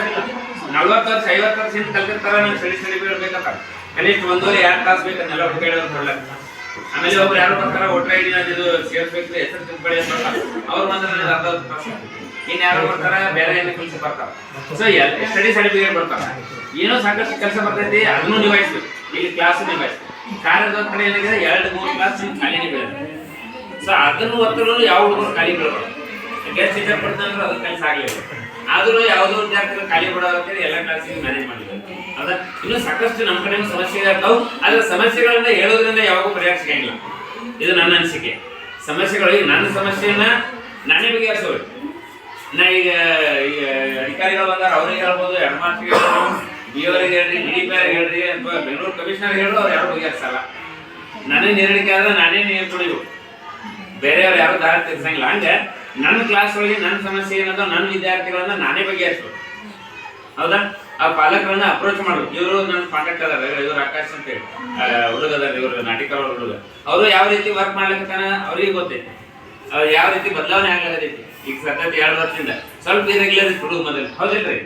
40 ವರ್ಷ 50 ವರ್ಷದಿಂದ ಕಲ್ತಿರ್ತಾರ, ನಾವು ಸ್ಟಡಿ ಬೀಳ್ಬೇಕಂತ ಕನಿಷ್ಠ 1.5-2 ತಾಸು ಬೇಕನ್ನೆಲ್ಲ ಹುಡುಕಾಡೋದು ಕೊಡ್ಲಕ್ಕ. ಆಮೇಲೆ ಒಬ್ರು ಯಾರು ಬರ್ತಾರ, ವೋಟರ್ ಐಡಿ ಅದು ಸೇರ್ಸ್ಬೇಕು, ಹೆಸರು ತಿಳ್ಕೊಳ್ಳಿ ಅಂತ ಅವ್ರು ಬಂದ್ರೆ ಅರ್ಧ ತಾಸು. ಇನ್ ಯಾರು ಬರ್ತಾರ, ಬೇರೆ ಏನೇ ಕೆಲಸ ಬರ್ತಾರ. ಸೊ ಸ್ಟಡಿ ಸರ್ಟಿಫಿಕೇಟ್ ಬರ್ತಾರ, ಏನೋ ಸಾಕಷ್ಟು ಕೆಲಸ ಬರ್ತೈತಿ, ಅದನ್ನು ನಿಭಾಯಿಸ್ಬೇಕು. ಇಲ್ಲಿ ಕ್ಲಾಸ್ ನಿಭಾಯಿಸ್ಬೇಕು. ಕಾರ್ಯದ ಕಡೆ ಏನಾಗಿದೆ 2-3 ಕ್ಲಾಸ್ ಖಾಲಿನೇ ಬೀಳುತ್ತೆ. ಸೊ ಅದನ್ನು ಒತ್ತಲು ಯಾವ ಹುಡುಗರು ಖಾಲಿ ಬೀಳಬಾರ್ದು. ಗೆಸ್ಟ್ ಟೀಚರ್ ಪಡ್ತಂದ್ರೆ ಅದು ಕೆಲಸ ಆಗಲಿಲ್ಲ. ಆದರೂ ಯಾವುದೋ ವಿದ್ಯಾರ್ಥಿಗಳು ಖಾಲಿ ಬಿಡೋದಂತೇಳಿ ಎಲ್ಲ ಕ್ಲಾಸಿಗೆ ಮ್ಯಾನೇಜ್ ಮಾಡಿದ್ರು. ಅದ ಇನ್ನು ಸಾಕಷ್ಟು ನಮ್ಮ ಕಡೆ ಸಮಸ್ಯೆ ಇರ್ತಾವೆ. ಆದ್ರೆ ಸಮಸ್ಯೆಗಳನ್ನ ಹೇಳೋದ್ರಿಂದ ಯಾವಾಗೂ ಪರಿಹಾರ ಸಿಗಂಗಿಲ್ಲ. ಇದು ನನ್ನ ಅನಿಸಿಕೆ. ಸಮಸ್ಯೆಗಳು ನನ್ನ ಸಮಸ್ಯೆಯನ್ನ ನಾನೇ ಬಗೆಹರಿಸೋದು. ನಾ ಈಗ ಅಧಿಕಾರಿಗಳು ಬಂದಾರ, ಅವ್ರಿಗೆ ಹೇಳ್ಬೋದು, ಹೆಡ್ ಮಾಸ್ಟರ್ಗೆ ಹೇಳ್ಬೋದು, BOರಿಗೆ ಹೇಳ್ರಿ, DDP ಹೇಳ್ರಿ, ಅಥವಾ ಬೆಂಗಳೂರು ಕಮಿಷನರ್ ಹೇಳೋ, ಅವ್ರು ಯಾರು ಬಗೆಹರಿಸಲ್ಲ. ನನಗೆ ನೀರಡಿಕೆ ಆದ್ರೆ ನಾನೇ ನೀರು ಕುಡಿಬೇಕು, ಬೇರೆಯವ್ರು ಯಾರು ದಾರಿ ತಿರ್ಸಂಗಿಲ್ಲ. ಹಂಗೆ ನನ್ನ ಕ್ಲಾಸ್ ಒಳಗೆ ನನ್ನ ಸಮಸ್ಯೆ ಏನದ ನನ್ನ ವಿದ್ಯಾರ್ಥಿಗಳನ್ನ ನಾನೇ ಬಗೆಹರಿಸ್ಬೇಕು, ಹೌದಾ? ಆ ಪಾಲಕರನ್ನ ಅಪ್ರೋಚ್ ಮಾಡ್ಬೇಕು. ಇವರು ನನ್ನ ಕಾಂಟ್ಯಾಕ್ಟ್ ಅದಾರ, ಇವ್ರು ಆಕಾಶ್ ಅಂತ ಹೇಳಿ ಹುಡುಗ ಅದಾರ, ಇವರು ನಾಟಿಕ ಹುಡುಗ. ಅವರು ಯಾವ ರೀತಿ ವರ್ಕ್ ಮಾಡ್ಲಿಕ್ಕತ್ತಾನ ಅವ್ರಿಗೆ ಗೊತ್ತೈತಿ, ಅವ್ರು ಯಾವ ರೀತಿ ಬದಲಾವಣೆ ಆಗ್ಲಾಗತೈತಿ. ಈಗ ಸತತ 2 ವರ್ಷದಿಂದ ಸ್ವಲ್ಪ ಇರೆಗ್ಯುಲರ್ ಇತ್ತು ಹುಡುಗ ಮೊದಲು, ಹೌದಿಲ್ರಿ?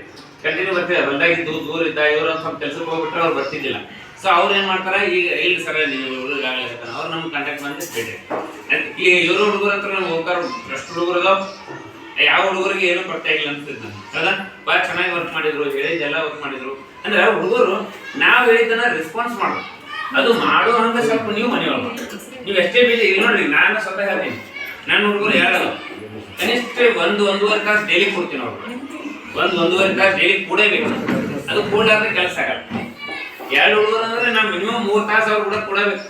ಕಂಟಿನ್ಯೂ ಬರ್ತಿದ್ದ, ಹೊಲ್ದಾಗಿದ್ದು ದೂರ ಇದ್ದ, ಇವ್ರು ಒಂದು ಸ್ವಲ್ಪ ಕೆಲ್ಸಕ್ಕೆ ಹೋಗ್ಬಿಟ್ರೆ ಅವ್ರು ಬರ್ತಿದ್ದಿಲ್ಲ. ಸೊ ಅವ್ರು ಏನ್ ಮಾಡ್ತಾರ, ಈಗ ಇಲ್ಲಿ ಸರ ನೀವು ಹುಡುಗ ಆಗ್ಲಾಗತ್ತಾನ, ಅವ್ರು ನಮ್ಗೆ ಕಾಂಟ್ಯಾಕ್ಟ್ ಮಾಡಿ ಬಿಡ್ರಿ. ಈಗ ಇವರು ಹುಡುಗರ ಹತ್ರ ನಮ್ಗೆ ಹೋಗ್ತಾರ, ಎಷ್ಟು ಹುಡುಗರು ಅದಾವ, ಯಾವ ಹುಡುಗರಿಗೆ ಏನು ಬರ್ತಾ ಇಲ್ಲ ಅನ್ಸುತ್ತೆ. ಹೌದಾ? ಭಾಳ ಚೆನ್ನಾಗಿ ವರ್ಕ್ ಮಾಡಿದ್ರು, ಹೇಳಿದ್ದೆಲ್ಲ ವರ್ಕ್ ಮಾಡಿದ್ರು. ಅಂದ್ರೆ ಹುಡುಗರು ನಾವು ಹೇಳಿದ್ದನ್ನ ರೆಸ್ಪಾನ್ಸ್ ಮಾಡೋದು, ಅದು ಮಾಡೋ ಹಂಗ ಸ್ವಲ್ಪ ನೀವು ಮನೆಯೊಳಗೆ ನೀವು ಎಷ್ಟೇ ಬಿಜಿ. ಈಗ ನೋಡ್ರಿ, ನಾನು ಸ್ವತಃ ಹೇಳ್ತೀನಿ, ನನ್ನ ಹುಡುಗರು ಹೇಳಲ್ಲ, ಕನಿಷ್ಠ 1-1.5 ತಾಸು ಡೈಲಿ ಕೊಡ್ತೀನಿ. ಅವ್ರು 1-1.5 ತಾಸು ಡೈಲಿ ಕೂಡಬೇಕು. ಅದು ಕೂಡಲಾದ್ರೆ ಕೆಲಸ ಆಗಲ್ಲ. 2 ಹುಡುಗರು ಅಂದ್ರೆ ನಾವು ಮಿನಿಮಮ್ 3 ತಾಸು ಅವ್ರು ಕೂಡ ಕೂಡಬೇಕು.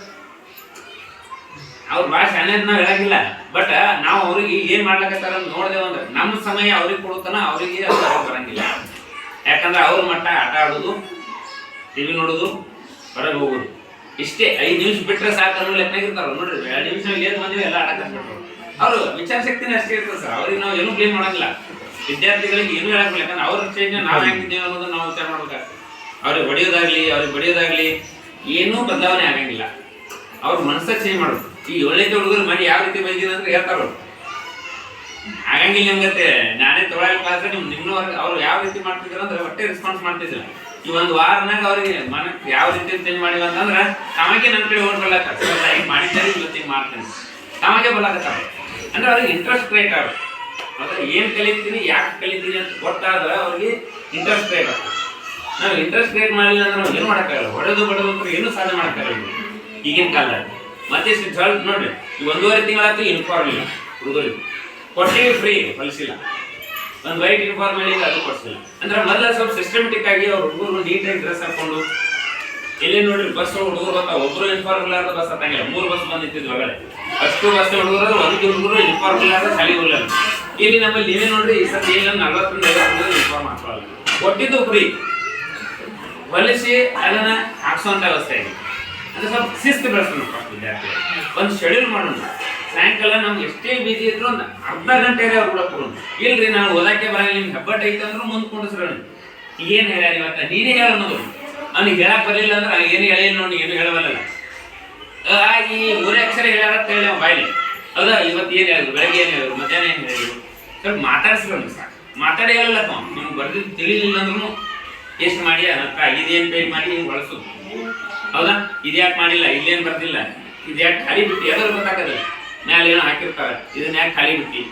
ಅವ್ರ ಭಾಷೆ ಅನ್ನೋದು ನಾವು ಹೇಳಂಗಿಲ್ಲ. ಬಟ್ ನಾವು ಅವ್ರಿಗೆ ಏನ್ ಮಾಡ್ಲಕತ್ತಾರ ನೋಡ್ದೇವ ಅಂದ್ರೆ ನಮ್ಮ ಸಮಯ ಅವ್ರಿಗೆ ಕೊಡುತ್ತಾನ, ಅವರಿಗೆ ಅದು ಬರಂಗಿಲ್ಲ. ಯಾಕಂದ್ರೆ ಅವ್ರ ಮಟ್ಟ ಆಟ ಆಡೋದು, ಟಿವಿ ನೋಡೋದು, ಹೊರಗೆ ಹೋಗೋದು ಇಷ್ಟೇ. 5 ನಿಮಿಷ ಬಿಟ್ರೆ ಸಾಕು ಅನ್ನೋ ಲೆಕ್ಕನಾಗಿರ್ತಾರ. ನೋಡ್ರಿ 2 ನಿಮಿಷ ಏನ್ ಬಂದಿವಿ ಎಲ್ಲ ಆಟ ಕಟ್ಬಿಟ್ರು. ಅವ್ರು ವಿಚಾರ ಶಕ್ತಿನೇ ಅಷ್ಟೇ ಇರ್ತದೆ ಸರ್. ಅವ್ರಿಗೆ ನಾವು ಏನು ಬ್ಲೇಮ್ ಮಾಡಂಗಿಲ್ಲ, ವಿದ್ಯಾರ್ಥಿಗಳಿಗೆ ಏನು ಹೇಳಂಗಿಲ್ಲ. ಯಾಕಂದ್ರೆ ಅವ್ರ ಚೇಂಜ್ ನಾವು ಹೆಂಗಿದ್ದೇವೆ ಅನ್ನೋದನ್ನ ನಾವು ವಿಚಾರ ಮಾಡ್ಬೇಕಾಗ್ತದೆ. ಅವ್ರಿಗೆ ಬಡಿಯೋದಾಗ್ಲಿ ಏನೂ ಬದಲಾವಣೆ ಆಗಂಗಿಲ್ಲ. ಅವ್ರ ಮನಸ್ಸ ಚೇಂಜ್ ಮಾಡೋದು. ಈ 7ನೇ ಹುಡುಗರು ಮನೆ ಯಾವ ರೀತಿ ಬಂದಿದೆ ಅಂದ್ರೆ ಹೇಳ್ತಾರ, ಆಗಂಗಿಲ್ಲ ನಿಮ್ಗತ್ತೆ. ನಾನೇ ತೊಗೊಳಲ್ಲ ಕ್ಲಾಸ್, ನಿಮ್ಮವರೆಗೆ ಅವ್ರು ಯಾವ ರೀತಿ ಮಾಡ್ತಿದ್ರು ಅಂದ್ರೆ ಒಟ್ಟೆ ರೆಸ್ಪಾನ್ಸ್ ಮಾಡ್ತಿದ್ದಿಲ್ಲ. ಈ 1 ವಾರನಾಗ ಅವ್ರಿಗೆ ಮನಕ್ಕೆ ಯಾವ ರೀತಿ ಚೇಂಜ್ ಮಾಡಿವ ಅಂತಂದ್ರೆ ತಮಗೆ ನನ್ನ ಕಡೆ ಓಡ್ ಬರ್ಲಾಕ ಈಗ ಮಾಡಿದ್ದಾರೆ, ಇವತ್ತಿಗೆ ಮಾಡ್ತೇನೆ ತಮಗೆ ಬರ್ಲಾಕತ್ತಾರ. ಅಂದ್ರೆ ಅವ್ರಿಗೆ ಇಂಟ್ರೆಸ್ಟ್ ಕ್ರಿಯೇಟ್ ಆಗುತ್ತೆ. ಅಂದ್ರೆ ಏನ್ ಕಲಿತೀನಿ, ಯಾಕೆ ಕಲಿತೀನಿ ಅಂತ ಗೊತ್ತಾದ್ರೆ ಅವ್ರಿಗೆ ಇಂಟ್ರೆಸ್ಟ್ ಕ್ರಿಯೇಟ್ ಆಗ್ತದೆ. ನಾವು ಇಂಟ್ರೆಸ್ಟ್ ಕ್ರಿಯೇಟ್ ಮಾಡಲಿಲ್ಲ ಅಂದ್ರೆ ನಾವು ಏನು ಮಾಡೋಕ್ಕಾಗಲ್ಲ. ಹೊಡೆದು ಬಡದು ಅಂತ ಏನು ಸಾಧನೆ ಮಾಡೋಕ್ಕಾಗಲ್ಲ ಈಗಿನ ಕಾಲದಾಗ. ಮತ್ತೆ ಸ್ವಲ್ಪ ನೋಡ್ರಿ, 1.5 ತಿಂಗಳಾಯ್ತು ಯೂನಿಫಾರ್ಮ್ ಇಲ್ಲ ಹುಡುಗರಿಗೆ, ಕೊಟ್ಟಿವಿ ಫ್ರೀ, ಹೊಲಿಸಿಲ್ಲ. ಒಂದು ವೈಟ್ ಯೂನಿಫಾರ್ಮ್ ಹೇಳಿಲ್ಲ, ಅದು ಕೊಡಿಸಿಲ್ಲ. ಅಂದ್ರೆ ಮೊದಲ ಸ್ವಲ್ಪ ಸಿಸ್ಟಮೆಟಿಕ್ ಆಗಿ ಅವ್ರ ಹುಡುಗರು ನೀಟಾಗಿ ಡ್ರೆಸ್ ಹಾಕೊಂಡು ಇಲ್ಲಿ ನೋಡ್ರಿ ಬಸ್ ಹುಡುಗರು ಬರ್ತಾವ, ಒಬ್ರು ಯೂನಿಫಾರ್ಮ್ ಇಲ್ಲಾರ್ದ ಬಸ್ ಹತ್ತಂಗಿಲ್ಲ. 3 ಬಸ್ ಬಂದಿತ್ತಿದ್ವು ಹೊರಗಡೆ, ಅಷ್ಟು ಬಸ್ ಹುಡುಗರು ಒಂದು ಹುಡುಗರು ಯೂನಿಫಾರ್ಮ್ ಇಲ್ಲಾರ್ದ ಶಾಲೆಗೆ ಹೋಗಲ್ಲ. ಇಲ್ಲಿ ನಮ್ಮಲ್ಲಿ ನೀವೇ ನೋಡ್ರಿ, ಈ ಸತಿ ಇಲ್ಲ 40-50 ಯೂನಿಫಾರ್ಮ್ ಹಾಕೋಲ್ಲ. ಕೊಟ್ಟಿದ್ದು ಫ್ರೀ, ಹೊಲಿಸಿ ಅದನ್ನ ಹಾಕ್ಸುವಂತ ವ್ಯವಸ್ಥೆ ಇದೆ. ಅಂದ್ರೆ ಸ್ವಲ್ಪ ಶಿಸ್ತು ಬೆಳೆಸೋಣ ವಿದ್ಯಾರ್ಥಿ. ಒಂದು ಶೆಡ್ಯೂಲ್ ಮಾಡೋಣ. ಸಾಯಂಕಾಲ ನಮ್ಗೆ ಎಷ್ಟೇ ಬಿಜಿ ಇದ್ರು ಒಂದು ಅರ್ಧ ಗಂಟೆ ಅವ್ರು ಕೂಡ ಕೊಡೋಣ. ಇಲ್ರಿ ನಾವು ಓದಾಕೆ ಬರಂಗಿಲ್ಲ, ನಿಮ್ಗೆ ಹಬ್ಬ ಐತೆ ಅಂದ್ರೂ ಮುಂದೆ ಕುಂಡಿಸ್ರೋಣ. ಏನು ಹೇಳ್ಯಾರ ಇವತ್ತ ನೀನೇ ಹೇಳ ಅನ್ನೋದು. ಅವ್ನಿಗೆ ಹೇಳಕ್ ಬರಲಿಲ್ಲ ಅಂದ್ರೆ ಏನು ಹೇಳಿಲ್ಲ ನೋಡಿ, ಏನು ಹೇಳವಲ್ಲ. ಈ 3 ಅಕ್ಷರ ಹೇಳ್ಯಾರ ಅಂತ ಹೇಳಿ ಅವ್ನು ಬಾಯ್ಲಿ. ಹೌದಾ, ಇವತ್ತು ಏನು ಹೇಳಿದ್ರು, ಬೆಳಗ್ಗೆ ಏನು ಹೇಳಿದ್ರು, ಮಧ್ಯಾಹ್ನ ಏನು ಹೇಳಿದ್ರು, ಸ್ವಲ್ಪ ಮಾತಾಡಿಸ್ರೋಣ. ಸಾಕು, ಮಾತಾಡಿ ಹೇಳಲ್ಲ ನಿಮ್ಗೆ ಬರ್ದಿದ್ದು ತಿಳಿಲಿಲ್ಲ ಅಂದ್ರೂ ಎಷ್ಟು ಮಾಡಿ ಅಕ್ಕ ಇದೇನು ಪೇ ಮಾಡಿ ಹಿಂಗೆ ಬಳಸೋದು. ಹೌದಾ, ಇದ್ಯಾಕೆ ಮಾಡಿಲ್ಲ, ಇಲ್ಲೇನು ಬರ್ದಿಲ್ಲ, ಇದ್ಯಾಕೆ ಖಾಲಿ ಬಿಟ್ಟು ಯಾವ್ದಾದ್ರು ಗೊತ್ತಾಗಲ್ಲ. ಮ್ಯಾಲೆ ಏನೋ ಹಾಕಿರ್ತಾರೆ, ಇದನ್ನ ಯಾಕೆ ಖಾಲಿ ಬಿಟ್ಟು.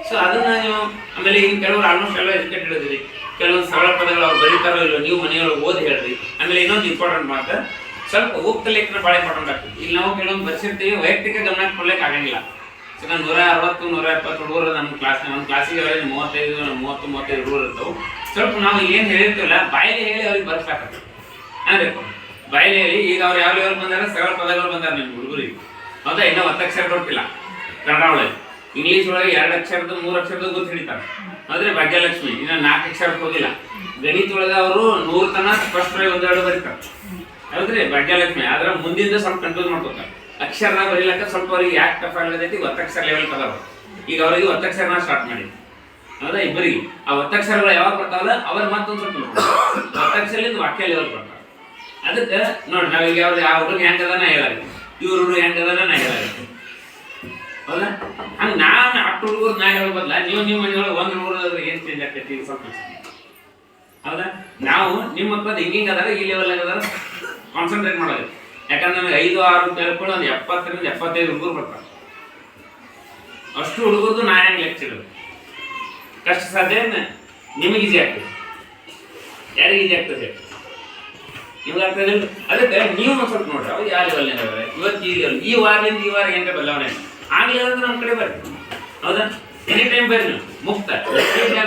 ಸೊ ಅದನ್ನ ನೀವು ಆಮೇಲೆ ಈಗ ಕೆಲವರು ಆಲ್ಮೋಸ್ಟ್ ಎಲ್ಲ ಎಜುಕೇಟೆಡ್ ಇದ್ದೀರಿ, ಕೆಲವೊಂದು ಸರಳ ಪದಗಳು ಅವ್ರು ಬರೀತಾರೋ ಇಲ್ಲ, ನೀವು ಮನೆಯೊಳಗೆ ಓದಿ ಹೇಳ್ರಿ. ಆಮೇಲೆ ಇನ್ನೊಂದು ಇಂಪಾರ್ಟೆಂಟ್ ಮಾತು, ಸ್ವಲ್ಪ ಉಕ್ತ ಲೇಖನ ಭಾಳ ಇಂಪಾರ್ಟೆಂಟ್ ಆಗ್ತದೆ. ಇಲ್ಲಿ ನಾವು ಕೆಲವೊಂದು ಬರ್ಸಿರ್ತೀವಿ, ವೈಯಕ್ತಿಕ ಗಮನ ಕೊಡ್ಲಿಕ್ಕೆ ಆಗಂಗಿಲ್ಲ. ಸೊ ನಾನು 160-170 ಹುಡುಗರು ನಮ್ಮ ಕ್ಲಾಸ್ನ ಒಂದು ಕ್ಲಾಸಿಗೆ ಅವರಿಗೆ 35 ಹುಡುಗರು ಇರ್ತವೆ. ಸ್ವಲ್ಪ ನಾವು ಏನು ಹೇಳಿರ್ತೀವಲ್ಲ ಬಾಯಲ್ಲಿ ಹೇಳಿ ಅವ್ರಿಗೆ ಬರ್ಸಾಕತ್ತೆ ಅಂದ್ರೆ ಬಾಯಲ್ಲಿ ಹೇಳಿ. ಈಗ ಅವ್ರು ಯಾವ ಲೆವೆಲ್ ಬಂದಾರ, ಸರಳ ಪದಗಳು ಬಂದಾರ ನಿಮ್ಮ ಹುಡುಗರಿಗೆ. ಹೌದಾ, ಇನ್ನೂ 10 ಅಕ್ಷರ ಕೊಟ್ಟಿಲ್ಲ ಕನ್ನಡ ಒಳಗೆ. ಇಂಗ್ಲೀಷ್ ಒಳಗೆ 2 ಅಕ್ಷರದ 3 ಅಕ್ಷರದ ಗೊತ್ತು ಹಿಡಿತಾರೆ. ಆದರೆ ಭಾಗ್ಯಲಕ್ಷ್ಮಿ ಇನ್ನು 4 ಅಕ್ಷರಕ್ಕೆ ಹೋಗಿಲ್ಲ. ಗಣಿತ ಒಳಗೆ ಅವರು 100 ತನಕ ಸ್ಪಷ್ಟವಾಗಿ 1-2 ಬರೀತಾರೆ. ಹೌದ್ರಿ, ಭಾಗ್ಯಲಕ್ಷ್ಮಿ. ಆದ್ರೆ ಮುಂದಿಂದ ಸ್ವಲ್ಪ ಕನ್ಫ್ಯೂಸ್ ಮಾಡ್ಕೋತಾರೆ. ಅಕ್ಷರ ಬರೀಲಕ್ಕ ಸ್ವಲ್ಪ ಅವ್ರಿಗೆ ಯಾಕೆ ಟಫ್ ಆಗತೈತಿ, 10 ಅಕ್ಷರ ಲೆವೆಲ್ ಕದಾವ. ಈಗ ಅವ್ರಿಗೆ 10 ಅಕ್ಷರನ ಸ್ಟಾರ್ಟ್ ಮಾಡಿ. ಹೌದಾ, ಇಬ್ಬರಿಗೆ ಆ 10 ಅಕ್ಷರಗಳು ಯಾವಾಗ ಬರ್ತಾವಲ್ಲ ಅವ್ರ ಮತ್ತೊಂದು ಸ್ವಲ್ಪ 10 ಅಕ್ಷರದಿಂದ ವಾಕ್ಯ ಲೆವೆಲ್ ಬರ್ತಾವ. ಅದಕ್ಕೆ ನೋಡಿ, ನಾವೀಗ ಯಾವ್ದು ಯಾವ ಹುಡುಗ ಹೆಂಗದ ನಾ ಹೇಳಾಗ, ಇವ್ರು ಹೆಂಗದ ನಾ ಹೇಳಾಗ. ಹೌದಾ, ಹಂಗೆ ನಾನು 8 ಹುಡುಗರು ನಾ ಹೇಳೋ ಬದಲ ನೀವು ನಿಮ್ಮ ಮನೆಯೊಳಗೆ 1 ಹುಡುಗರು ಏನು ಚೇಂಜ್ ಆಗ್ತೈತಿ ಸ್ವಲ್ಪ. ಹೌದಾ, ನಾವು ನಿಮ್ಮ ಮಕ್ಕಳು ಹಿಂಗಿಂಗ್ ಅದಾರ, ಈ ಲೆವೆಲ್ ಅದಾರ ಕಾನ್ಸಂಟ್ರೇಟ್ ಮಾಡೋದು. ಯಾಕಂದ್ರೆ ನಮಗೆ 5-6 ಕೇಳ್ಕೊಂಡು ಒಂದು 70-75 ಹುಡುಗರು ಬರ್ತಾರೆ. ಅಷ್ಟು ಹುಡುಗರದು ನಾ ಹೆಂಗೆ ಲೆಕ್ಚರ್ ಕಷ್ಟ ಸಾಧ್ಯ ನಿಮಗೆ ಈಸಿ ಆಗ್ತದೆ, ಯಾರಿಗೆ ಈಸಿ ಆಗ್ತದೆ ನಿಮ್ಗೆ ಆಗ್ತದೆ. ಅದಕ್ಕೆ ನೀವು ಒಂದು ಸ್ವಲ್ಪ ನೋಡ್ರಿ, ಅವ್ರು ಯಾವ ಲೆವೆಲ್ ಇದ್ದಾರೆ ಇವತ್ತು. ಈ ಲೆವೆಲ್ ಈ ವಾರದಿಂದ ಈ ವಾರ ಏನಾರ ಬದಲಾವಣೆ ಆಗಲಿಲ್ಲ ಅಂದ್ರೆ ನಮ್ಮ ಕಡೆ ಬರ್ರಿ. ಹೌದಾ, ಎನಿ ಟೈಮ್ ಬರ್ರಿ, ನೀವು ಮುಕ್ತ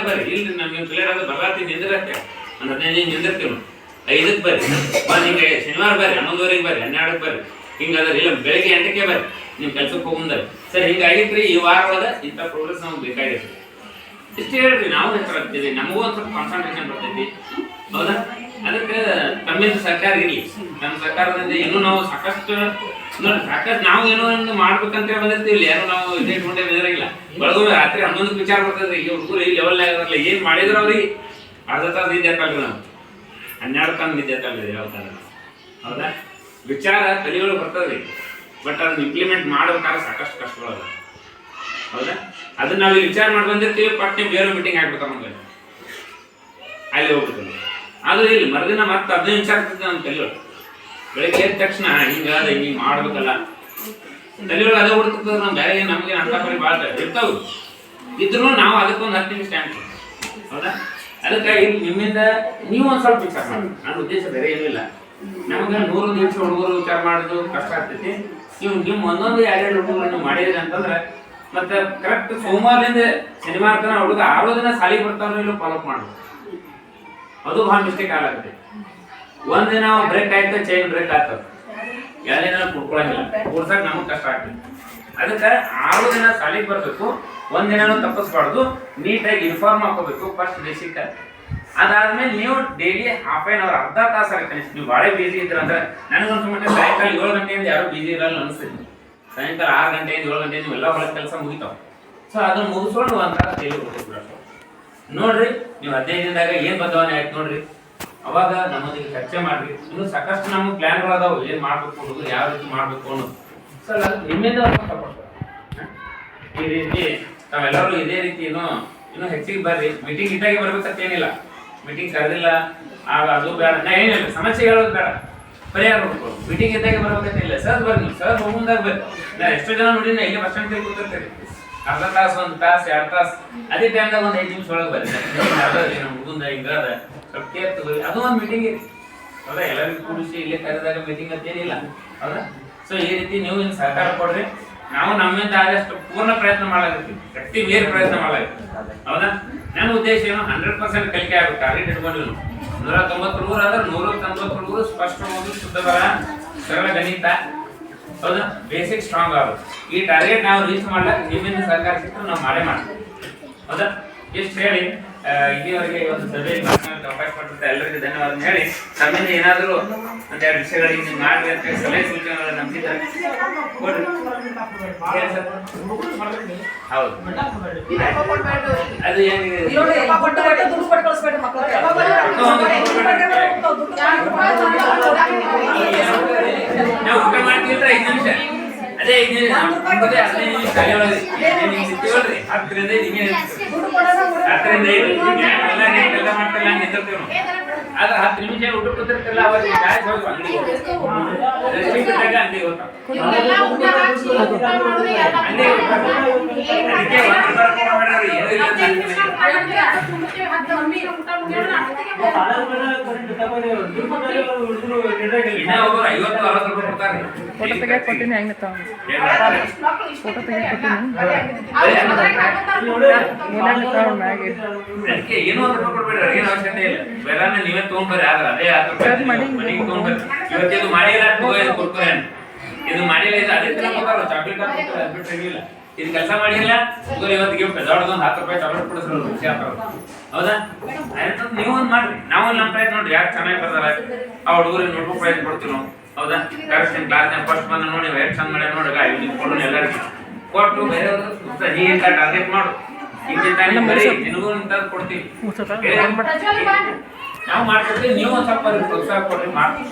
ಬರ್ರಿ. ಇಲ್ರಿ ನಮ್ಗೆ ಕ್ಲಿಯರ್ ಆದ ಬರ್ಲಾತೀನಿ ನಿಂದಿರತ್ತೆ, ಒಂದು 15 ದಿನ ನಿಂದಿರ್ತೀವಿ. 5ಕ್ಕೆ ಬರ್ರಿ, ಹಿಂಗೆ ಶನಿವಾರ ಬರ್ರಿ, 11:30 ಬರ್ರಿ, 12ಕ್ಕೆ ಬರ್ರಿ. ಹಿಂಗಾದ್ರೆ ಇಲ್ಲ ಬೆಳಗ್ಗೆ 8ಕ್ಕೆ ಬರ್ರಿ, ನೀವು ಕೆಲ್ಸಕ್ಕೆ ಹೋಗ್ಬಂದ್ರಿ. ಸರ್ ಹಿಂಗಾಗಿತ್ರಿ ಈ ವಾರ ಒಳಗೆ ಇಂಥ ಪ್ರೋಗ್ರೆಸ್ ನಮ್ಗೆ ಬೇಕಾಗಿತ್ತು. ಇಷ್ಟು ಹೇಳ್ರಿ, ನಾವು ಹೆಸರಾಗ್ತೀವಿ, ನಮಗೂ ಒಂದು ಸ್ವಲ್ಪ ಕಾನ್ಸಂಟ್ರೇಷನ್ ಬರ್ತೈತಿ. ಹೌದಾ, ಅದಕ್ಕೆ ತಮ್ಮಿಂದ ಸರ್ಕಾರ ಇರಲಿ. ನಮ್ಮ ಸರ್ಕಾರದಿಂದ ಇನ್ನೂ ನಾವು ಸಾಕಷ್ಟು ನಾವು ಏನೋ ಒಂದು ಮಾಡ್ಬೇಕಂತ ಬಂದಿರ್ತೀವಿ. ಏನೋ ನಾವು ಇದೇ ಇಟ್ಕೊಂಡೇ ಬಂದಿರಂಗಿಲ್ಲ. ಬೆಳಗ್ಗೆ ರಾತ್ರಿ 11ಕ್ಕೆ ವಿಚಾರ ಬರ್ತದ್ರಿ, ಈ ಹುಡುಗರು ಈ ಲೆವೆಲ್ ಆಗಿರಲ್ಲ, ಏನು ಮಾಡಿದ್ರು ಅವ್ರಿಗೆ ಅರ್ಧ ತಾಸು ನಿದ್ದೆ ಹಾಕಲ್ರಿ, ನಾವು 12 ತಾಸು ನಿದ್ದೆ ಹಾಕಲ್ರಿ ಯಾವ ಥರ. ಹೌದಾ, ವಿಚಾರ ತಲೆಯೊಳಗೆ ಬರ್ತದ್ರಿ, ಬಟ್ ಅದನ್ನ ಇಂಪ್ಲಿಮೆಂಟ್ ಮಾಡ್ಬೇಕಾದ್ರೆ ಸಾಕಷ್ಟು ಕಷ್ಟಗಳದ. ಹೌದಾ, ಅದನ್ನ ನಾವು ವಿಚಾರ ಮಾಡಿ ಬಂದಿರ್ತೀವಿ, ಪಟ್ನೆ ಬೇರೆ ಮೀಟಿಂಗ್ ಆಗ್ಬಿಡ್ತಾರ ನಮ್ಗೆ, ಅಲ್ಲಿ ಹೋಗ್ಬಿಡ್ತೀವಿ. ಆದ್ರೆ ಇಲ್ಲಿ ಮರುದಿನ ಮತ್ತೆ 15 ವಿಚಾರ ಆಗ್ತದೆ ನಮ್ಮ ತಲೆಯೊಳಗೆ. ಬೆಳಗ್ಗೆ ಎದ್ದ ತಕ್ಷಣ ಹಿಂಗಾದ ಹಿಂಗೆ ಮಾಡ್ಬೇಕಲ್ಲ ತಲೆಯೊಳಗೆ ಅದೇ ಹುಡ್ತದ. ನಾವು ಬೇರೆ ನಮಗೆ ಅಂತ ಪರಿ ಭಾಳ ಇರ್ತಾವೆ ಇದ್ರು ನಾವು ಅದಕ್ಕೊಂದು 10 ನಿಮಿಷ ಟೈಮ್. ಹೌದಾ, ಅದಕ್ಕಾಗಿ ನಿಮ್ಮಿಂದ ನೀವು ಒಂದು ಸ್ವಲ್ಪ ವಿಚಾರ ಮಾಡಿ. ನನ್ನ ಉದ್ದೇಶ ಬೇರೆ ಏನೂ ಇಲ್ಲ. ನಮಗೆ 100 ನಿಮಿಷ ಹುಡುಗರು ವಿಚಾರ ಮಾಡೋದು ಕಷ್ಟ ಆಗ್ತೈತಿ. ನೀವು ನಿಮ್ಮ ಒಂದೊಂದು 2-2 ಹುಡುಗರು ನೀವು ಮಾಡಿದ್ರಿ ಅಂತಂದ್ರೆ ಮತ್ತೆ ಕರೆಕ್ಟ್ ಸೋಮವಾರದಿಂದ ಶನಿವಾರ ತನಕ ಹುಡುಗ 6 ದಿನ ಸಾಲಿಗೆ ಬರ್ತಾವ್ರು ಇಲ್ಲ ಫಾಲೋಅಪ್ ಮಾಡ್ಬೇಕು. ಅದು ಭಾಳ ಮಿಸ್ಟೇಕ್ ಆಗತ್ತೆ. ಒಂದಿನ ಬ್ರೇಕ್ ಆಯ್ತು, ಚೈನ್ ಬ್ರೇಕ್ ಆಗ್ತದೆ, 2 ದಿನ ಕುಡ್ಕೊಳಂಗಿಲ್ಲ, ಕೂಡ್ಸಕ್ ನಮಗೆ ಕಷ್ಟ ಆಗ್ತದೆ. ಅದಕ್ಕೆ 6 ದಿನ ಸಾಲಿಗೆ ಬರಬೇಕು, 1 ದಿನನೂ ತಪ್ಪಿಸ್ಬಾರ್ದು. ನೀಟಾಗಿ ಯೂನಿಫಾರ್ಮ್ ಹಾಕೋಬೇಕು ಫಸ್ಟ್ ಬೇಸಿಕ್. ಅದಾದ್ಮೇಲೆ ನೀವು ಡೈಲಿ ಹಾಫ್ ಆನ್ ಅವರ್, ಅರ್ಧ ತಾಸು ಆಗುತ್ತೆ. ನೀವು ಭಾಳ ಬಿಸಿ ಇದ್ರೆ ಅಂದ್ರೆ ನನಗಂತ ಮಟ್ಟ ಸಾಯಂಕಾಲ 7 ಗಂಟೆಯಿಂದ ಯಾರು ಬಿಸಿ ಇರಲ್ಲ ಅನಿಸ್ತೈತಿ. ಸಾಯಂಕಾಲ 6 ಗಂಟೆಯಿಂದ 7 ಗಂಟೆಯಿಂದ ನೀವೆಲ್ಲ ಹೊರಗೆ ಕೆಲಸ ಮುಗಿತಾವೆ. ಸೊ ಅದನ್ನ ಮುಗಿಸ್ಕೊಂಡು ಒಂದು ತಾಸು ಡೈಲಿ ಕೊಡ್ಬೇಕು. ನೋಡ್ರಿ, ನೀವು 15 ದಿನದಾಗ ಏನು ಬದಲಾವಣೆ ಆಯ್ತು ನೋಡ್ರಿ, ಅವಾಗ ನಮ್ಮೊಂದಿಗೆ ಚರ್ಚೆ ಮಾಡ್ರಿ. ಇನ್ನೂ ಸಾಕಷ್ಟು ನಮ್ಗೆ ಪ್ಲಾನ್ಗಳು ಅದಾವು, ಏನು ಮಾಡ್ಬೇಕು ಹುಡುಗರು, ಯಾವ ರೀತಿ ಮಾಡ್ಬೇಕು ಅನ್ನೋದು. ಸರ್ ಅದಕ್ಕೆ ನಿಮ್ಮಿಂದ ಸಪೋರ್ಟ್ ಈ ರೀತಿ ತಾವೆಲ್ಲರೂ ಇದೇ ರೀತಿ ಇನ್ನೂ ಹೆಚ್ಚಿಗೆ ಬರ್ರಿ. ಮೀಟಿಂಗ್ ಇಟ್ಟಾಗಿ ಬರ್ಬೇಕಂತ ಏನಿಲ್ಲ, ಮೀಟಿಂಗ್ ಕರೆದಿಲ್ಲ ಅದು ಬೇಡ, ನಾ ಏನಿಲ್ಲ ಸಮಸ್ಯೆ ಹೇಳೋದು ಬೇಡ, ಪರಿಹಾರ ನೋಡ್ಕೊಳ್ಳಿ. ಮೀಟಿಂಗ್ ಇದ್ದಾಗೆ ಬರ್ಬೇಕಂತ ಇಲ್ಲ. ಸರ್ ಬರ್ರಿ, ಸರ್ ಹೋಗುಂದಾಗ ಬರ್ರಿ. ನಾ ಎಷ್ಟೋ ಜನ ನೋಡಿ ನಾ ಇಲ್ಲಿ ಬಸ್ ಸ್ಟ್ಯಾಂಡ್ ಕೂತಿರ್ತೀರಿ, ಅರ್ಧ ತಾಸು, 1 ತಾಸು, 2 ತಾಸು. ಅದೇ ಟೈಮ್ದಾಗ ಒಂದು 5 ನಿಮಿಷ ಒಳಗೆ ಬರ್ರಿ. ನಮ್ಮ ಹುಡುಗಂದ ಹಿಂಗಾದ ಸ್ವಲ್ಪ ಕೇರ್ ತಗೊಳ್ಳಿ. ಅದು ಒಂದು ಮೀಟಿಂಗ್ ಇದೆ ಹೌದಾ, ಎಲ್ಲರಿಗೂ ಕೂಡಿಸಿ ಇಲ್ಲೇ ಕರೆದಾಗ ಮೀಟಿಂಗ್ ಅಂತ ಏನಿಲ್ಲ ಹೌದಾ. ಸೊ ಈ ರೀತಿ ನೀವು ಇನ್ನು ಸಹಕಾರ ಕೊಡ್ರಿ, ನಾವು ನಮ್ಮಿಂದ ಆದಷ್ಟು ಪೂರ್ಣ ಪ್ರಯತ್ನ ಮಾಡಲಾಗ್ತೀವಿ, ಗಟ್ಟಿ ಮೇರೆ ಪ್ರಯತ್ನ ಮಾಡಲಾಗ್ತೀವಿ ಹೌದಾ. ನನ್ನ ಉದ್ದೇಶ ಏನು 100% ಕಲಿಕೆ ಆಗುತ್ತೆ. ಟಾರ್ಗೆಟ್ ಇಟ್ಕೊಂಡಿಲ್ಲ 190 ಹುಡುಗರು ಅಂದ್ರೆ 190 ಹುಡುಗರು ಸ್ಪಷ್ಟ ಓದು, ಶುದ್ಧ ಬರ, ಸರಳ ಗಣಿತ ಹೌದಾ, ಬೇಸಿಕ್ ಸ್ಟ್ರಾಂಗ್ ಆಗುತ್ತೆ. ಈ ಟಾರ್ಗೆಟ್ ನಾವು ರೀಚ್ ಮಾಡ್ಲಿಕ್ಕೆ ನಿಮ್ಮಿಂದ ಸಹಕಾರ ಸಿಕ್ಕರೆ ನಾವು ಮಾಡೇ ಮಾಡ್ತೀವಿ ಹೌದಾ. ಇಷ್ಟು ಹೇಳಿ ಇಲ್ಲಿವರೆಗೆ ಒಂದು ಸಭೆಯಲ್ಲಿ ಮಾತನಾಡಕ್ಕೆ ಅವಕಾಶ ಕೊಟ್ಟಂತ ಎಲ್ಲರಿಗೂ ಧನ್ಯವಾದ ಹೇಳಿ, ನಮ್ಮಿಂದ ಏನಾದರೂ ಒಂದೆರಡು ವಿಷಯಗಳಿಗೆ ನೀವು ಮಾಡ್ರಿ ಅಂತ ಸಲಹೆ ಸೂಚನೆಗಳು ನಂಬಿದ್ದಾರೆ ಕೊಡ್ರಿ. ಹೌದು ಅದು ಏನಿದೆ ನಾವು ಊಟ ಮಾಡ್ತಿದ್ರೆ 5 ನಿಮಿಷ, ಅದೇ 5 ನಿಮಿಷ 15 ನಿಮಿಷ ಶಾಲೆ ಒಳಗೆ 10ರಿಂದ 5 ಎಲ್ಲ ಮಾಡ್ತಿಲ್ಲ ನಿಂತಿರ್ತೀವಿ ನಾವು. ಆದ್ರೆ 10 ನಿಮಿಷ ಊಟ ಕೂತಿರ್ತಿಲ್ಲ, ಅವರಿಗೆ ಗಾಯಸ್ ಹೋಗಿ ಅಂಗಡಿಗೆ ಬಿಟ್ಟಾಗ ಅಂಗಡಿಗೆ ಹೋಗ್ತಾವ, ಅದಕ್ಕೆ ಇನ್ನ ಒಬ್ಬರು 50-60 ರೂಪಾಯಿ ಕೊಡ್ತಾರೆ. ಫೋಟೋ ತೆಗಿಯಕ್ಕೆ ಕೊಟ್ಟಿನಿ, ಹೆಂಗೆ ತಗೊಂಡು ಫೋಟೋ ತೆಗಿಯಕ್ಕೆ ಕೊಟ್ಟಿನಿ, ಮ್ಯಾಗೆ ಅದಕ್ಕೆ ಏನೋ ಒಂದು ರೂಪಾಯಿ ಕೊಡ್ಬೇಡ್ರಿ, ಏನು ಅವಶ್ಯಕತೆ ಇಲ್ಲ. ಬೆಲ್ಲನ ನೀವೇ ತೊಗೊಂಡ್ಬರ್ರಿ, ಆದ್ರೆ ಅದೇ 10 ರೂಪಾಯಿ ಮನೆಗೆ ತೊಗೊಂಡ್ಬರ್ರಿ. ಇವತ್ತು ಇದು ಮಾಡಿಲ್ಲ ಕೊಡ್ತಾರೆ, ಇದು ಮಾಡಿಲ್ಲ, ಇದು ಅದೇ ತರ ಕೊಡ್ತಾರ, ಚಾಕ್ಲೇಟ್ ಬಿಟ್ಟಿಲ್ಲ, ಇದು ಕೆಲಸ ಮಾಡಿಲ್ಲ ಇವತ್ತು ಗಿಫ್ಟ್ ದೊಡ್ಡದೊಂದು 10 ರೂಪಾಯಿ ಚಾಕ್ಲೇಟ್ ಕೊಡಿಸ್ರು ಖುಷಿ ಆಗ್ತಾರ ಹೌದಾ. ನೀವು ಒಂದು ಮಾಡ್ರಿ, ನಾವು ನಮ್ಮ ಪ್ರಯತ್ನ ನೋಡ್ರಿ, ಯಾಕೆ ಚೆನ್ನಾಗಿ ಬರ್ತಾರ ಆ ಹುಡುಗರಿಗೆ ನೋಡ್ಬೇಕು ಪ್ರಯತ್ನ ಕೊಡ್ತೀವಿ ನಾವು ಹೌದಾ. ಕರೆಕ್ಟ್ ಕ್ಲಾಸ್ನಾಗ ಫಸ್ಟ್ ಬಂದ ನೋಡಿ ಎಷ್ಟು ಚಂದ ಮಾಡಿ ನೋಡಿ ಇವ್ನಿಗೆ ಕೊಡೋಣ, ಎಲ್ಲರಿಗೂ ಕೊಟ್ಟು ಬೇರೆಯವರು ನೀ ಇಂಥ ಟಾರ್ಗೆಟ್ ಮಾಡು, ಇಂಥ ಬರೀ ನಿನಗೂ ಇಂಥದ್ದು ಕೊಡ್ತೀವಿ ನಾವು ಮಾಡ್ಕೊಡ್ತೀವಿ. ನೀವು ಒಂದು ಸ್ವಲ್ಪ ಪ್ರೋತ್ಸಾಹ ಕೊಡ್ರಿ, ಮಾಡ್ತೀವಿ.